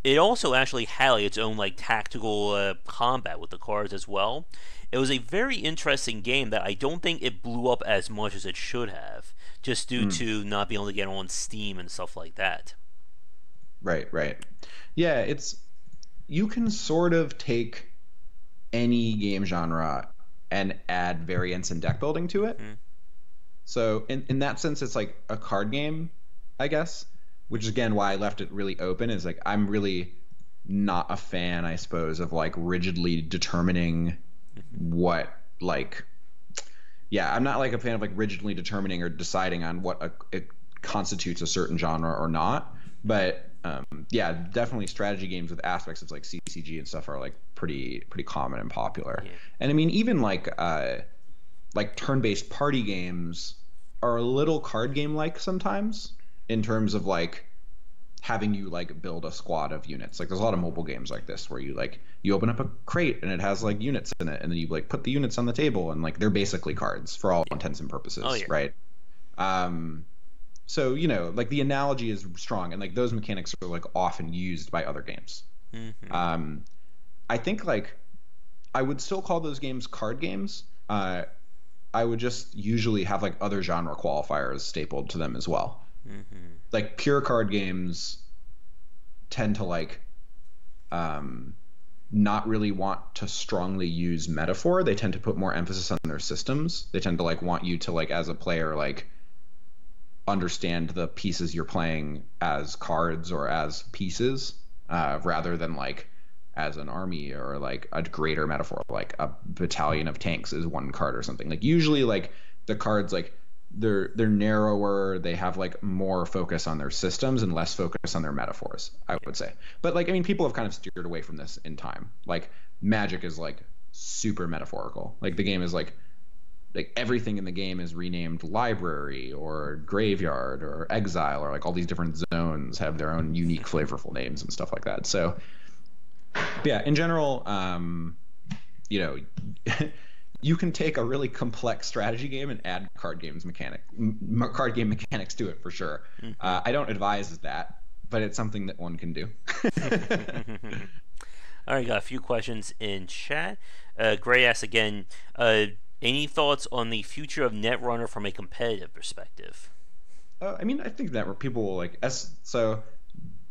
[SPEAKER 1] it also actually had like, its own like tactical combat with the cards as well. It was a very interesting game that I don't think it blew up as much as it should have, just due to not being able to get on Steam and stuff like that.
[SPEAKER 2] Right. Yeah, you can sort of take any game genre and add variance and deck building to it. So in that sense, it's like a card game, I guess, which is again why I left it really open. Is like I'm really not a fan, I suppose, of like rigidly determining what like yeah, I'm not like a fan of like rigidly determining or deciding on what it constitutes a certain genre or not. But yeah, definitely strategy games with aspects of like CCG and stuff are like pretty common and popular.
[SPEAKER 1] Yeah.
[SPEAKER 2] And I mean, even like turn-based party games are a little card game like sometimes in terms of like having you like build a squad of units. Like there's a lot of mobile games like this where you open up a crate and it has like units in it, and then you like put the units on the table, and like they're basically cards for all intents and purposes,
[SPEAKER 1] Oh yeah.
[SPEAKER 2] right? Um, so like the analogy is strong, and like those mechanics are like often used by other games.
[SPEAKER 1] Mm-hmm.
[SPEAKER 2] I think like I would still call those games card games. I would just usually have like other genre qualifiers stapled to them as well.
[SPEAKER 1] Mm-hmm.
[SPEAKER 2] Like pure card games tend to like not really want to strongly use metaphor. They tend to put more emphasis on their systems. They tend to like want you to like as a player like understand the pieces you're playing as cards or as pieces, rather than like as an army or like a greater metaphor, like a battalion of tanks is one card or something. Like usually like the cards like they're narrower, they have like more focus on their systems and less focus on their metaphors, I would say. But like I mean people have kind of steered away from this in time. Like Magic is like super metaphorical. Like the game is like everything in the game is renamed library or graveyard or exile, or like all these different zones have their own unique flavorful names and stuff like that. So yeah, in general, you know, you can take a really complex strategy game and add card game mechanics to it for sure.
[SPEAKER 1] Mm-hmm.
[SPEAKER 2] I don't advise that, but it's something that one can do.
[SPEAKER 1] All right, got a few questions in chat. Gray asks again, any thoughts on the future of Netrunner from a competitive perspective?
[SPEAKER 2] I mean, I think that people will like. So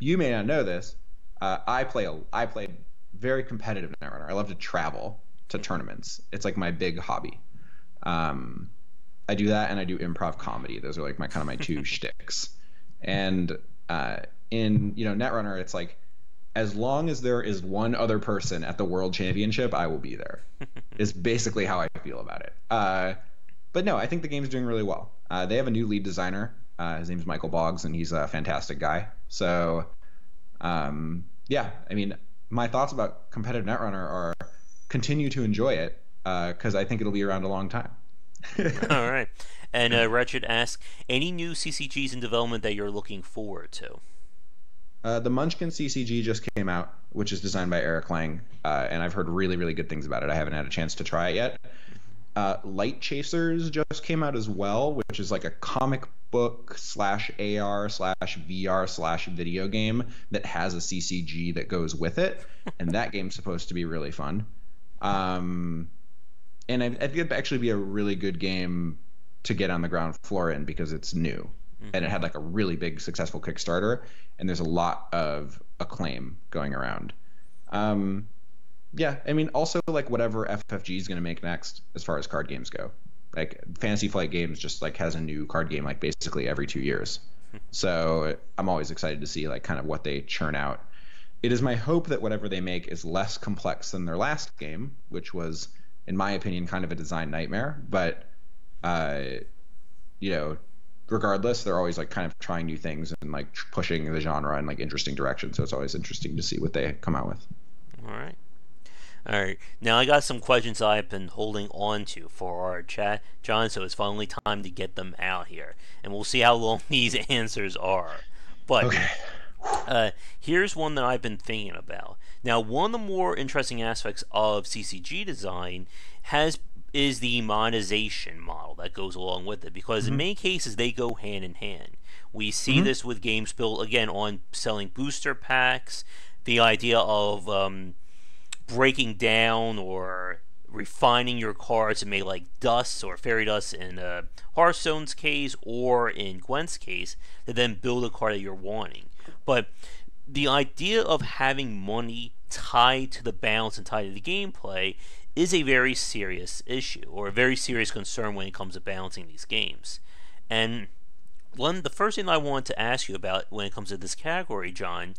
[SPEAKER 2] you may not know this. I play very competitive Netrunner. I love to travel to tournaments. It's like my big hobby. I do that and I do improv comedy. Those are like my kind of my two shticks. And in Netrunner, it's like as long as there is one other person at the World Championship, I will be there. Is basically how I feel about it. But no, I think the game's doing really well. They have a new lead designer. His name's Michael Boggs, and he's a fantastic guy. So, yeah, I mean, my thoughts about competitive Netrunner are continue to enjoy it because I think it'll be around a long time.
[SPEAKER 1] All right. And Wretched asks, any new CCGs in development that you're looking forward to?
[SPEAKER 2] The Munchkin CCG just came out, which is designed by Eric Lang, and I've heard really, really good things about it. I haven't had a chance to try it yet. Light Chasers just came out as well, which is like a comic book / AR / VR / video game that has a CCG that goes with it, and that game's supposed to be really fun. And I think it'd actually be a really good game to get on the ground floor in because it's new. And it had like a really big successful Kickstarter, and there's a lot of acclaim going around. Yeah, I mean, also like whatever FFG is going to make next as far as card games go. Like Fantasy Flight Games just like has a new card game like basically every 2 years. So I'm always excited to see like kind of what they churn out. It is my hope that whatever they make is less complex than their last game, which was, in my opinion, kind of a design nightmare. But, regardless, they're always like kind of trying new things and like pushing the genre in like interesting directions. So it's always interesting to see what they come out with.
[SPEAKER 1] All right. Now I got some questions I've been holding on to for our chat, John. So it's finally time to get them out here, and we'll see how long these answers are. But okay. Here's one that I've been thinking about. Now, one of the more interesting aspects of CCG design is the monetization model that goes along with it, because in many cases they go hand in hand. We see this with games built again on selling booster packs, the idea of breaking down or refining your cards to make like dusts or fairy dust in Hearthstone's case, or in Gwent's case, to then build a card that you're wanting. But the idea of having money tied to the balance and tied to the gameplay is a very serious issue, or a very serious concern when it comes to balancing these games. And the first thing I want to ask you about when it comes to this category, John,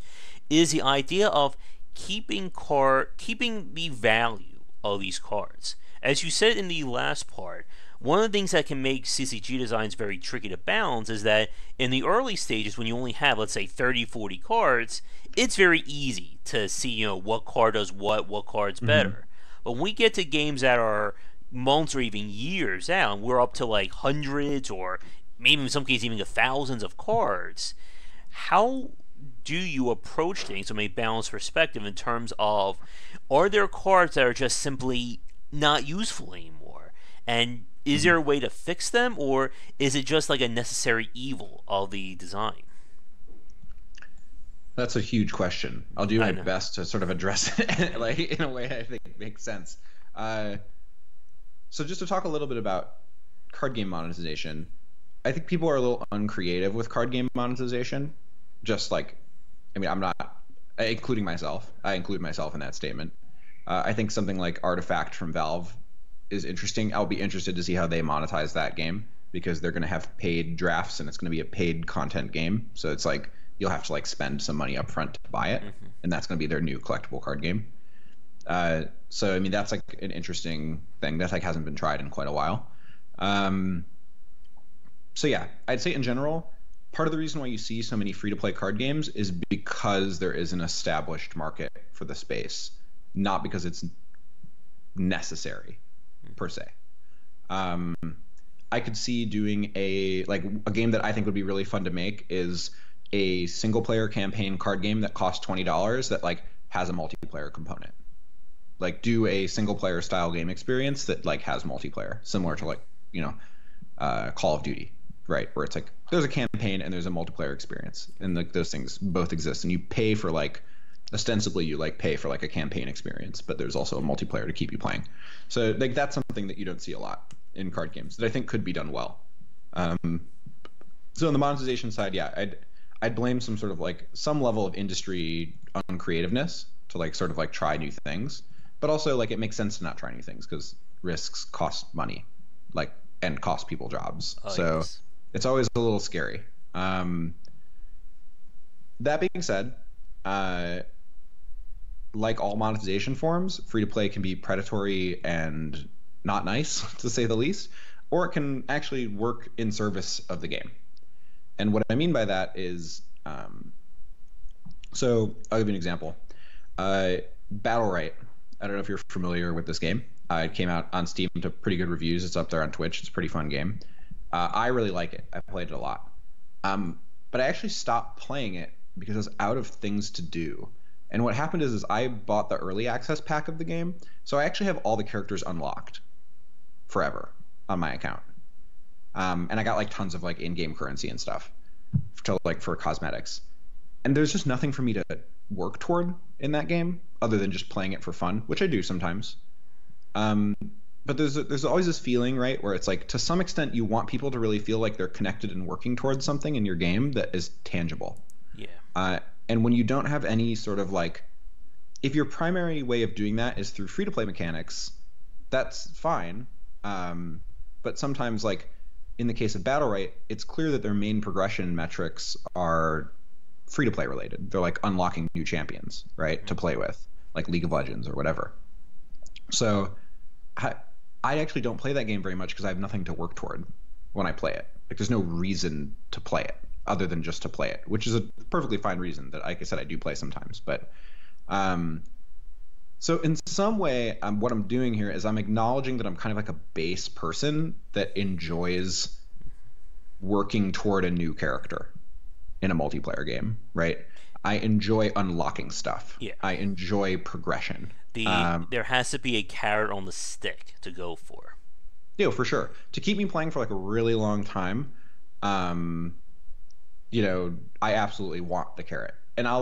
[SPEAKER 1] is the idea of keeping the value of these cards. As you said in the last part, one of the things that can make CCG designs very tricky to balance is that in the early stages, when you only have, let's say, 30, 40 cards, it's very easy to see, what card does what card's better. But when we get to games that are months or even years out, and we're up to like hundreds or maybe in some cases even thousands of cards, how do you approach things from a balanced perspective in terms of, are there cards that are just simply not useful anymore? And is there a way to fix them, or is it just like a necessary evil of the design?
[SPEAKER 2] That's a huge question. I'll do my best to sort of address it like in a way I think makes sense. So just to talk a little bit about card game monetization, I think people are a little uncreative with card game monetization. Just like, I'm not including myself. I include myself in that statement. I think something like Artifact from Valve is interesting. I'll be interested to see how they monetize that game, because they're going to have paid drafts and it's going to be a paid content game. So it's like you'll have to like spend some money up front to buy it, and that's going to be their new collectible card game. So that's like an interesting thing that like hasn't been tried in quite a while. So yeah, I'd say in general, part of the reason why you see so many free-to-play card games is because there is an established market for the space, not because it's necessary per se. I could see doing a game that I think would be really fun to make is a single-player campaign card game that costs $20 that like has a multiplayer component. Like do a single-player style game experience that like has multiplayer, similar to like Call of Duty, right? Where it's like there's a campaign and there's a multiplayer experience, and like those things both exist, and you pay for like ostensibly you like pay for like a campaign experience, but there's also a multiplayer to keep you playing. So like that's something that you don't see a lot in card games that I think could be done well. So on the monetization side, yeah, I'd blame some sort of like some level of industry uncreativeness to like sort of like try new things, but also like it makes sense to not try new things because risks cost money, like, and cost people jobs. So yes, it's always a little scary. That being said, like all monetization forms, free-to-play can be predatory and not nice, to say the least, or it can actually work in service of the game. And what I mean by that is, so I'll give you an example. Battle Right. I don't know if you're familiar with this game. It came out on Steam to pretty good reviews. It's up there on Twitch. It's a pretty fun game. I really like it. I played it a lot. But I actually stopped playing it because I was out of things to do. And what happened is I bought the early access pack of the game, so I actually have all the characters unlocked forever on my account. And I got like tons of like in-game currency and stuff for cosmetics. And there's just nothing for me to work toward in that game other than just playing it for fun, which I do sometimes. But there's always this feeling, right, where it's like to some extent you want people to really feel like they're connected and working towards something in your game that is tangible. Yeah. And when you don't have any sort of like, if your primary way of doing that is through free-to-play mechanics, that's fine. But sometimes, like in the case of Battle Right, it's clear that their main progression metrics are free-to-play related. They're like unlocking new champions, right, to play with, like League of Legends or whatever. So I actually don't play that game very much because I have nothing to work toward when I play it. Like there's no reason to play it other than just to play it, which is a perfectly fine reason that, like I said, I do play sometimes. But so in some way, what I'm doing here is I'm acknowledging that I'm kind of like a base person that enjoys working toward a new character in a multiplayer game, right? I enjoy unlocking stuff. Yeah. I enjoy progression.
[SPEAKER 1] There has to be a carrot on the stick to go for.
[SPEAKER 2] Yeah, for sure. To keep me playing for like a really long time, I absolutely want the carrot. And I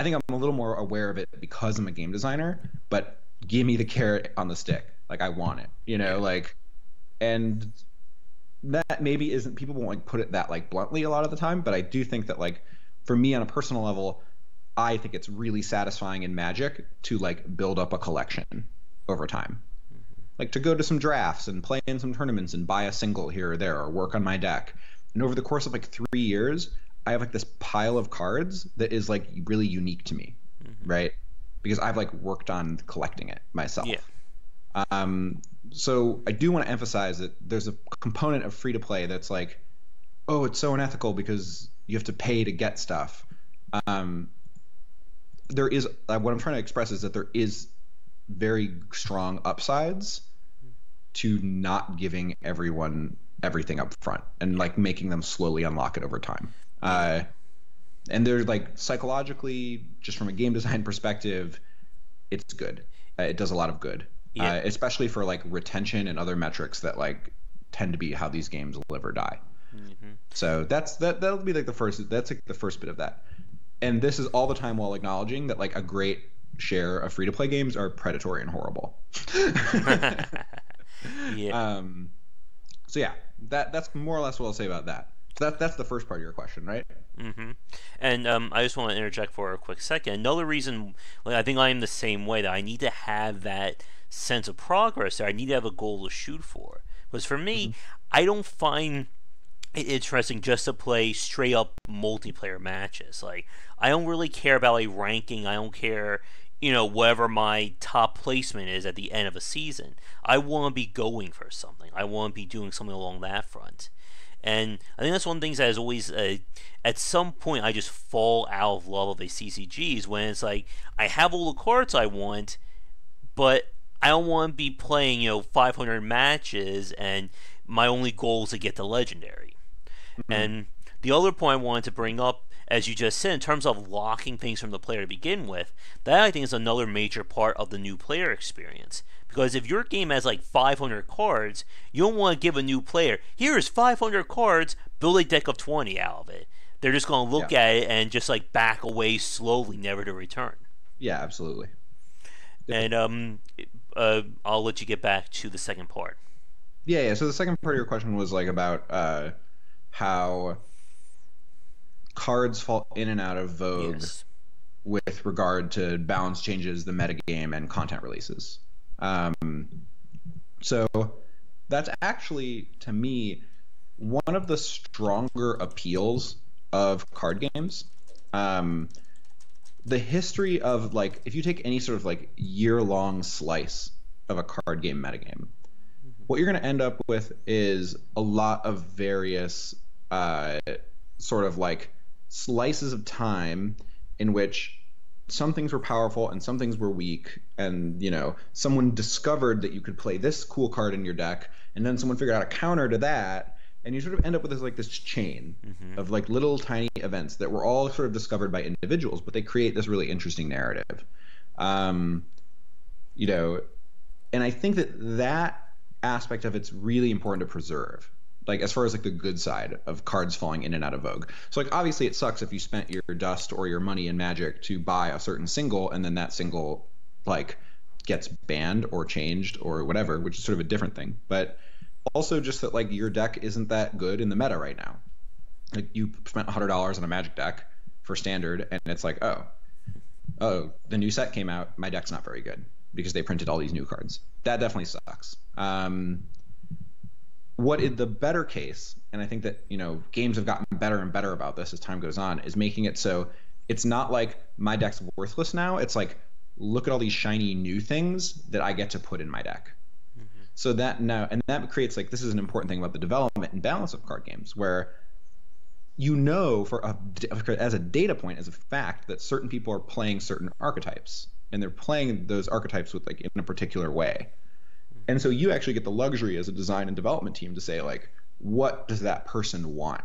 [SPEAKER 2] think I'm a little more aware of it because I'm a game designer, but give me the carrot on the stick. Like I want it, and that maybe isn't, people won't like put it that like bluntly a lot of the time, but I do think that like for me on a personal level, I think it's really satisfying in Magic to like build up a collection over time. Like to go to some drafts and play in some tournaments and buy a single here or there or work on my deck. And over the course of like 3 years, I have like this pile of cards that is like really unique to me, right? Because I've like worked on collecting it
[SPEAKER 1] Yeah.
[SPEAKER 2] myself. So I do want to emphasize that there's a component of free to play that's like, oh, it's so unethical because you have to pay to get stuff. Um, there is what I'm trying to express is that there is very strong upsides to not giving everyone everything up front and like making them slowly unlock it over time.
[SPEAKER 1] Yeah.
[SPEAKER 2] And they're like psychologically, just from a game design perspective, it's good. It does a lot of good,
[SPEAKER 1] Yeah.
[SPEAKER 2] especially for like retention and other metrics that like tend to be how these games live or die. So that'll be like the first. That's like the first bit of that. And this is all the time while acknowledging that like a great share of free to play games are predatory and horrible.
[SPEAKER 1] Yeah.
[SPEAKER 2] So yeah, that's more or less what I'll say about that. So that's the first part of your question, right?
[SPEAKER 1] And I just want to interject for a quick second. Another reason, like, I think I am the same way, that I need to have that sense of progress there. I need to have a goal to shoot for. Because for me, I don't find it interesting just to play straight up multiplayer matches. Like, I don't really care about like ranking. I don't care, whatever my top placement is at the end of a season. I want to be going for something. I want to be doing something along that front. And I think that's one of the things that is always, at some point, I just fall out of love of a CCGs when it's like, I have all the cards I want, but I don't want to be playing, 500 matches, and my only goal is to get the legendary. And the other point I wanted to bring up, as you just said, in terms of locking things from the player to begin with, that I think is another major part of the new player experience. Because if your game has like 500 cards, you don't want to give a new player, here's 500 cards, build a deck of 20 out of it. They're just going to look at it and just like back away slowly, never to return.
[SPEAKER 2] Yeah, absolutely.
[SPEAKER 1] And I'll let you get back to the second part.
[SPEAKER 2] Yeah. So the second part of your question was like about how cards fall in and out of vogue with regard to balance changes, the metagame, and content releases. So that's actually, to me, one of the stronger appeals of card games. The history of like, if you take any sort of like year-long slice of a card game metagame, what you're going to end up with is a lot of various sort of like slices of time in which some things were powerful and some things were weak, and someone discovered that you could play this cool card in your deck, and then someone figured out a counter to that, and you sort of end up with this chain of like little tiny events that were all sort of discovered by individuals, but they create this really interesting narrative. And I think that aspect of it's really important to preserve, like as far as like the good side of cards falling in and out of vogue. So like obviously it sucks if you spent your dust or your money in Magic to buy a certain single, and then that single like gets banned or changed or whatever, which is sort of a different thing. But also just that like your deck isn't that good in the meta right now. Like you spent $100 on a Magic deck for standard, and it's like, oh, the new set came out, my deck's not very good because they printed all these new cards. That definitely sucks. What is the better case, and I think that games have gotten better and better about this as time goes on, is making it so it's not like my deck's worthless now. It's like, look at all these shiny new things that I get to put in my deck. So that that creates like, this is an important thing about the development and balance of card games, where as a data point, as a fact, that certain people are playing certain archetypes, and they're playing those archetypes with like in a particular way. And so you actually get the luxury as a design and development team to say like, what does that person want?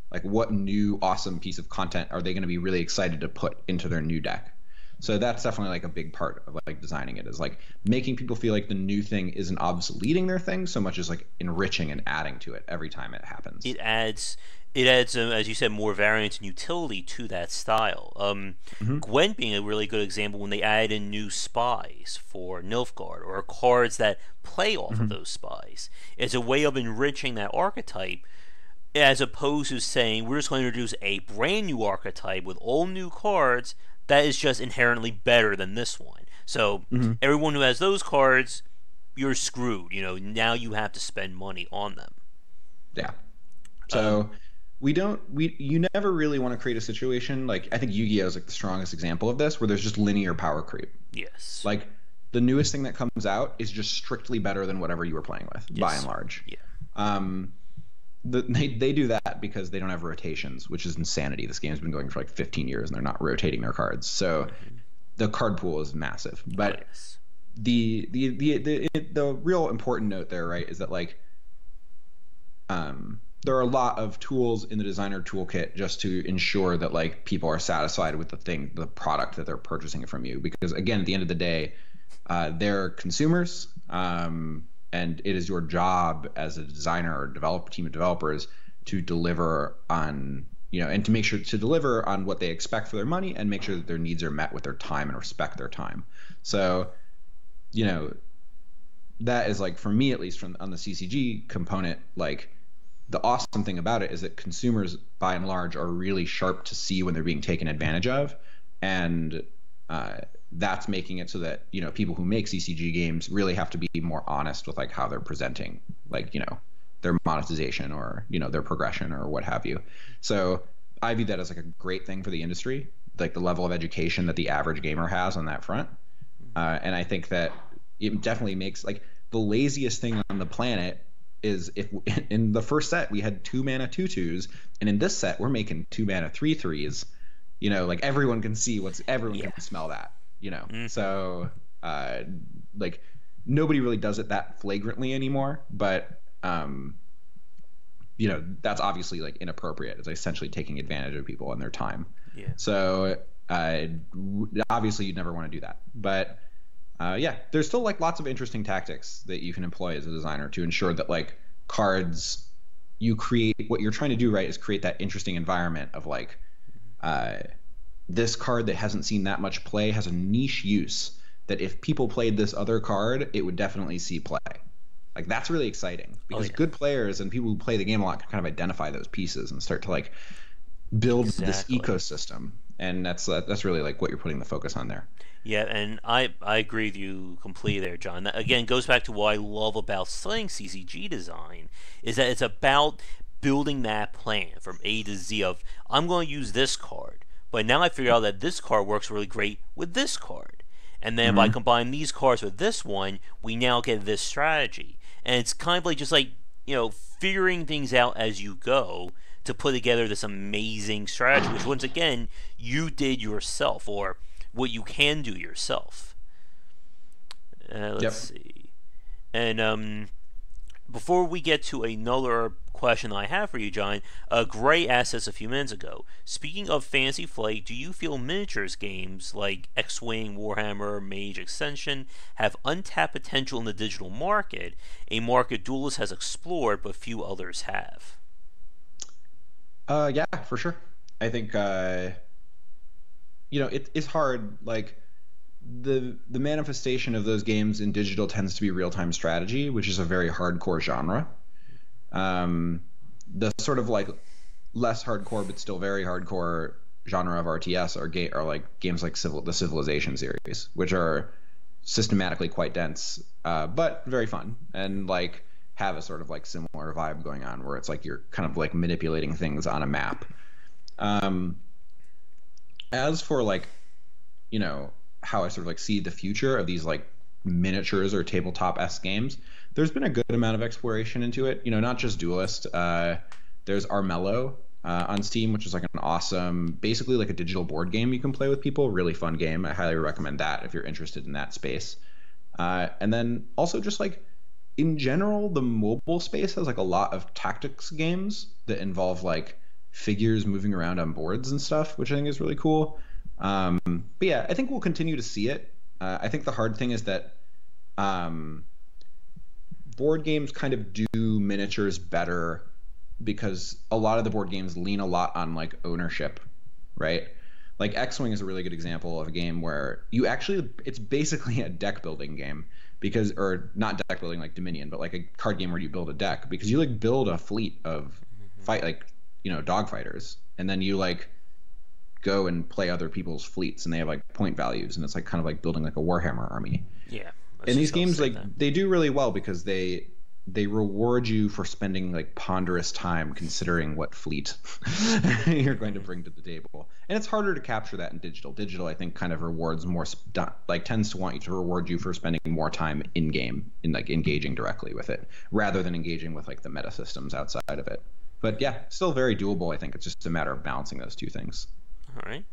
[SPEAKER 2] Like, what new awesome piece of content are they going to be really excited to put into their new deck? So that's definitely like a big part of like designing it, is like making people feel like the new thing isn't obsoleting their thing so much as like enriching and adding to it every time it happens.
[SPEAKER 1] It adds, as you said, more variance and utility to that style. Gwent being a really good example, when they added in new spies for Nilfgaard, or cards that play off of those spies. It's a way of enriching that archetype, as opposed to saying, we're just going to introduce a brand new archetype with all new cards that is just inherently better than this one. So everyone who has those cards, you're screwed. Now you have to spend money on them.
[SPEAKER 2] Yeah. So you never really want to create a situation like, I think Yu-Gi-Oh is like the strongest example of this, where there's just linear power creep.
[SPEAKER 1] Yes.
[SPEAKER 2] Like the newest thing that comes out is just strictly better than whatever you were playing with, by and large.
[SPEAKER 1] Yeah.
[SPEAKER 2] They do that because they don't have rotations, which is insanity. This game's been going for like 15 years and they're not rotating their cards. So the card pool is massive. But the real important note there, right, is that like there are a lot of tools in the designer toolkit just to ensure that like people are satisfied with the product that they're purchasing from you. Because again, at the end of the day, they're consumers, and it is your job as a designer or team of developers to deliver on, and to make sure to deliver on what they expect for their money and make sure that their needs are met with their time and respect their time. So, that is like, for me at least, on the CCG component, like the awesome thing about it is that consumers by and large are really sharp to see when they're being taken advantage of, and that's making it so that people who make CCG games really have to be more honest with like how they're presenting, like their monetization or their progression or what have you. So I view that as like a great thing for the industry, like the level of education that the average gamer has on that front. And I think that it definitely makes, like, the laziest thing on the planet is if in the first set we had 2 mana 2/2s, and in this set we're making 2 mana 3/3s. Like everyone can see everyone can smell that. So like nobody really does it that flagrantly anymore, but that's obviously like inappropriate. It's essentially taking advantage of people and their time. So obviously you'd never want to do that, but there's still like lots of interesting tactics that you can employ as a designer to ensure that like cards you create, what you're trying to do, right, is create that interesting environment of like this card that hasn't seen that much play has a niche use that if people played this other card, it would definitely see play. Like that's really exciting because good players and people who play the game a lot can kind of identify those pieces and start to like build this ecosystem. And that's really like what you're putting the focus on there.
[SPEAKER 1] Yeah, and I agree with you completely there, John. That, again, goes back to what I love about studying CCG design, is that it's about building that plan from A to Z of, I'm going to use this card, but now I figure out that this card works really great with this card. And then if I combine these cards with this one, we now get this strategy. And it's kind of like just like, figuring things out as you go to put together this amazing strategy, which once again, you did yourself, or what you can do yourself. Let's see. And before we get to another question I have for you, John, Gray asked us a few minutes ago. Speaking of Fantasy Flight, do you feel miniatures games like X-Wing, Warhammer, Mage Ascension have untapped potential in the digital market, a market Duelist has explored but few others have?
[SPEAKER 2] Yeah, for sure. I think it's hard. Like the manifestation of those games in digital tends to be real-time strategy, which is a very hardcore genre. The sort of like less hardcore but still very hardcore genre of RTS are like games like the Civilization series, which are systematically quite dense, but very fun, and like have a sort of like similar vibe going on where it's like you're kind of like manipulating things on a map. As for like, how I sort of like see the future of these like miniatures or tabletop-esque games, there's been a good amount of exploration into it. Not just Duelist. There's Armello on Steam, which is like an awesome, basically like a digital board game you can play with people. Really fun game. I highly recommend that if you're interested in that space. And then also just like in general, the mobile space has like a lot of tactics games that involve like figures moving around on boards and stuff, which I think is really cool. But yeah, I think we'll continue to see it. I think the hard thing is that board games kind of do miniatures better because a lot of the board games lean a lot on like ownership, right? Like X-Wing is a really good example of a game where it's basically a deck building game, or not deck building like Dominion, but like a card game where you build a deck, because you like build a fleet of dog fighters, and then you like go and play other people's fleets, and they have like point values, and it's like kind of like building like a Warhammer army.
[SPEAKER 1] Yeah.
[SPEAKER 2] And these games like they do really well because they they reward you for spending like ponderous time considering what fleet you're going to bring to the table. And it's harder to capture that in digital. Digital, I think, kind of rewards more, like tends to want you to reward you for spending more time in game, in like engaging directly with it, rather than engaging with like the meta systems outside of it. But yeah, still very doable. I think it's just a matter of balancing those two things.
[SPEAKER 1] All right.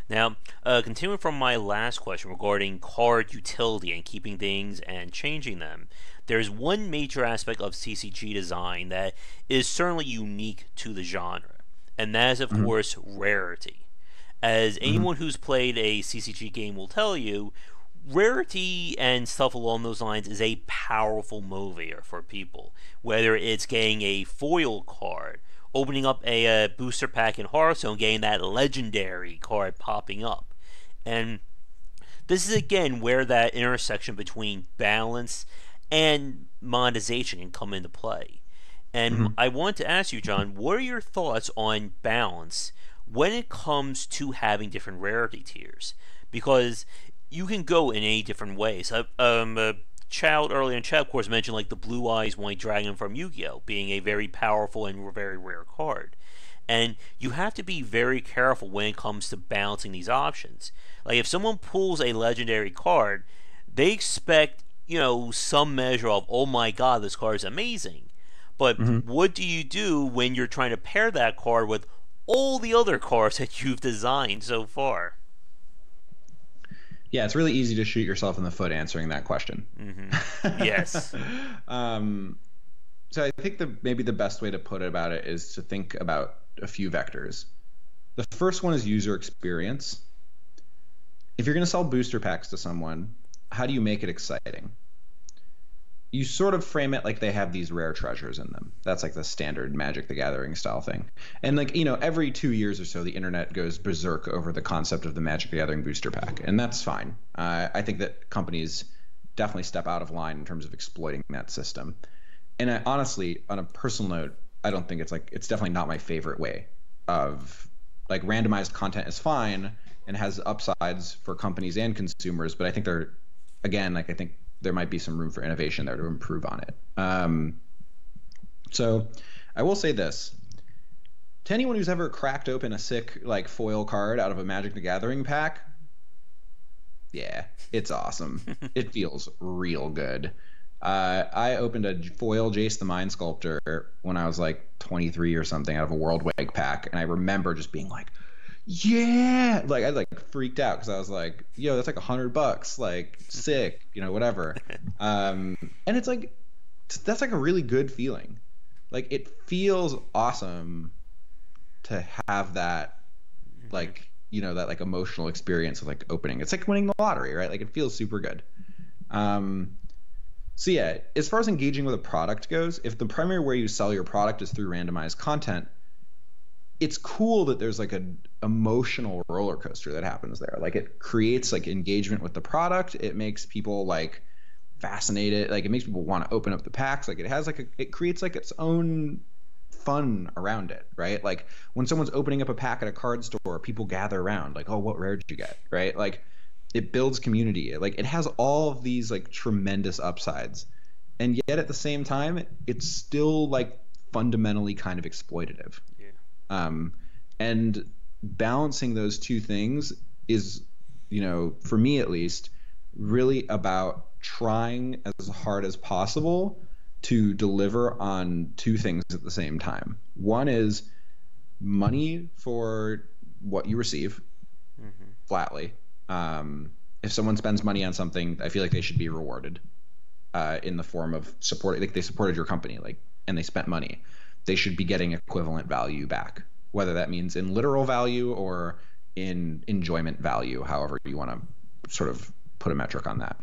[SPEAKER 1] Now, continuing from my last question regarding card utility and keeping things and changing them, there's one major aspect of CCG design that is certainly unique to the genre, and that is, of course, rarity. As anyone who's played a CCG game will tell you, rarity and stuff along those lines is a powerful motivator for people. Whether it's getting a foil card, opening up a booster pack in Hearthstone, getting that legendary card popping up. And this is again where that intersection between balance and monetization can come into play. And I want to ask you, John, what are your thoughts on balance when it comes to having different rarity tiers? Because you can go in any different ways. Child earlier in chat, of course, mentioned like the Blue Eyes White Dragon from Yu-Gi-Oh! Being a very powerful and very rare card. And you have to be very careful when it comes to balancing these options. Like if someone pulls a legendary card, they expect, some measure of, oh my god, this card is amazing. But what do you do when you're trying to pair that card with all the other cards that you've designed so far?
[SPEAKER 2] Yeah, it's really easy to shoot yourself in the foot answering that question.
[SPEAKER 1] Yes.
[SPEAKER 2] So I think maybe the best way to put it about it is to think about a few vectors. The first one is user experience. If you're going to sell booster packs to someone, how do you make it exciting? You sort of frame it like they have these rare treasures in them. That's like the standard Magic the Gathering style thing. And like, every 2 years or so, the internet goes berserk over the concept of the Magic the Gathering booster pack. And that's fine. I think that companies definitely step out of line in terms of exploiting that system. And honestly, on a personal note, I don't think it's definitely not my favorite way of, like, randomized content is fine and has upsides for companies and consumers. But I think I think there might be some room for innovation there to improve on it. So I will say this. To anyone who's ever cracked open a sick like foil card out of a Magic the Gathering pack, yeah, it's awesome. It feels real good. I opened a foil Jace the Mind Sculptor when I was like 23 or something out of a World Wake pack, and I remember just being like, yeah, like I like freaked out because I was like, yo, that's like $100, like sick, whatever. And it's like, that's like a really good feeling. Like it feels awesome to have that, like, that like emotional experience of like opening. It's like winning the lottery, right? Like it feels super good. So yeah, as far as engaging with a product goes, if the primary way you sell your product is through randomized content, it's cool that there's like an emotional roller coaster that happens there. Like it creates like engagement with the product. It makes people like fascinated. Like it makes people want to open up the packs. Like it creates like its own fun around it, right? Like when someone's opening up a pack at a card store, people gather around like, oh, what rare did you get? Right? Like it builds community. Like it has all of these like tremendous upsides. And yet at the same time, it's still like fundamentally kind of exploitative. And balancing those two things is, for me at least, really about trying as hard as possible to deliver on two things at the same time. One is money for what you receive, flatly. If someone spends money on something, I feel like they should be rewarded in the form of support. Like they supported your company, and they spent money. They should be getting equivalent value back, whether that means in literal value or in enjoyment value, however you want to sort of put a metric on that.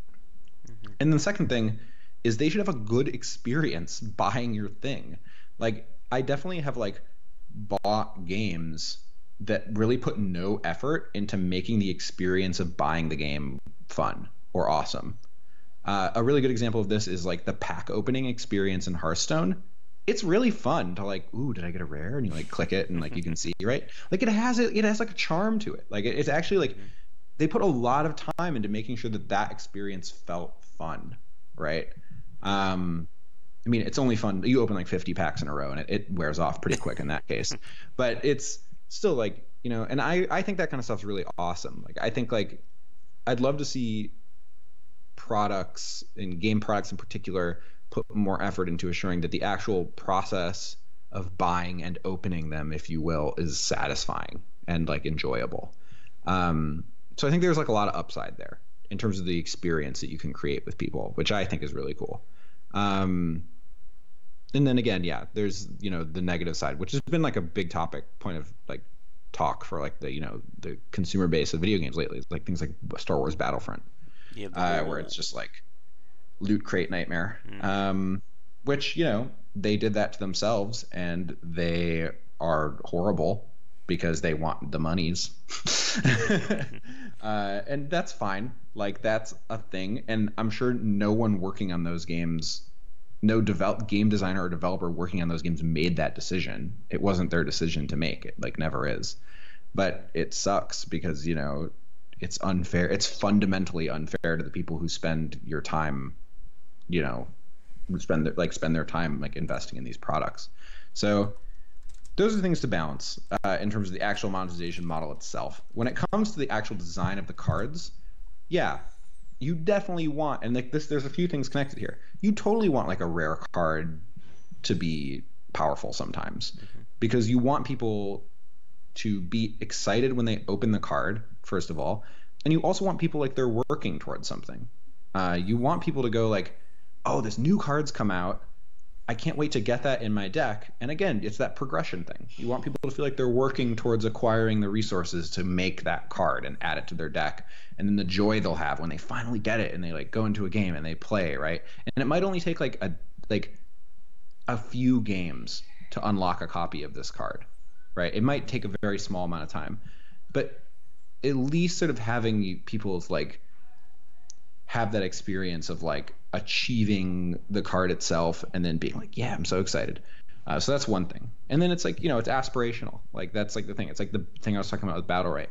[SPEAKER 2] And then the second thing is they should have a good experience buying your thing. Like I definitely have like bought games that really put no effort into making the experience of buying the game fun or awesome. A really good example of this is like the pack opening experience in Hearthstone. It's really fun to like, ooh, did I get a rare? And you like click it and like you can see, right? Like it has like a charm to it. Like it's actually like they put a lot of time into making sure that experience felt fun, right? I mean, it's only fun. You open like 50 packs in a row, and it wears off pretty quick in that case. But it's still like, and I think that kind of stuff's really awesome. Like, I think like I'd love to see products and game products in particular put more effort into assuring that the actual process of buying and opening them, if you will, is satisfying and like enjoyable. So I think there's like a lot of upside there in terms of the experience that you can create with people, which I think is really cool. And then again, yeah, there's the negative side, which has been like a big point of like talk for like the consumer base of video games lately. It's like things like Star Wars Battlefront, where it's just like loot crate nightmare. Which they did that to themselves, and they are horrible because they want the monies. And that's fine. Like, that's a thing, and I'm sure no one working on those games, no game designer or developer working on those games made that decision. It wasn't their decision to make. It like never is. But it sucks because it's unfair. It's fundamentally unfair to the people who spend your time, spend their time like investing in these products. So those are things to balance in terms of the actual monetization model itself. When it comes to the actual design of the cards, yeah, you definitely want, and like this, there's a few things connected here. You totally want like a rare card to be powerful sometimes, because you want people to be excited when they open the card, first of all, and you also want people like they're working towards something. You want people to go like, oh, this new card's come out, I can't wait to get that in my deck. And again, it's that progression thing. You want people to feel like they're working towards acquiring the resources to make that card and add it to their deck. And then the joy they'll have when they finally get it and they like go into a game and they play, right? And it might only take like a few games to unlock a copy of this card, right? It might take a very small amount of time. But at least sort of having people's like have that experience of like achieving the card itself and then being like, yeah, I'm so excited. So that's one thing. And then it's like, it's aspirational. Like, that's like the thing. It's like the thing I was talking about with Battle Right.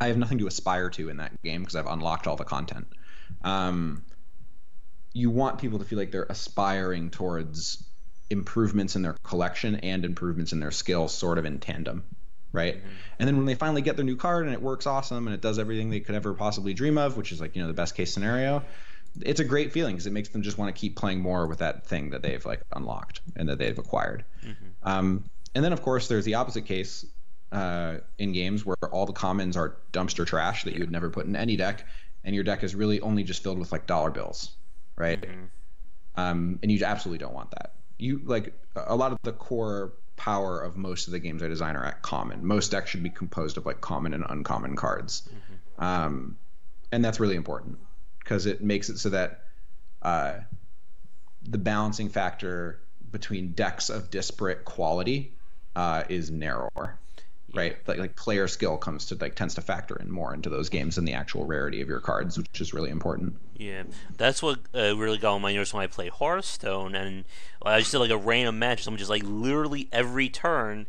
[SPEAKER 2] I have nothing to aspire to in that game because I've unlocked all the content. You want people to feel like they're aspiring towards improvements in their collection and improvements in their skill sort of in tandem, right? And then when they finally get their new card and it works awesome and it does everything they could ever possibly dream of, which is like, the best case scenario, it's a great feeling because it makes them just want to keep playing more with that thing that they've like unlocked and that they've acquired. And then of course there's the opposite case in games where all the commons are dumpster trash that you would never put in any deck, and your deck is really only just filled with like dollar bills, right? And you absolutely don't want that. You like a lot of the core power of most of the games I design are at common. Most decks should be composed of like common and uncommon cards, and that's really important because it makes it so that the balancing factor between decks of disparate quality is narrower, right? Like player skill tends to factor in more into those games than the actual rarity of your cards, which is really important.
[SPEAKER 1] Yeah, that's what really got on my nerves when I played Hearthstone, and I just did like a random match. Someone just like literally every turn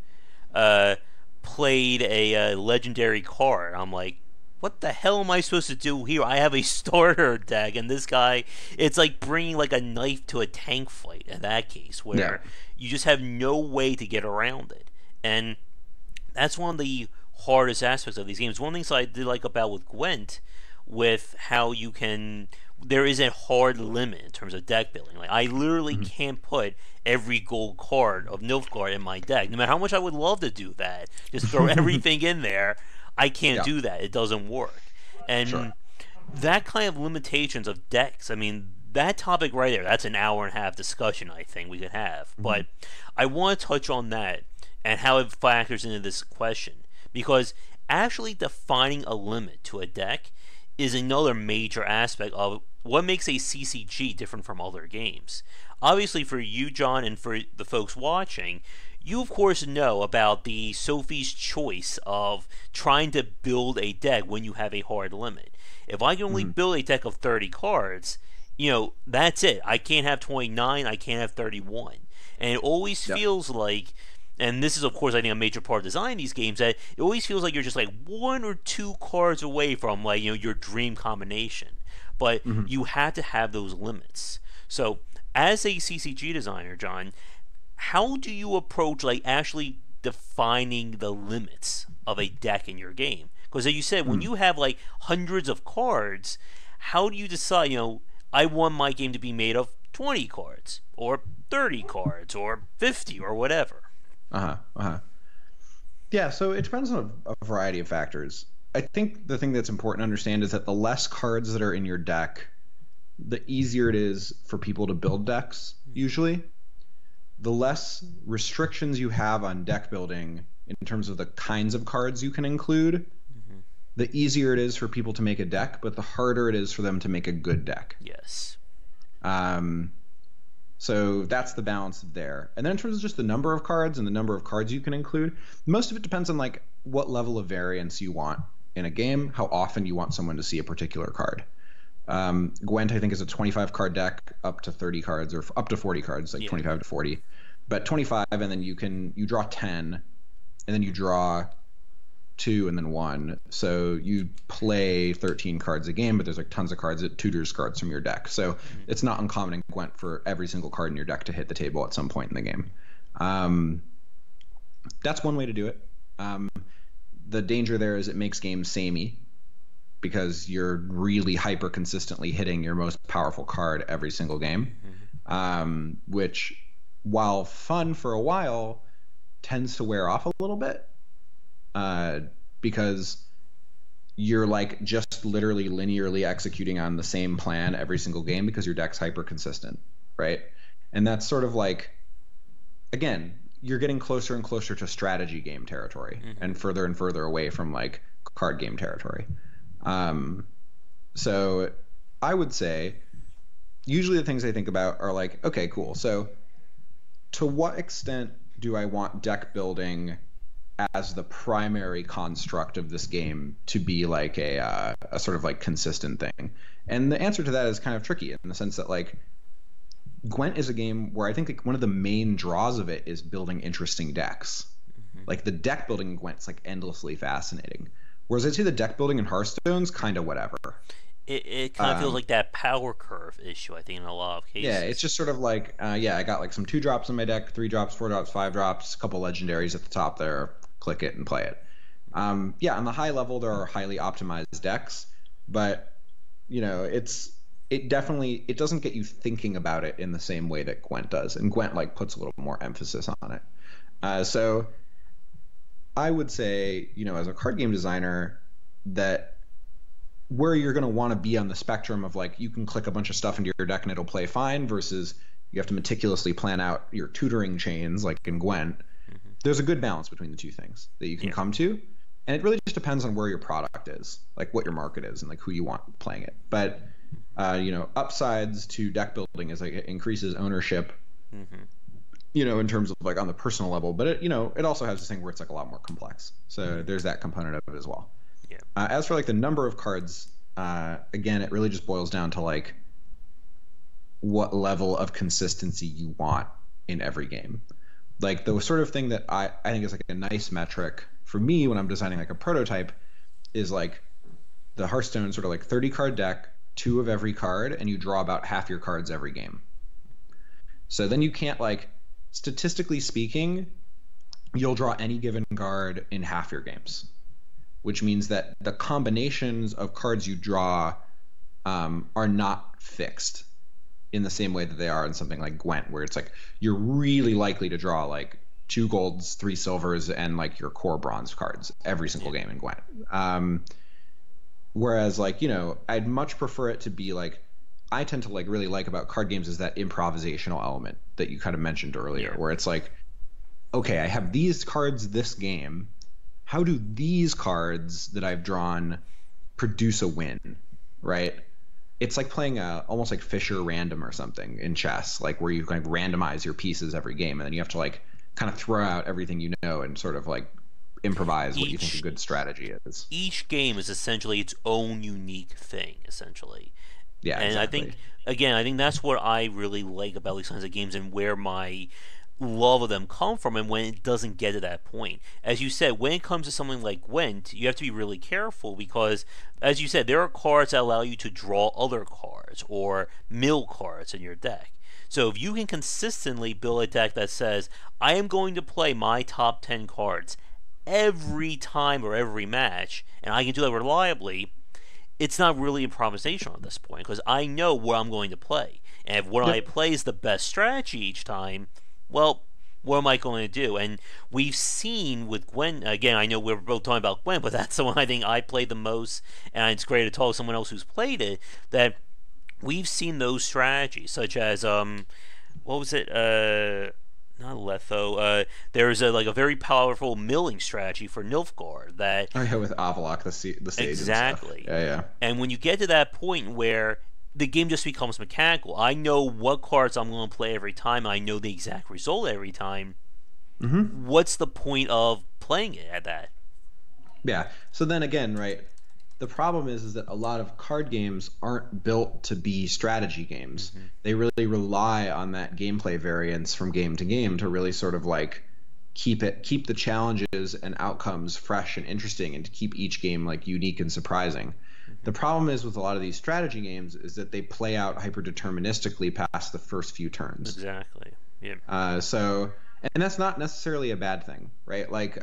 [SPEAKER 1] played a legendary card. I'm like, what the hell am I supposed to do here? I have a starter deck, and this guy, it's like bringing like a knife to a tank fight in that case, where you just have no way to get around it. And that's one of the hardest aspects of these games. One of the things I did like about with Gwent, with how you can, there is a hard limit in terms of deck building. Like, I literally can't put every gold card of Nilfgaard in my deck. No matter how much I would love to do that, just throw everything in there, I can't do that. It doesn't work. And that kind of limitations of decks, I mean, that topic right there, that's an hour and a half discussion I think we could have. But I want to touch on that and how it factors into this question. Because actually defining a limit to a deck is another major aspect of what makes a CCG different from other games. Obviously for you, John, and for the folks watching, you of course know about the Sophie's choice of trying to build a deck when you have a hard limit. If I can only build a deck of 30 cards, that's it. I can't have 29, I can't have 31. And it always feels like, and this is of course I think a major part of designing these games, that it always feels like you're just like one or two cards away from like your dream combination. But you have to have those limits. So as a CCG designer, John, how do you approach like actually defining the limits of a deck in your game? Because as you said, when you have like hundreds of cards, how do you decide, I want my game to be made of 20 cards or 30 cards or 50 or whatever?
[SPEAKER 2] Yeah, so it depends on a variety of factors. I think the thing that's important to understand is that the less cards that are in your deck, the easier it is for people to build decks, usually. The less restrictions you have on deck building in terms of the kinds of cards you can include, the easier it is for people to make a deck, but the harder it is for them to make a good deck.
[SPEAKER 1] Yes.
[SPEAKER 2] So that's the balance there. And then in terms of just the number of cards and the number of cards you can include, most of it depends on like what level of variance you want in a game, how often you want someone to see a particular card. Gwent, I think, is a 25 card deck up to 30 cards or up to 40 cards, like 25 to 40. But 25, and then you draw 10, and then you draw 2 and then 1. So you play 13 cards a game, but there's like tons of cards that tutors cards from your deck. So it's not uncommon in Gwent for every single card in your deck to hit the table at some point in the game. That's one way to do it. The danger there is it makes games samey because you're really hyper consistently hitting your most powerful card every single game, which, while fun for a while, tends to wear off a little bit because you're like just literally linearly executing on the same plan every single game because your deck's hyper consistent, right? And that's sort of like, again, you're getting closer and closer to strategy game territory and further away from like card game territory. So I would say usually the things I think about are like, okay, cool. So to what extent do I want deck building as the primary construct of this game to be like a sort of like consistent thing? And the answer to that is kind of tricky in the sense that like Gwent is a game where I think like one of the main draws of it is building interesting decks. Like the deck building in Gwent's like endlessly fascinating. Whereas I'd say the deck building in Hearthstone's kind of whatever.
[SPEAKER 1] It kind of feels like that power curve issue, I think, in a lot of cases.
[SPEAKER 2] Yeah, it's just sort of like, I got like some 2 drops in my deck, 3 drops, 4 drops, 5 drops, a couple legendaries at the top there, click it and play it. On the high level, there are highly optimized decks, but, it doesn't get you thinking about it in the same way that Gwent does, and Gwent like puts a little more emphasis on it. So I would say, as a card game designer, that where you're going to want to be on the spectrum of like you can click a bunch of stuff into your deck and it'll play fine versus you have to meticulously plan out your tutoring chains like in Gwent, there's a good balance between the two things that you can come to. And it really just depends on where your product is, like what your market is and like who you want playing it. But, upsides to deck building is like it increases ownership, in terms of like on the personal level. But it also has this thing where it's like a lot more complex. So there's that component of it as well.
[SPEAKER 1] Yeah.
[SPEAKER 2] As for like the number of cards, again, it really just boils down to like what level of consistency you want in every game. Like the sort of thing that I think is like a nice metric for me when I'm designing like a prototype is like the Hearthstone sort of like 30 card deck, 2 of every card, and you draw about half your cards every game. So then you can't like, statistically speaking, you'll draw any given card in half your games, which means that the combinations of cards you draw are not fixed in the same way that they are in something like Gwent, where it's like you're really likely to draw like 2 golds, 3 silvers, and like your core bronze cards every single game in Gwent. Whereas like, I'd much prefer it to be like, I tend to like really like about card games is that improvisational element that you kind of mentioned earlier, where it's like, okay, I have these cards this game. How do these cards that I've drawn produce a win, right? It's like playing almost like Fisher random or something in chess, like where you kind of randomize your pieces every game, and then you have to like kind of throw out everything you know and sort of like improvise what you think a good strategy is.
[SPEAKER 1] Each game is essentially its own unique thing, essentially.
[SPEAKER 2] Yeah,
[SPEAKER 1] and
[SPEAKER 2] exactly.
[SPEAKER 1] I think that's what I really like about these kinds of games and where my love of them come from, and when it doesn't get to that point. As you said, when it comes to something like Gwent, you have to be really careful because, as you said, there are cards that allow you to draw other cards or mill cards in your deck. So if you can consistently build a deck that says, I am going to play my top 10 cards every time or every match, and I can do that reliably, it's not really improvisational at this point, because I know what I'm going to play. And if what I play is the best strategy each time, well, what am I going to do? And we've seen with Gwent, again, I know we're both talking about Gwent, but that's the one I think I played the most, and it's great to talk to someone else who's played it, that we've seen those strategies, such as, what was it, not Letho, there's a very powerful milling strategy for Nilfgaard that...
[SPEAKER 2] Oh yeah, with Avalok, the sage
[SPEAKER 1] exactly.
[SPEAKER 2] And stuff. Yeah.
[SPEAKER 1] And when you get to that point where the game just becomes mechanical, I know what cards I'm going to play every time, I know the exact result every time, what's the point of playing it at that?
[SPEAKER 2] Yeah, so then again, right, the problem is that a lot of card games aren't built to be strategy games. They really rely on that gameplay variance from game to game to really sort of like keep the challenges and outcomes fresh and interesting, and to keep each game like unique and surprising. The problem is with a lot of these strategy games is that they play out hyper-deterministically past the first few turns.
[SPEAKER 1] Exactly. Yeah.
[SPEAKER 2] And that's not necessarily a bad thing, right? Like,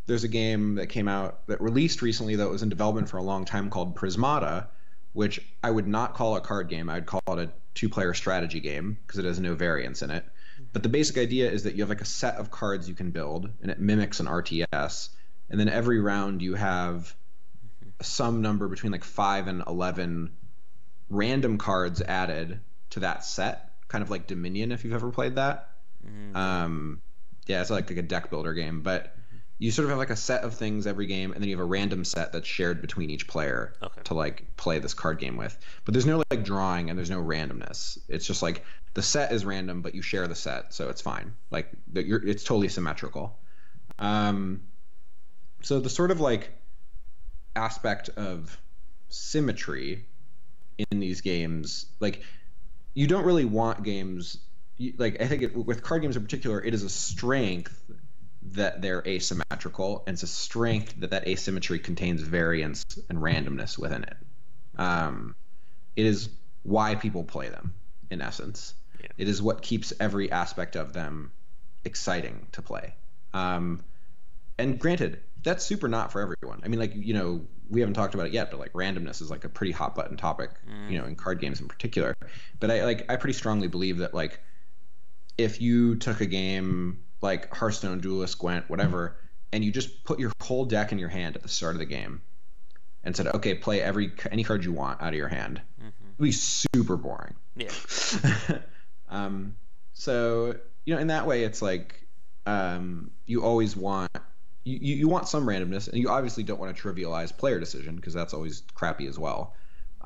[SPEAKER 2] there's a game that came out that released recently that was in development for a long time called Prismata, which I would not call a card game. I'd call it a two-player strategy game because it has no variance in it. But the basic idea is that you have like a set of cards you can build, and it mimics an RTS. And then every round you have some number between like 5 and 11 random cards added to that set, kind of like Dominion, if you've ever played that. Yeah, it's like a deck builder game, but you sort of have like a set of things every game, and then you have a random set that's shared between each player to like play this card game with. But there's no like drawing, and there's no randomness. It's just like the set is random, but you share the set, so it's fine. Like it's totally symmetrical. So the sort of like aspect of symmetry in these games, like you don't really want games like, I think with card games in particular, it is a strength that they're asymmetrical, and it's a strength that asymmetry contains variance and randomness within it. It is why people play them, in essence. Yeah. It is what keeps every aspect of them exciting to play. And granted, that's super not for everyone. I mean, like, you know, we haven't talked about it yet, but like randomness is like a pretty hot button topic, you know, in card games in particular. But I pretty strongly believe that like if you took a game like Hearthstone, Duelist, Gwent, whatever, and you just put your whole deck in your hand at the start of the game and said, okay, play any card you want out of your hand, it'd be super boring.
[SPEAKER 1] Yeah.
[SPEAKER 2] So, you know, in that way, it's like you always want you want some randomness, and you obviously don't want to trivialize player decision because that's always crappy as well.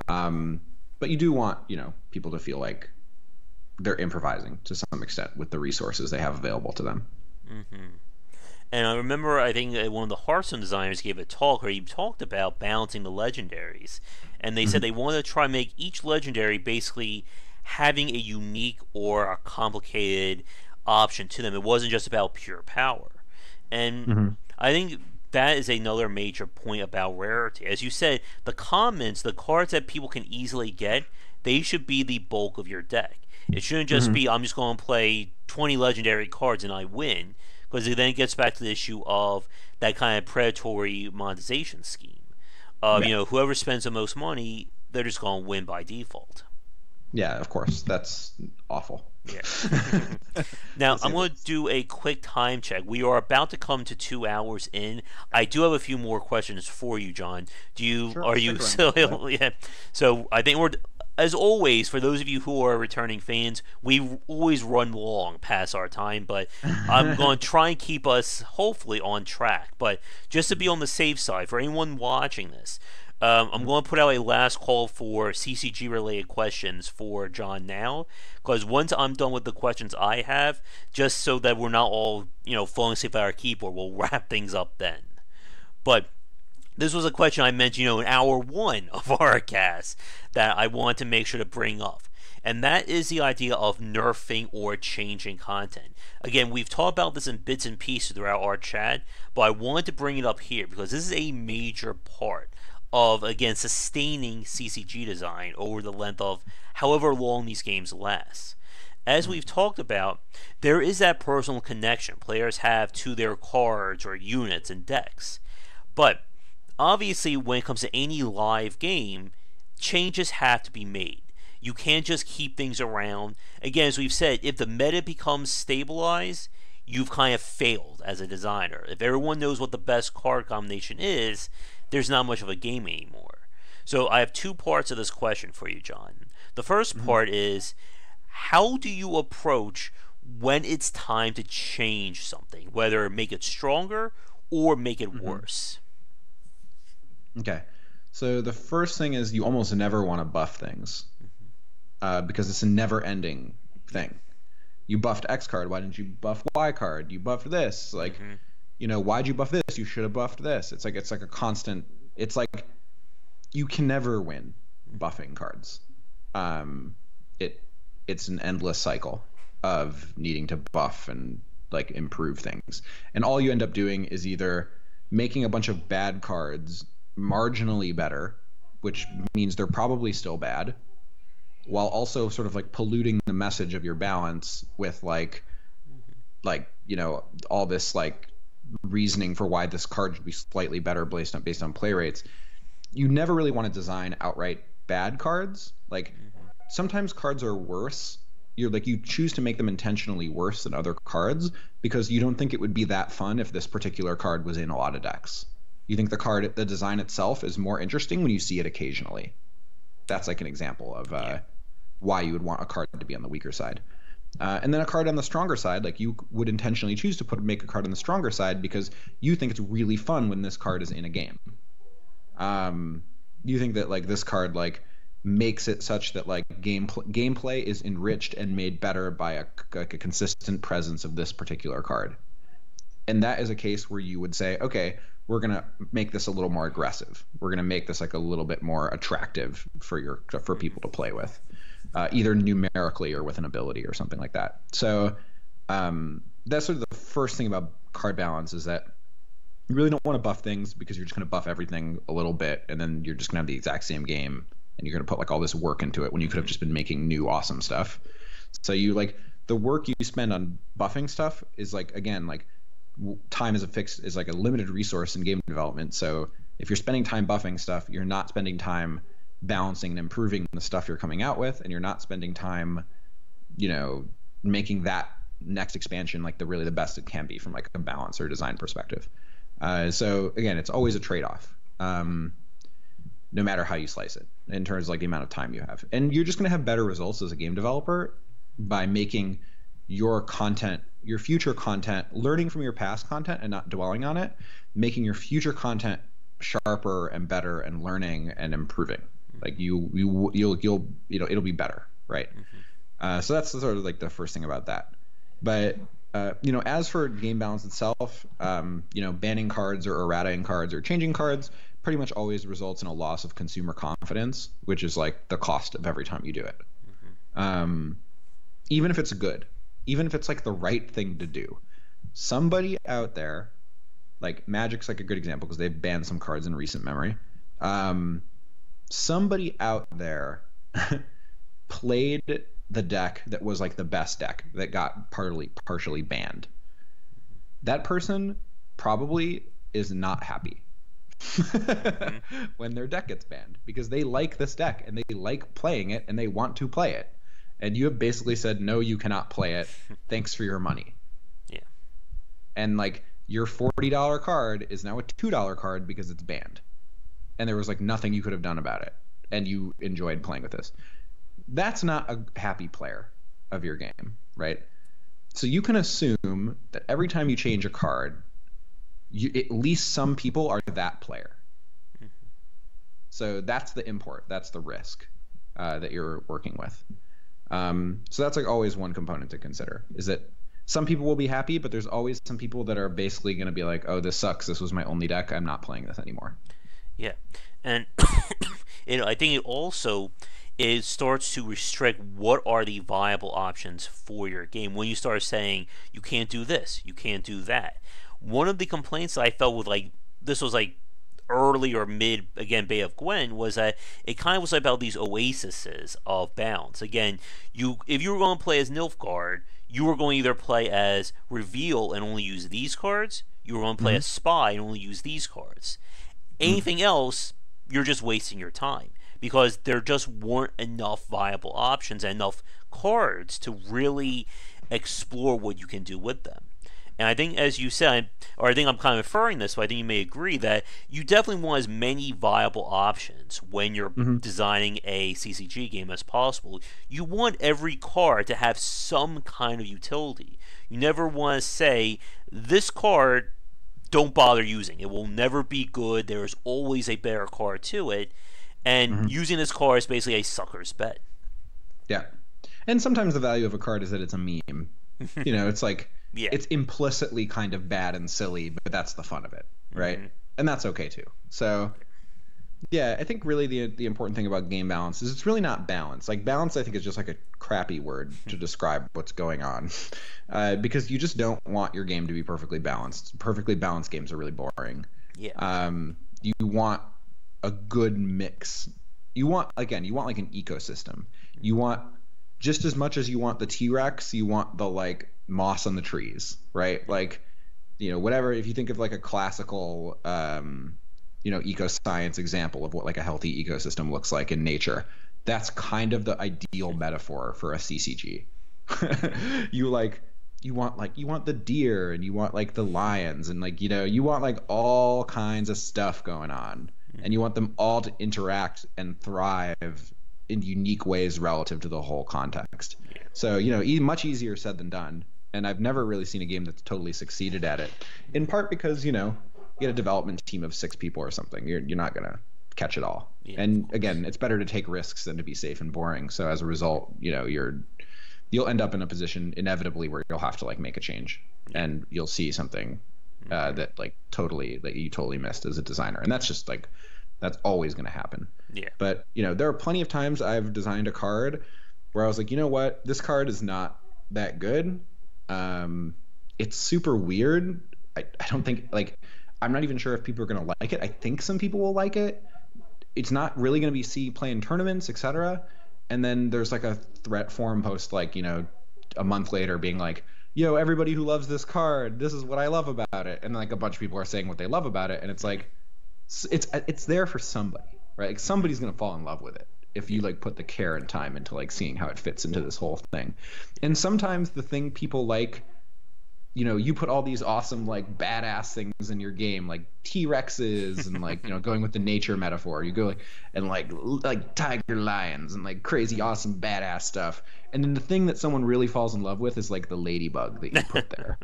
[SPEAKER 2] But you do want, you know, people to feel like they're improvising to some extent with the resources they have available to them.
[SPEAKER 1] And I remember, I think one of the Hearthstone designers gave a talk where he talked about balancing the legendaries, and they said they wanted to try and make each legendary basically having a unique or a complicated option to them. It wasn't just about pure power. And I think that is another major point about rarity. As you said, the commons, the cards that people can easily get, they should be the bulk of your deck. It shouldn't just be, I'm just going to play 20 legendary cards and I win, because it then gets back to the issue of that kind of predatory monetization scheme. You know, whoever spends the most money, they're just going to win by default.
[SPEAKER 2] Yeah, of course. That's awful.
[SPEAKER 1] Yeah. Now, I'm going to do a quick time check. We are about to come to 2 hours in. I do have a few more questions for you, John. Are you still? Yeah. So I think as always, for those of you who are returning fans, we always run long past our time, but I'm going to try and keep us hopefully on track. But just to be on the safe side, for anyone watching this, I'm going to put out a last call for CCG related questions for John now, because once I'm done with the questions I have, just so that we're not all, you know, falling asleep at our keyboard, we'll wrap things up then. But this was a question I mentioned, you know, in hour 1 of our cast that I want to make sure to bring up. And that is the idea of nerfing or changing content. Again, we've talked about this in bits and pieces throughout our chat, but I wanted to bring it up here because this is a major part of, again, sustaining CCG design over the length of however long these games last. As we've talked about, there is that personal connection players have to their cards or units and decks. But obviously, when it comes to any live game, changes have to be made. You can't just keep things around. Again, as we've said, if the meta becomes stabilized, you've kind of failed as a designer. If everyone knows what the best card combination is, there's not much of a game anymore. So I have two parts of this question for you, John. The first part is, how do you approach when it's time to change something, whether make it stronger or make it worse?
[SPEAKER 2] Okay. So the first thing is you almost never want to buff things because it's a never-ending thing. You buffed X card. Why didn't you buff Y card? You buffed this. Like, why'd you buff this? You should have buffed this. It's like a constant. It's like you can never win buffing cards. It's an endless cycle of needing to buff and like improve things, and all you end up doing is either making a bunch of bad cards marginally better, which means they're probably still bad, while also sort of like polluting the message of your balance with like all this like reasoning for why this card should be slightly better based on play rates. You never really want to design outright bad cards. Like sometimes cards are worse. You choose to make them intentionally worse than other cards because you don't think it would be that fun if this particular card was in a lot of decks. You think the design itself is more interesting when you see it occasionally. That's like an example of why you would want a card to be on the weaker side. And then a card on the stronger side, like you would intentionally choose to make a card on the stronger side because you think it's really fun when this card is in a game. You think that like this card like makes it such that like gameplay is enriched and made better by a consistent presence of this particular card. And that is a case where you would say, okay, we're going to make this a little more aggressive. We're going to make this like a little bit more attractive for people to play with, either numerically or with an ability or something like that. So that's sort of the first thing about card balance is that you really don't want to buff things because you're just going to buff everything a little bit and then you're just going to have the exact same game and you're going to put like all this work into it when you could have just been making new awesome stuff. So you like the work you spend on buffing stuff is like, again, like time is like a limited resource in game development. So if you're spending time buffing stuff, you're not spending time balancing and improving the stuff you're coming out with, and you're not spending time, making that next expansion like the best it can be from like a balance or design perspective. So again, it's always a trade-off, no matter how you slice it in terms of like the amount of time you have. And you're just going to have better results as a game developer by making your content, your future content, learning from your past content and not dwelling on it, making your future content sharper and better and learning and improving. Like you'll it'll be better, right? So that's sort of like the first thing about that. But as for game balance itself, banning cards or errating cards or changing cards pretty much always results in a loss of consumer confidence, which is like the cost of every time you do it. Even if it's good, even if it's like the right thing to do, somebody out there, like Magic's like a good example because they've banned some cards in recent memory. Somebody out there played the deck that was like the best deck that got partially banned. That person probably is not happy when their deck gets banned because they like this deck and they like playing it and they want to play it. And you have basically said, no, you cannot play it. Thanks for your money.
[SPEAKER 1] Yeah.
[SPEAKER 2] And like your $40 card is now a $2 card because it's banned. And there was like nothing you could have done about it. And you enjoyed playing with this. That's not a happy player of your game, right? So you can assume that every time you change a card, at least some people are that player. So that's the import. That's the risk that you're working with. So that's like always one component to consider is that some people will be happy, but there's always some people that are basically going to be like, oh, this sucks. This was my only deck. I'm not playing this anymore.
[SPEAKER 1] Yeah. And I think it starts to restrict what are the viable options for your game when you start saying you can't do this, you can't do that. One of the complaints that I felt with like this was like early or mid, again, Bay of Gwent, was that it kind of was about these oases of balance. Again, if you were going to play as Nilfgaard, you were going to either play as Reveal and only use these cards, you were going to play
[SPEAKER 2] Mm-hmm.
[SPEAKER 1] as Spy and only use these cards.
[SPEAKER 2] Mm-hmm.
[SPEAKER 1] Anything else, you're just wasting your time because there just weren't enough viable options and enough cards to really explore what you can do with them. And I think, as you said, or I think I'm kind of inferring this, but I think you may agree that you definitely want as many viable options when you're
[SPEAKER 2] Mm-hmm.
[SPEAKER 1] designing a CCG game as possible. You want every card to have some kind of utility. You never want to say, this card, don't bother using. It will never be good. There is always a better card to it. And
[SPEAKER 2] Mm-hmm.
[SPEAKER 1] using this card is basically a sucker's bet.
[SPEAKER 2] Yeah. And sometimes the value of a card is that it's a meme. It's like
[SPEAKER 1] Yeah.
[SPEAKER 2] it's implicitly kind of bad and silly, but that's the fun of it, right?
[SPEAKER 1] Mhm.
[SPEAKER 2] And that's okay too. So yeah, I think really the important thing about game balance is it's really not balance. Like balance, I think is just like a crappy word to describe what's going on, because you just don't want your game to be perfectly balanced. Perfectly balanced games are really boring.
[SPEAKER 1] Yeah.
[SPEAKER 2] You want a good mix. You want like an ecosystem. You want just as much as you want the T-Rex, you want the like moss on the trees, right? Like, whatever. If you think of like a classical, eco-science example of what like a healthy ecosystem looks like in nature, that's kind of the ideal metaphor for a CCG. you want the deer and you want like the lions and like you want like all kinds of stuff going on, and you want them all to interact and thrive in unique ways relative to the whole context. So much easier said than done, and I've never really seen a game that's totally succeeded at it, in part because you get a development team of 6 people or something, you're not gonna catch it all.
[SPEAKER 1] Yeah.
[SPEAKER 2] And again, it's better to take risks than to be safe and boring. So as a result, you'll end up in a position inevitably where you'll have to like make a change, and you'll see something that you totally missed as a designer, and that's always going to happen.
[SPEAKER 1] Yeah.
[SPEAKER 2] But there are plenty of times I've designed a card where I was like, you know what, this card is not that good. It's super weird. I don't think I'm not even sure if people are going to like it. I think some people will like it. It's not really going to be playing tournaments, etc. And then there's like a threat forum post like, a month later being like, yo, everybody who loves this card, this is what I love about it. And like a bunch of people are saying what they love about it. And it's like, it's there for somebody, right? Like somebody's going to fall in love with it if you like put the care and time into like seeing how it fits into this whole thing. And sometimes the thing people like, you put all these awesome like badass things in your game, like T-Rexes and like going with the nature metaphor. You go like tiger lions and like crazy awesome badass stuff. And then the thing that someone really falls in love with is like the ladybug that you put there.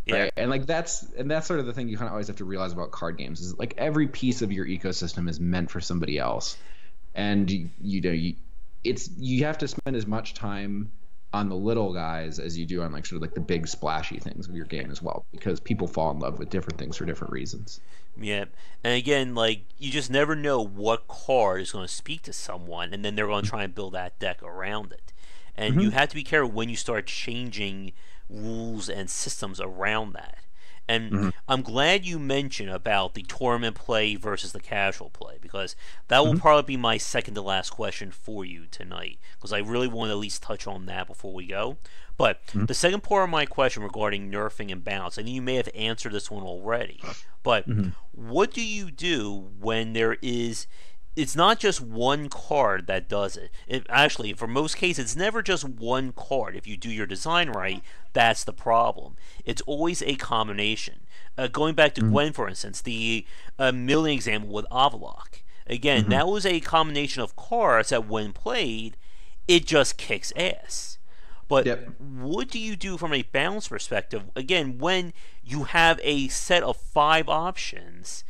[SPEAKER 1] Yeah.
[SPEAKER 2] Right? And like that's sort of the thing you kind of always have to realize about card games is like every piece of your ecosystem is meant for somebody else. And you have to spend as much time on the little guys as you do on like sort of like the big splashy things of your game as well, because people fall in love with different things for different reasons.
[SPEAKER 1] Yeah. And again, like you just never know what card is going to speak to someone, and then they're going to try and build that deck around it. And you have to be careful when you start changing rules and systems around that. And I'm glad you mentioned about the tournament play versus the casual play, because that will probably be my second to last question for you tonight, because I really want to at least touch on that before we go. But the second part of my question regarding nerfing and balance, I think you may have answered this one already, but what do you do when it's not just one card that does it. Actually, for most cases, it's never just one card. If you do your design right, that's the problem. It's always a combination. Going back to Gwent, for instance, the milling example with Avalok. Again, that was a combination of cards that when played, it just kicks ass. But what do you do from a balance perspective, again, when you have a set of 5 options,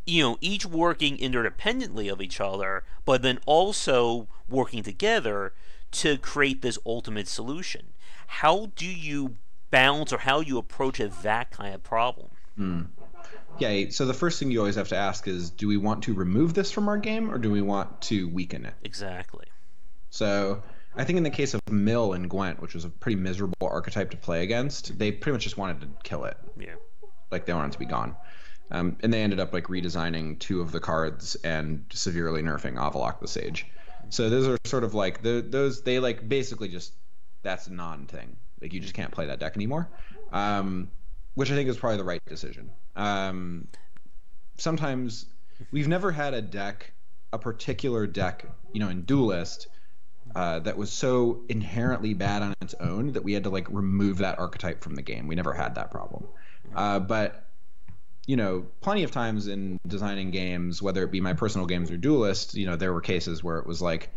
[SPEAKER 1] each working interdependently of each other, but then also working together to create this ultimate solution? How do you balance, or how do you approach that kind of problem?
[SPEAKER 2] Yeah, so the first thing you always have to ask is, do we want to remove this from our game, or do we want to weaken it?
[SPEAKER 1] Exactly.
[SPEAKER 2] So I think in the case of Mill and Gwent, which was a pretty miserable archetype to play against, they pretty much just wanted to kill it.
[SPEAKER 1] Yeah.
[SPEAKER 2] Like they wanted it to be gone. And they ended up like redesigning two of the cards and severely nerfing Avalok the Sage. So those are sort of like those they like basically just that's a non-thing. Like you just can't play that deck anymore, which I think is probably the right decision. Sometimes we've never had a particular deck, in Duelist that was so inherently bad on its own that we had to like remove that archetype from the game. We never had that problem, but plenty of times in designing games, whether it be my personal games or Duelist, there were cases where it was like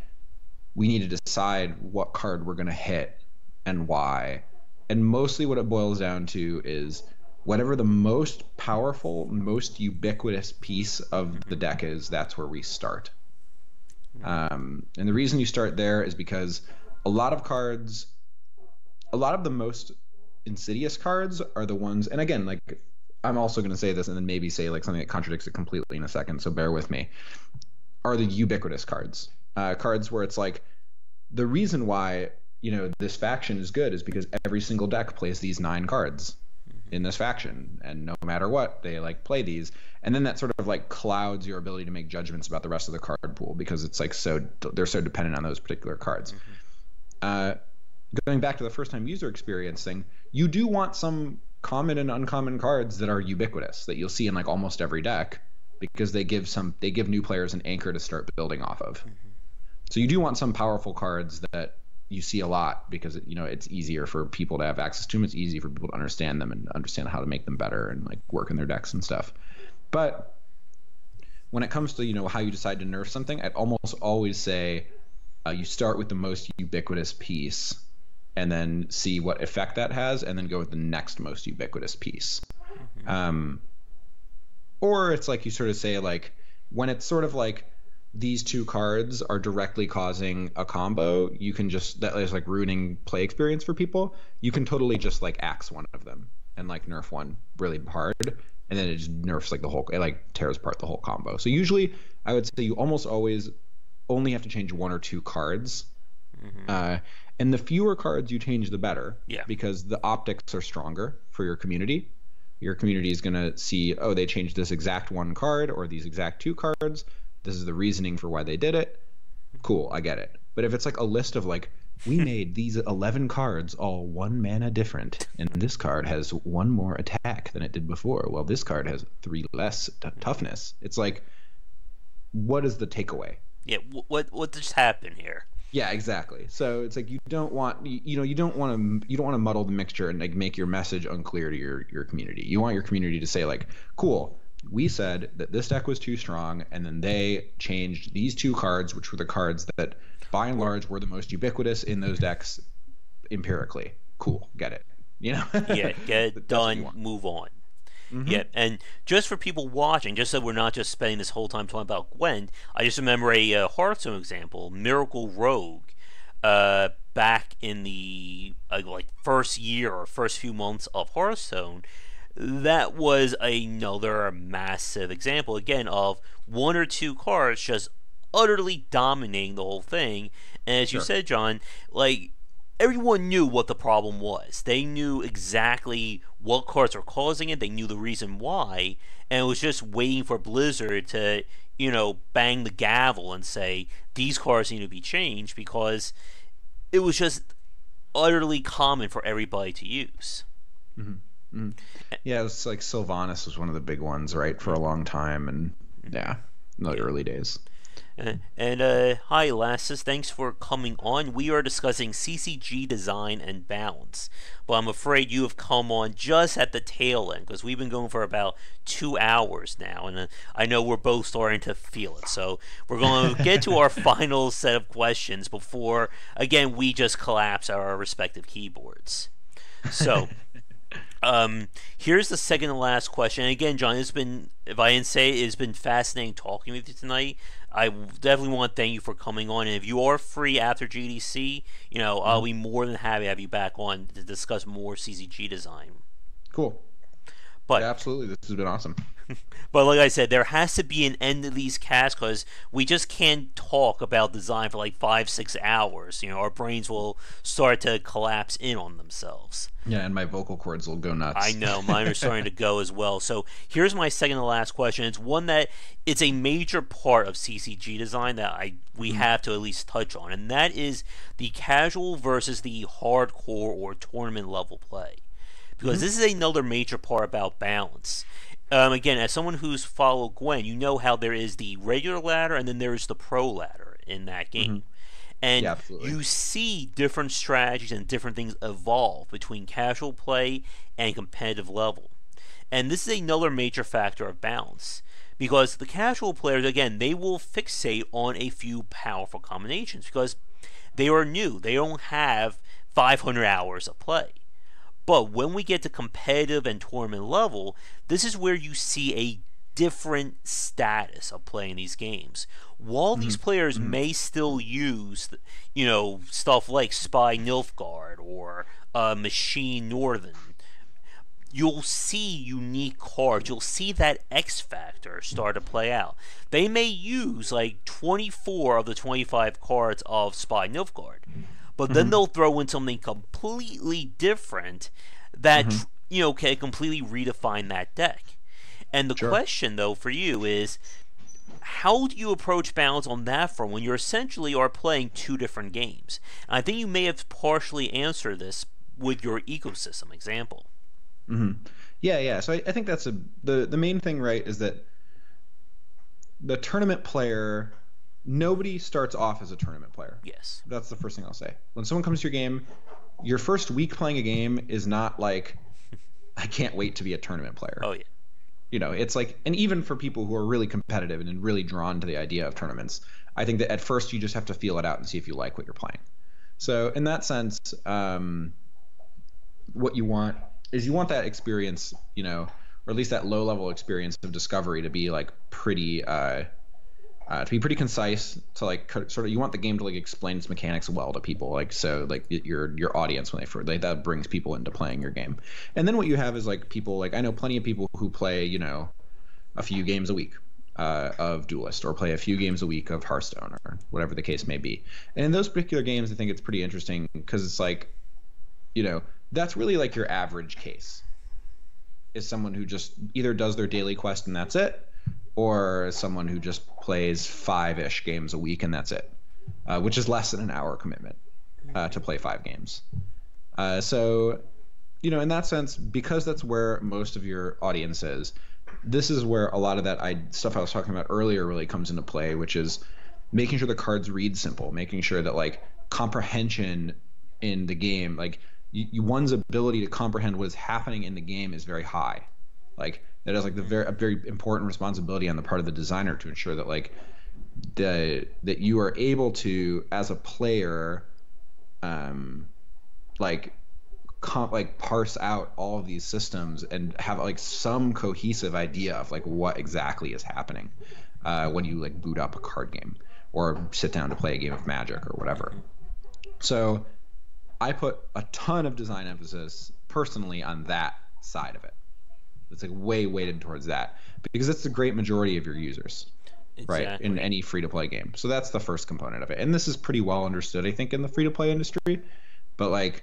[SPEAKER 2] we need to decide what card we're going to hit and why. And mostly what it boils down to is whatever the most powerful, most ubiquitous piece of the deck is, that's where we start. And the reason you start there is because a lot of the most insidious cards are the ones, and again, like I'm also going to say this and then maybe say like something that contradicts it completely in a second, so bear with me, are the ubiquitous cards. Cards where it's like the reason why, this faction is good is because every single deck plays these 9 cards in this faction, and no matter what, they like play these. And then that sort of like clouds your ability to make judgments about the rest of the card pool because it's like they're so dependent on those particular cards. Going back to the first time user experience thing, you do want some common and uncommon cards that are ubiquitous that you'll see in like almost every deck because they give new players an anchor to start building off of. So you do want some powerful cards that you see a lot because it's easier for people to have access to them. It's easy for people to understand them and understand how to make them better and like work in their decks and stuff. But when it comes to how you decide to nerf something, I'd almost always say you start with the most ubiquitous piece and then see what effect that has and then go with the next most ubiquitous piece. Or it's like you sort of say like when it's sort of like these two cards are directly causing a combo, you can just, that is like ruining play experience for people, you can totally just like axe one of them and like nerf one really hard, and then it just nerfs like it like tears apart the whole combo. So usually I would say you almost always only have to change 1 or 2 cards. And the fewer cards you change, the better. Yeah. Because the optics are stronger for your community. Your community is going to see, oh, they changed this exact 1 card or these exact 2 cards. This is the reasoning for why they did it. Cool, I get it. But if it's like a list of like, we made these 11 cards all 1 mana different, and this card has 1 more attack than it did before. Well, this card has 3 less toughness. It's like, what is the takeaway?
[SPEAKER 1] Yeah, what just happened here?
[SPEAKER 2] Yeah, exactly. So it's like you don't want to muddle the mixture and like make your message unclear to your community. You want your community to say like, cool, we said that this deck was too strong, and then they changed these 2 cards, which were the cards that by and large were the most ubiquitous in those decks empirically. Cool, get it.
[SPEAKER 1] Yeah, get it done, move on. Yeah, and just for people watching, just so we're not just spending this whole time talking about Gwent, I just remember a Hearthstone example, Miracle Rogue, back in the first year or first few months of Hearthstone. That was another massive example, again, of 1 or 2 cards just utterly dominating the whole thing. And as you said, John, like, everyone knew what the problem was. They knew exactly what cards were causing it. They knew the reason why. And it was just waiting for Blizzard to, bang the gavel and say, these cards need to be changed, because it was just utterly common for everybody to use.
[SPEAKER 2] Yeah, it was like Sylvanas was one of the big ones, right, for a long time. And yeah, in the early days.
[SPEAKER 1] And hi, Lassus. Thanks for coming on. We are discussing CCG design and balance, but I'm afraid you have come on just at the tail end, because we've been going for about 2 hours now, and I know we're both starting to feel it. So we're going to get to our final set of questions before, again, we just collapse our respective keyboards. So here's the second to last question. And again, John, it's been, if I didn't say it, it's been fascinating talking with you tonight. I definitely want to thank you for coming on, and if you are free after GDC, I'll be more than happy to have you back on to discuss more CCG design.
[SPEAKER 2] Cool. But yeah, absolutely, this has been awesome.
[SPEAKER 1] But like I said, there has to be an end to these casts because we just can't talk about design for like 5, 6 hours. Our brains will start to collapse in on themselves.
[SPEAKER 2] Yeah, and my vocal cords will go
[SPEAKER 1] I
[SPEAKER 2] nuts.
[SPEAKER 1] know mine are starting to go as well. So here's my second to last question. It's one that it's a major part of CCG design that we have to at least touch on, and that is the casual versus the hardcore or tournament level play. Because this is another major part about balance. Again, as someone who's followed Gwent, you know how there is the regular ladder and then there's the pro ladder in that game. And
[SPEAKER 2] Yeah, absolutely.
[SPEAKER 1] you see different strategies and different things evolve between casual play and competitive level. And this is another major factor of balance. Because the casual players, again, they will fixate on a few powerful combinations because they are new. They don't have 500 hours of play. But when we get to competitive and tournament level, this is where you see a different status of playing these games. While these players may still use, stuff like Spy Nilfgaard or Machine Northern, you'll see unique cards. You'll see that X factor start to play out. They may use like 24 of the 25 cards of Spy Nilfgaard, but then they'll throw in something completely different that can completely redefine that deck. And the question, though, for you is, how do you approach balance on that front when you essentially are playing two different games? And I think you may have partially answered this with your ecosystem example.
[SPEAKER 2] Yeah. So I think that's the main thing, right? Is that the tournament player, nobody starts off as a tournament player.
[SPEAKER 1] Yes.
[SPEAKER 2] That's the first thing I'll say. When someone comes to your game, your first week playing a game is not like, I can't wait to be a tournament player.
[SPEAKER 1] Oh, yeah.
[SPEAKER 2] It's like, and even for people who are really competitive and really drawn to the idea of tournaments, I think that at first you just have to feel it out and see if you like what you're playing. So in that sense, what you want is that experience, or at least that low level experience of discovery to be like pretty concise, to like sort of, you want the game to like explain its mechanics well to people, like, so like your audience, when that brings people into playing your game. And then what you have is like people, like I know plenty of people who play a few games a week of Duelist, or play a few games a week of Hearthstone, or whatever the case may be. And in those particular games, I think it's pretty interesting because it's like, that's really like your average case is someone who just either does their daily quest and that's it, or someone who just plays 5-ish games a week and that's it, which is less than an hour commitment to play 5 games. So, in that sense, because that's where most of your audience is, this is where a lot of that stuff I was talking about earlier really comes into play, which is making sure the cards read simple, making sure that like comprehension in the game, like one's ability to comprehend what is happening in the game is very high. Like that is like a very important responsibility on the part of the designer to ensure that like that you are able to, as a player, parse out all of these systems and have like some cohesive idea of like what exactly is happening when you like boot up a card game or sit down to play a game of Magic or whatever. So I put a ton of design emphasis personally on that side of it. It's like way weighted towards that because it's the great majority of your users, right? In any free-to-play game. So that's the first component of it. And this is pretty well understood, I think, in the free-to-play industry. But like,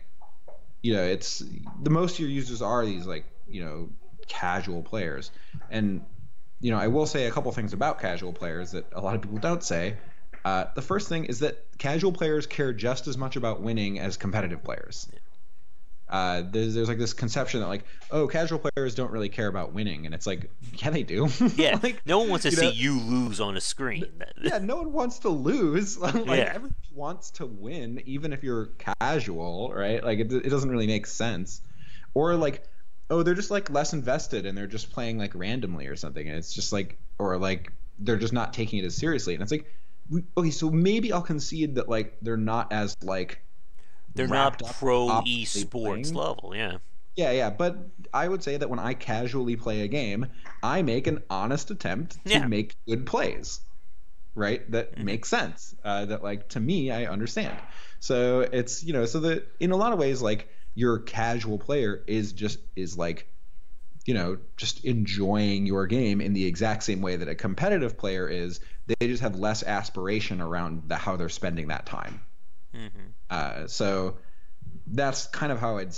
[SPEAKER 2] it's the most of your users are these like, casual players. And, I will say a couple things about casual players that a lot of people don't say. The first thing is that casual players care just as much about winning as competitive players. There's like this conception that like, oh, casual players don't really care about winning, and it's like, yeah, they do.
[SPEAKER 1] Yeah,
[SPEAKER 2] like,
[SPEAKER 1] no one wants to see you lose on a screen.
[SPEAKER 2] Yeah, no one wants to lose. Everyone
[SPEAKER 1] Yeah.
[SPEAKER 2] wants to win, even if you're casual, right? Like it doesn't really make sense. Or like, oh, they're just like less invested and they're just playing like randomly or something, and it's just like, or like they're just not taking it as seriously, and it's like, okay, so maybe I'll concede that like they're not as like,
[SPEAKER 1] they're not pro esports level, yeah.
[SPEAKER 2] Yeah, but I would say that when I casually play a game, I make an honest attempt to make good plays, right? That makes sense. That like to me, I understand. So it's so that in a lot of ways, like your casual player is like just enjoying your game in the exact same way that a competitive player is. They just have less aspiration around how they're spending that time. So that's kind of how I'd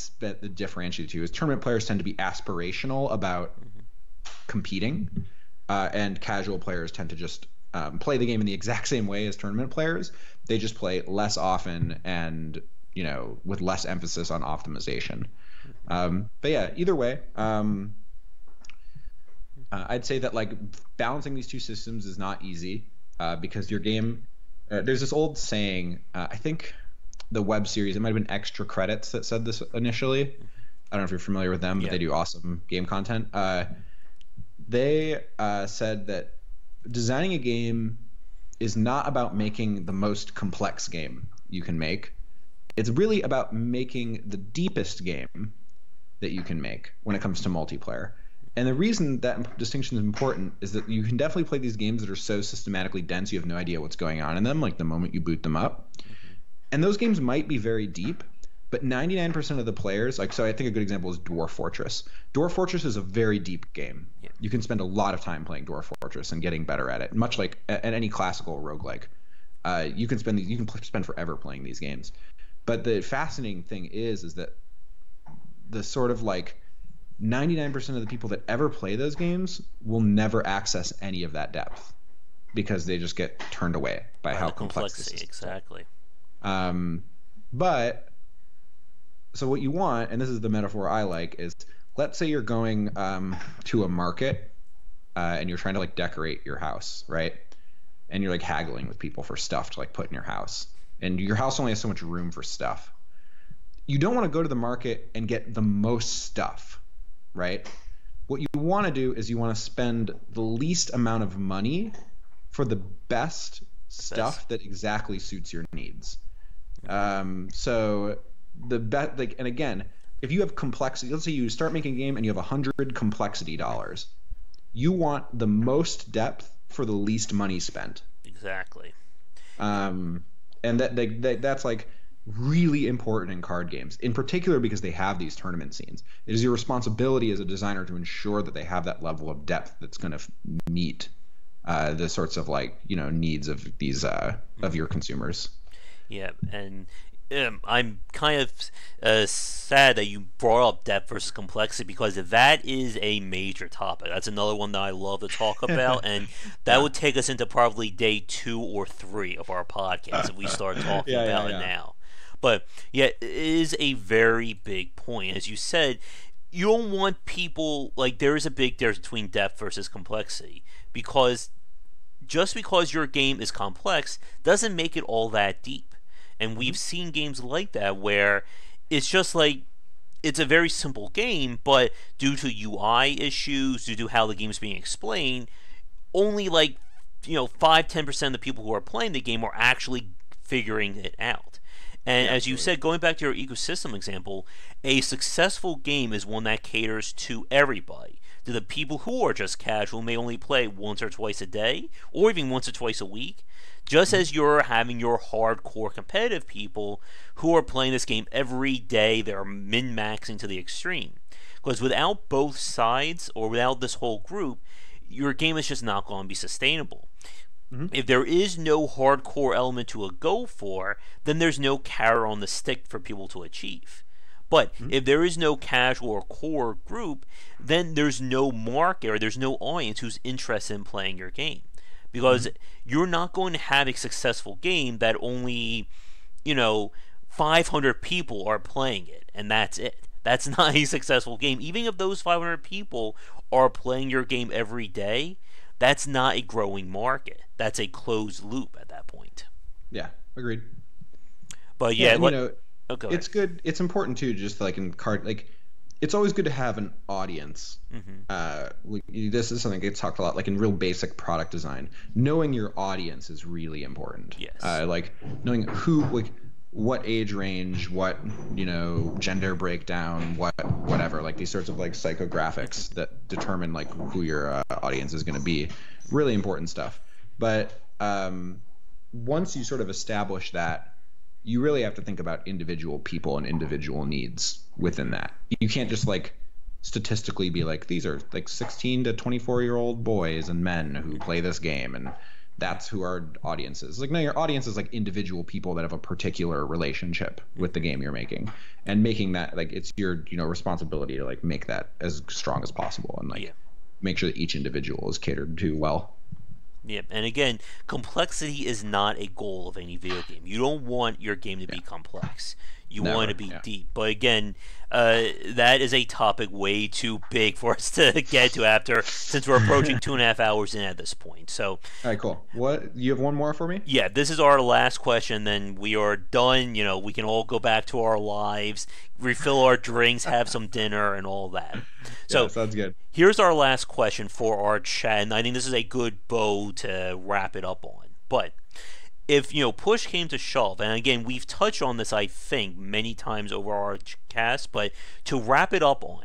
[SPEAKER 2] differentiate the two. Is tournament players tend to be aspirational about competing, and casual players tend to just play the game in the exact same way as tournament players. They just play less often and with less emphasis on optimization. But yeah, either way, I'd say that like balancing these two systems is not easy, because your game. There's this old saying. I think the web series, it might have been Extra Credits that said this initially. I don't know if you're familiar with them, but they do awesome game content. They said that designing a game is not about making the most complex game you can make. It's really about making the deepest game that you can make when it comes to multiplayer. And the reason that distinction is important is that you can definitely play these games that are so systematically dense you have no idea what's going on in them, like the moment you boot them up. And those games might be very deep, but 99% of the players, so I think a good example is Dwarf Fortress. Dwarf Fortress is a very deep game. Yeah. You can spend a lot of time playing Dwarf Fortress and getting better at it, much like at any classical roguelike. You can spend forever playing these games. But the fascinating thing is that the sort of 99% of the people that ever play those games will never access any of that depth because they just get turned away by how complex the system is.
[SPEAKER 1] Exactly.
[SPEAKER 2] But so what you want, and this is the metaphor I like, is let's say you're going to a market and you're trying to decorate your house, right? And you're haggling with people for stuff to put in your house, and your house only has so much room for stuff. You don't want to go to the market and get the most stuff, right? What you want to do is you want to spend the least amount of money for the best stuff that exactly suits your needs. So the and again, if you have complexity, let's say you start making a game and you have 100 complexity dollars, you want the most depth for the least money spent.
[SPEAKER 1] Exactly.
[SPEAKER 2] And that's really important in card games, in particular because they have these tournament scenes. It is your responsibility as a designer to ensure that they have that level of depth that's going to meet the sorts of needs of these of your consumers.
[SPEAKER 1] Yeah, and I'm kind of sad that you brought up depth versus complexity, because that is a major topic. That's another one that I love to talk about, and that would take us into probably day 2 or 3 of our podcast if we start talking about it now. But yeah, it is a very big point. As you said, you don't want people, there is a big difference between depth versus complexity, because just because your game is complex doesn't make it all that deep. And we've seen games like that where it's just it's a very simple game, but due to UI issues, due to how the game's being explained, only 5-10% of the people who are playing the game are actually figuring it out. And as you said, going back to your ecosystem example, a successful game is one that caters to everybody. To the people who are just casual, may only play once or twice a day, or even once or twice a week, just as you're having your hardcore competitive people who are playing this game every day. They're min-maxing to the extreme. Because without both sides, or without this whole group, your game is just not going to be sustainable. If there is no hardcore element to go for, then there's no carrot on the stick for people to achieve. But if there is no casual or core group, then there's no market, or there's no audience who's interested in playing your game. Because you're not going to have a successful game that only, 500 people are playing it, and that's it. That's not a successful game. Even if those 500 people are playing your game every day, that's not a growing market. That's a closed loop at that point.
[SPEAKER 2] Yeah, agreed.
[SPEAKER 1] But yeah,
[SPEAKER 2] it's good. It's important too, just in card, it's always good to have an audience. This is something that gets talked a lot, in real basic product design. Knowing your audience is really important.
[SPEAKER 1] Yes.
[SPEAKER 2] Knowing who, what age range, what gender breakdown, whatever, these sorts of psychographics that determine who your audience is going to be. Really important stuff. But once you sort of establish that, you really have to think about individual people and individual needs within that. You can't just statistically be like, these are like 16 to 24-year-old boys and men who play this game, and that's who our audience is. Like, no, your audience is like individual people that have a particular relationship with the game you're making, and making that, like, it's your, you know, responsibility to like make that as strong as possible, and like make sure that each individual is catered to well.
[SPEAKER 1] Yeah, and again, complexity is not a goal of any video game. You don't want your game to be complex. You
[SPEAKER 2] Never,
[SPEAKER 1] want it to be
[SPEAKER 2] yeah.
[SPEAKER 1] deep. But again, that is a topic way too big for us to get to after, since we're approaching 2.5 hours in at this point. So,
[SPEAKER 2] All right, cool. What, you have one more for me?
[SPEAKER 1] yeah, this is our last question. Then we are done. You know, we can all go back to our lives, refill our drinks, have some dinner, and all that. So,
[SPEAKER 2] Yeah, sounds good.
[SPEAKER 1] here's our last question for our chat, and I think this is a good bow to wrap it up on. But if, you know, push came to shove, and again, we've touched on this, I think, many times over our cast, but to wrap it up on,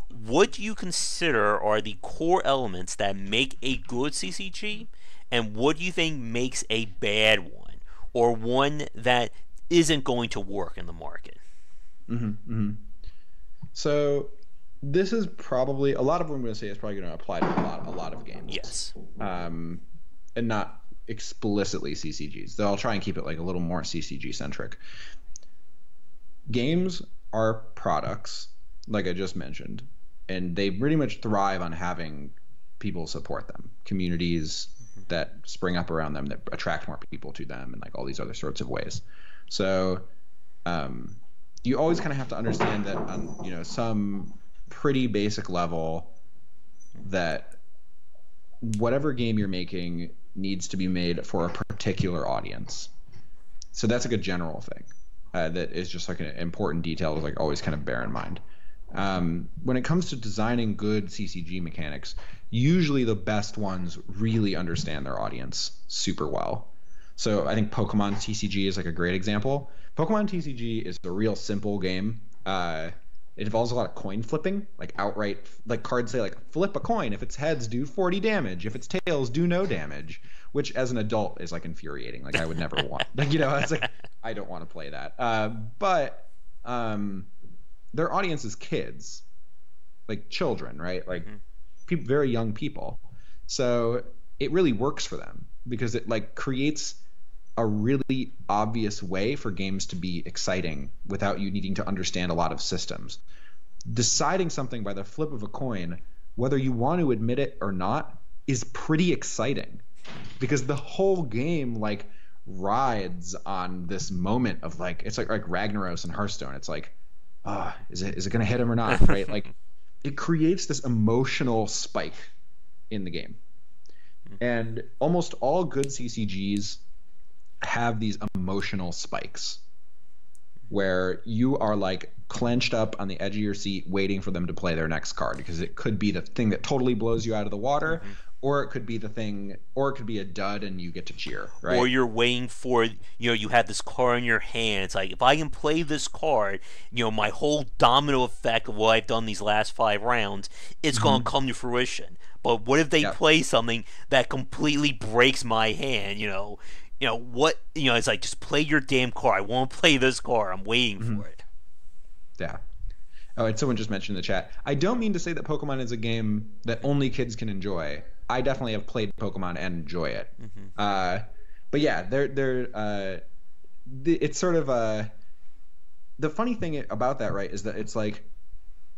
[SPEAKER 1] what do you consider are the core elements that make a good CCG, and what do you think makes a bad one, or one that isn't going to work in the market?
[SPEAKER 2] So this is probably, a lot of what I'm going to say is probably going to apply to a lot of games.
[SPEAKER 1] Yes.
[SPEAKER 2] And not explicitly CCGs, though I'll try and keep it like a little more CCG centric. Games are products, like I just mentioned, and they pretty much thrive on having people support them, communities that spring up around them that attract more people to them, and like all these other sorts of ways. So you always kind of have to understand that on, you know, some pretty basic level, that whatever game you're making needs to be made for a particular audience. So that's like a general thing that is just like an important detail to like always kind of bear in mind. When it comes to designing good CCG mechanics, usually the best ones really understand their audience super well. So I think Pokemon TCG is like a great example. Pokemon TCG is a real simple game. It involves a lot of coin flipping, like outright, like cards say like flip a coin. If it's heads, do 40 damage. If it's tails, do no damage. Which as an adult is like infuriating. Like I would never want, like, you know, it's like I don't want to play that. But their audience is kids, like children, right? Like people, very young people. So it really works for them because it like creates a really obvious way for games to be exciting without you needing to understand a lot of systems. Deciding something by the flip of a coin, whether you want to admit it or not, is pretty exciting because the whole game like rides on this moment of like, it's like Ragnaros and Hearthstone. It's like, is it going to hit him or not? Right? Like it creates this emotional spike in the game. And almost all good CCGs have these emotional spikes where you are like clenched up on the edge of your seat waiting for them to play their next card, because it could be the thing that totally blows you out of the water, or it could be the thing, or it could be a dud and you get to cheer, right?
[SPEAKER 1] Or you're waiting for, you know, you have this card in your hand. It's like, if I can play this card, you know, my whole domino effect of what I've done these last 5 rounds, it's going to come to fruition. But what if they play something that completely breaks my hand, you know? You know, what, you know, it's like, just play your damn card. I won't play this card. I'm waiting for it.
[SPEAKER 2] Yeah. Oh, and someone just mentioned in the chat, I don't mean to say that Pokemon is a game that only kids can enjoy. I definitely have played Pokemon and enjoy it. But yeah, it's sort of the funny thing about that, right, is that it's like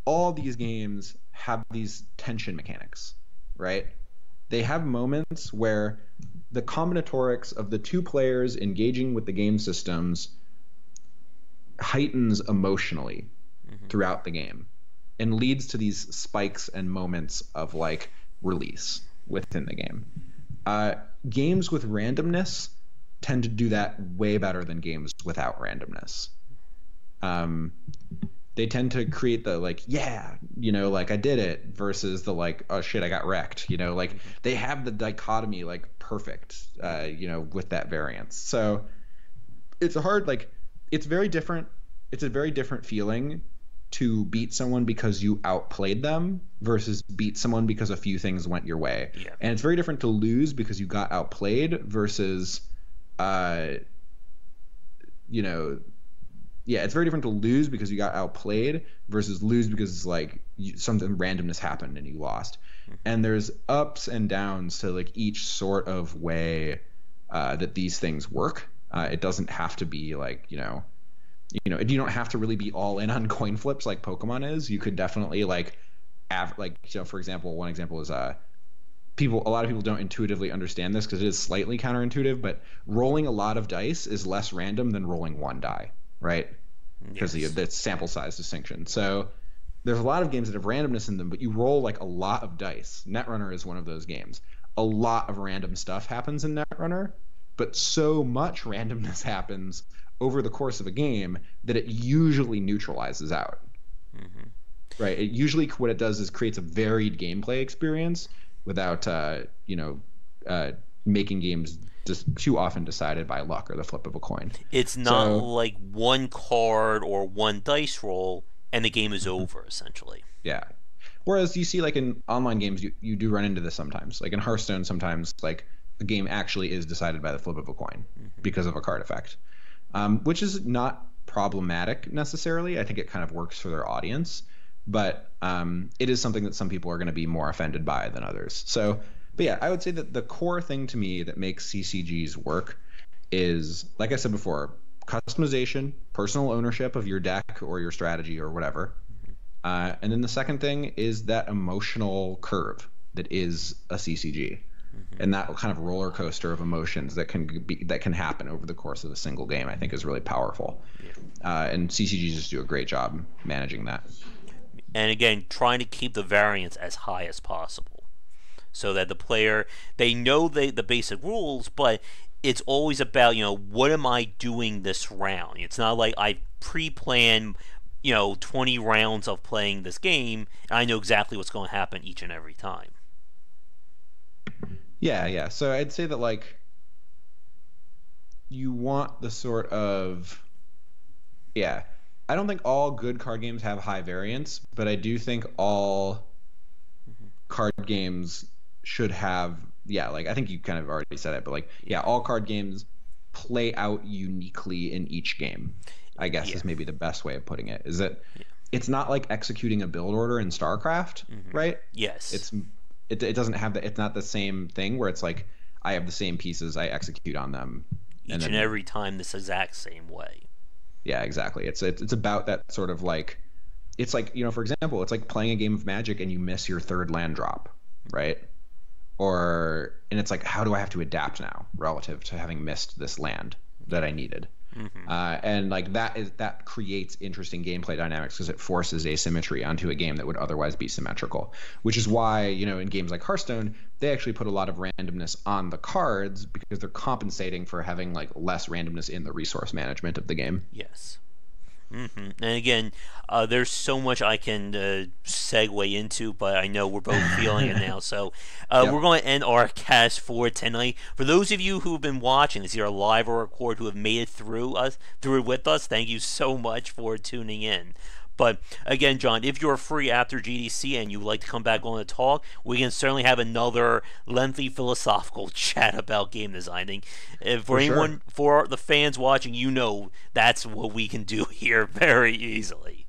[SPEAKER 2] all these games have these tension mechanics, right? They have moments where the combinatorics of the two players engaging with the game systems heightens emotionally throughout the game and leads to these spikes and moments of like release within the game. Games with randomness tend to do that way better than games without randomness. They tend to create the like, yeah, you know, like I did it, versus the like, oh shit, I got wrecked, you know, like they have the dichotomy like perfect, you know, with that variance. So it's a hard, like, it's very different. It's a very different feeling to beat someone because you outplayed them versus beat someone because a few things went your way.
[SPEAKER 1] Yeah.
[SPEAKER 2] And it's very different to lose because you got outplayed versus, you know, yeah, it's very different to lose because you got outplayed versus lose because like something randomness happened and you lost. And there's ups and downs to like each sort of way that these things work. It doesn't have to be like, you don't have to really be all in on coin flips like Pokemon is. You could definitely like for example, one example is a lot of people don't intuitively understand this because it is slightly counterintuitive, but rolling a lot of dice is less random than rolling one die, right? Because
[SPEAKER 1] Yes.
[SPEAKER 2] the sample size distinction. So there's a lot of games that have randomness in them, but you roll like a lot of dice. Netrunner is one of those games. A lot of random stuff happens in Netrunner, but so much randomness happens over the course of a game that it usually neutralizes out.
[SPEAKER 1] Mm-hmm.
[SPEAKER 2] Right? It usually what it does is creates a varied gameplay experience without making games just too often decided by luck or the flip of a coin.
[SPEAKER 1] It's not like one card or one dice roll and the game is over, essentially.
[SPEAKER 2] Yeah. Whereas you see like in online games, you do run into this sometimes. Like in Hearthstone, sometimes like the game actually is decided by the flip of a coin because of a card effect, which is not problematic necessarily. I think it kind of works for their audience. But it is something that some people are going to be more offended by than others. So, but yeah, I would say that the core thing to me that makes CCGs work is, like I said before, customization, personal ownership of your deck or your strategy or whatever. And then the second thing is that emotional curve that is a CCG. And that kind of roller coaster of emotions that can happen over the course of a single game, I think, is really powerful. And CCGs just do a great job managing that.
[SPEAKER 1] And again, trying to keep the variance as high as possible so that the player, they know the basic rules, but it's always about, what am I doing this round? It's not like I pre-plan, 20 rounds of playing this game, and I know exactly what's going to happen each and every time.
[SPEAKER 2] Yeah. So I'd say that, like, you want the sort of, yeah. I don't think all good card games have high variance, but I do think all card games should have, like I think you kind of already said it, but like, all card games play out uniquely in each game, I guess is maybe the best way of putting it, is that it's not like executing a build order in StarCraft, right?
[SPEAKER 1] Yes.
[SPEAKER 2] It doesn't have it's not the same thing where it's like, I have the same pieces, I execute on them.
[SPEAKER 1] Each and every time this exact same way.
[SPEAKER 2] Yeah, exactly. It's about that sort of like, it's like, for example, it's like playing a game of Magic and you miss your third land drop, right? And it's like, how do I have to adapt now relative to having missed this land that I needed? And like that creates interesting gameplay dynamics because it forces asymmetry onto a game that would otherwise be symmetrical, which is why, in games like Hearthstone, they actually put a lot of randomness on the cards because they're compensating for having like less randomness in the resource management of the game.
[SPEAKER 1] Yes. And again, there's so much I can segue into, but I know we're both feeling it now. So we're going to end our cast for tonight. For those of you who've been watching this, either live or record, who have made it through it with us, thank you so much for tuning in. But again, John, if you're free after GDC and you'd like to come back on to talk, we can certainly have another lengthy philosophical chat about game designing. For the fans watching, that's what we can do here very easily.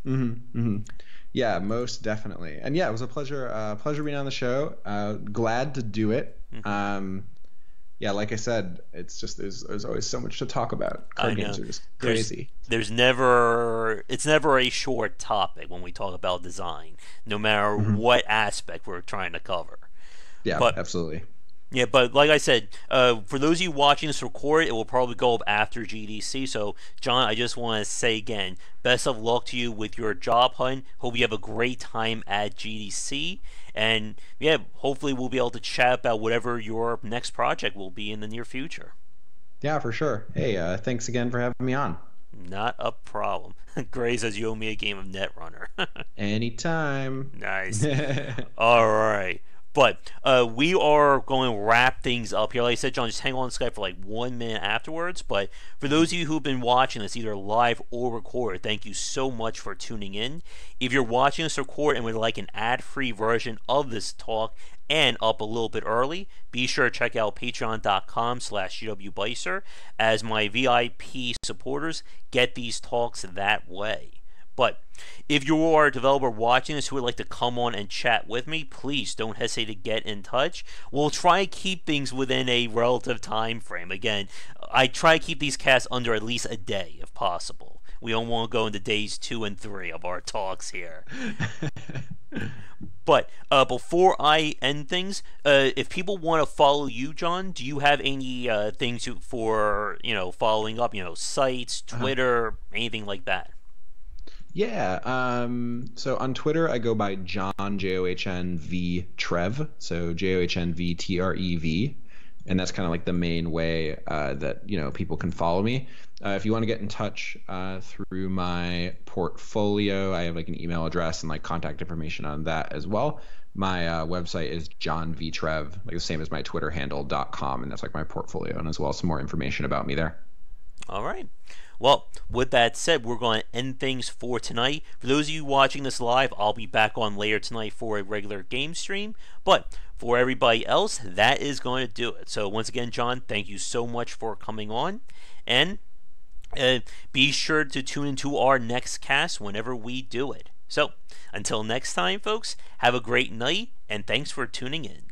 [SPEAKER 2] Yeah, most definitely. And yeah, it was a pleasure being on the show. Glad to do it. Yeah, like I said, it's just there's always so much to talk about. Card games are just crazy.
[SPEAKER 1] It's never a short topic when we talk about design, no matter what aspect we're trying to cover.
[SPEAKER 2] Yeah, absolutely.
[SPEAKER 1] Yeah, but like I said, for those of you watching this recorded, it will probably go up after GDC. So, John, I just want to say again, best of luck to you with your job hunt. Hope you have a great time at GDC. And, yeah, hopefully we'll be able to chat about whatever your next project will be in the near future.
[SPEAKER 2] Yeah, for sure. Hey, thanks again for having me on.
[SPEAKER 1] Not a problem. Gray says you owe me a game of Netrunner.
[SPEAKER 2] Anytime.
[SPEAKER 1] Nice. All right. But we are going to wrap things up here. Like I said, John, just hang on Skype for like 1 minute afterwards. But for those of you who've been watching this either live or recorded, thank you so much for tuning in. If you're watching this record and would like an ad-free version of this talk and up a little bit early, be sure to check out patreon.com/gwbicer, as my VIP supporters get these talks that way. But if you are a developer watching this who would like to come on and chat with me, please don't hesitate to get in touch. We'll try to keep things within a relative time frame. Again, I try to keep these casts under at least a day if possible. We don't want to go into days 2 and 3 of our talks here. But before I end things, if people want to follow you, John, do you have any things for following up? Sites, Twitter, anything like that?
[SPEAKER 2] Yeah. So on Twitter, I go by John JOHNV Trev. So JOHNVTREV, and that's kind of like the main way that people can follow me. If you want to get in touch through my portfolio, I have like an email address and like contact information on that as well. My website is johnvtrev, like the same as my Twitter handle.com, and that's like my portfolio, and as well some more information about me there.
[SPEAKER 1] All right. Well, with that said, we're going to end things for tonight. For those of you watching this live, I'll be back on later tonight for a regular game stream. But for everybody else, that is going to do it. So once again, John, thank you so much for coming on. And be sure to tune into our next cast whenever we do it. So until next time, folks, have a great night, and thanks for tuning in.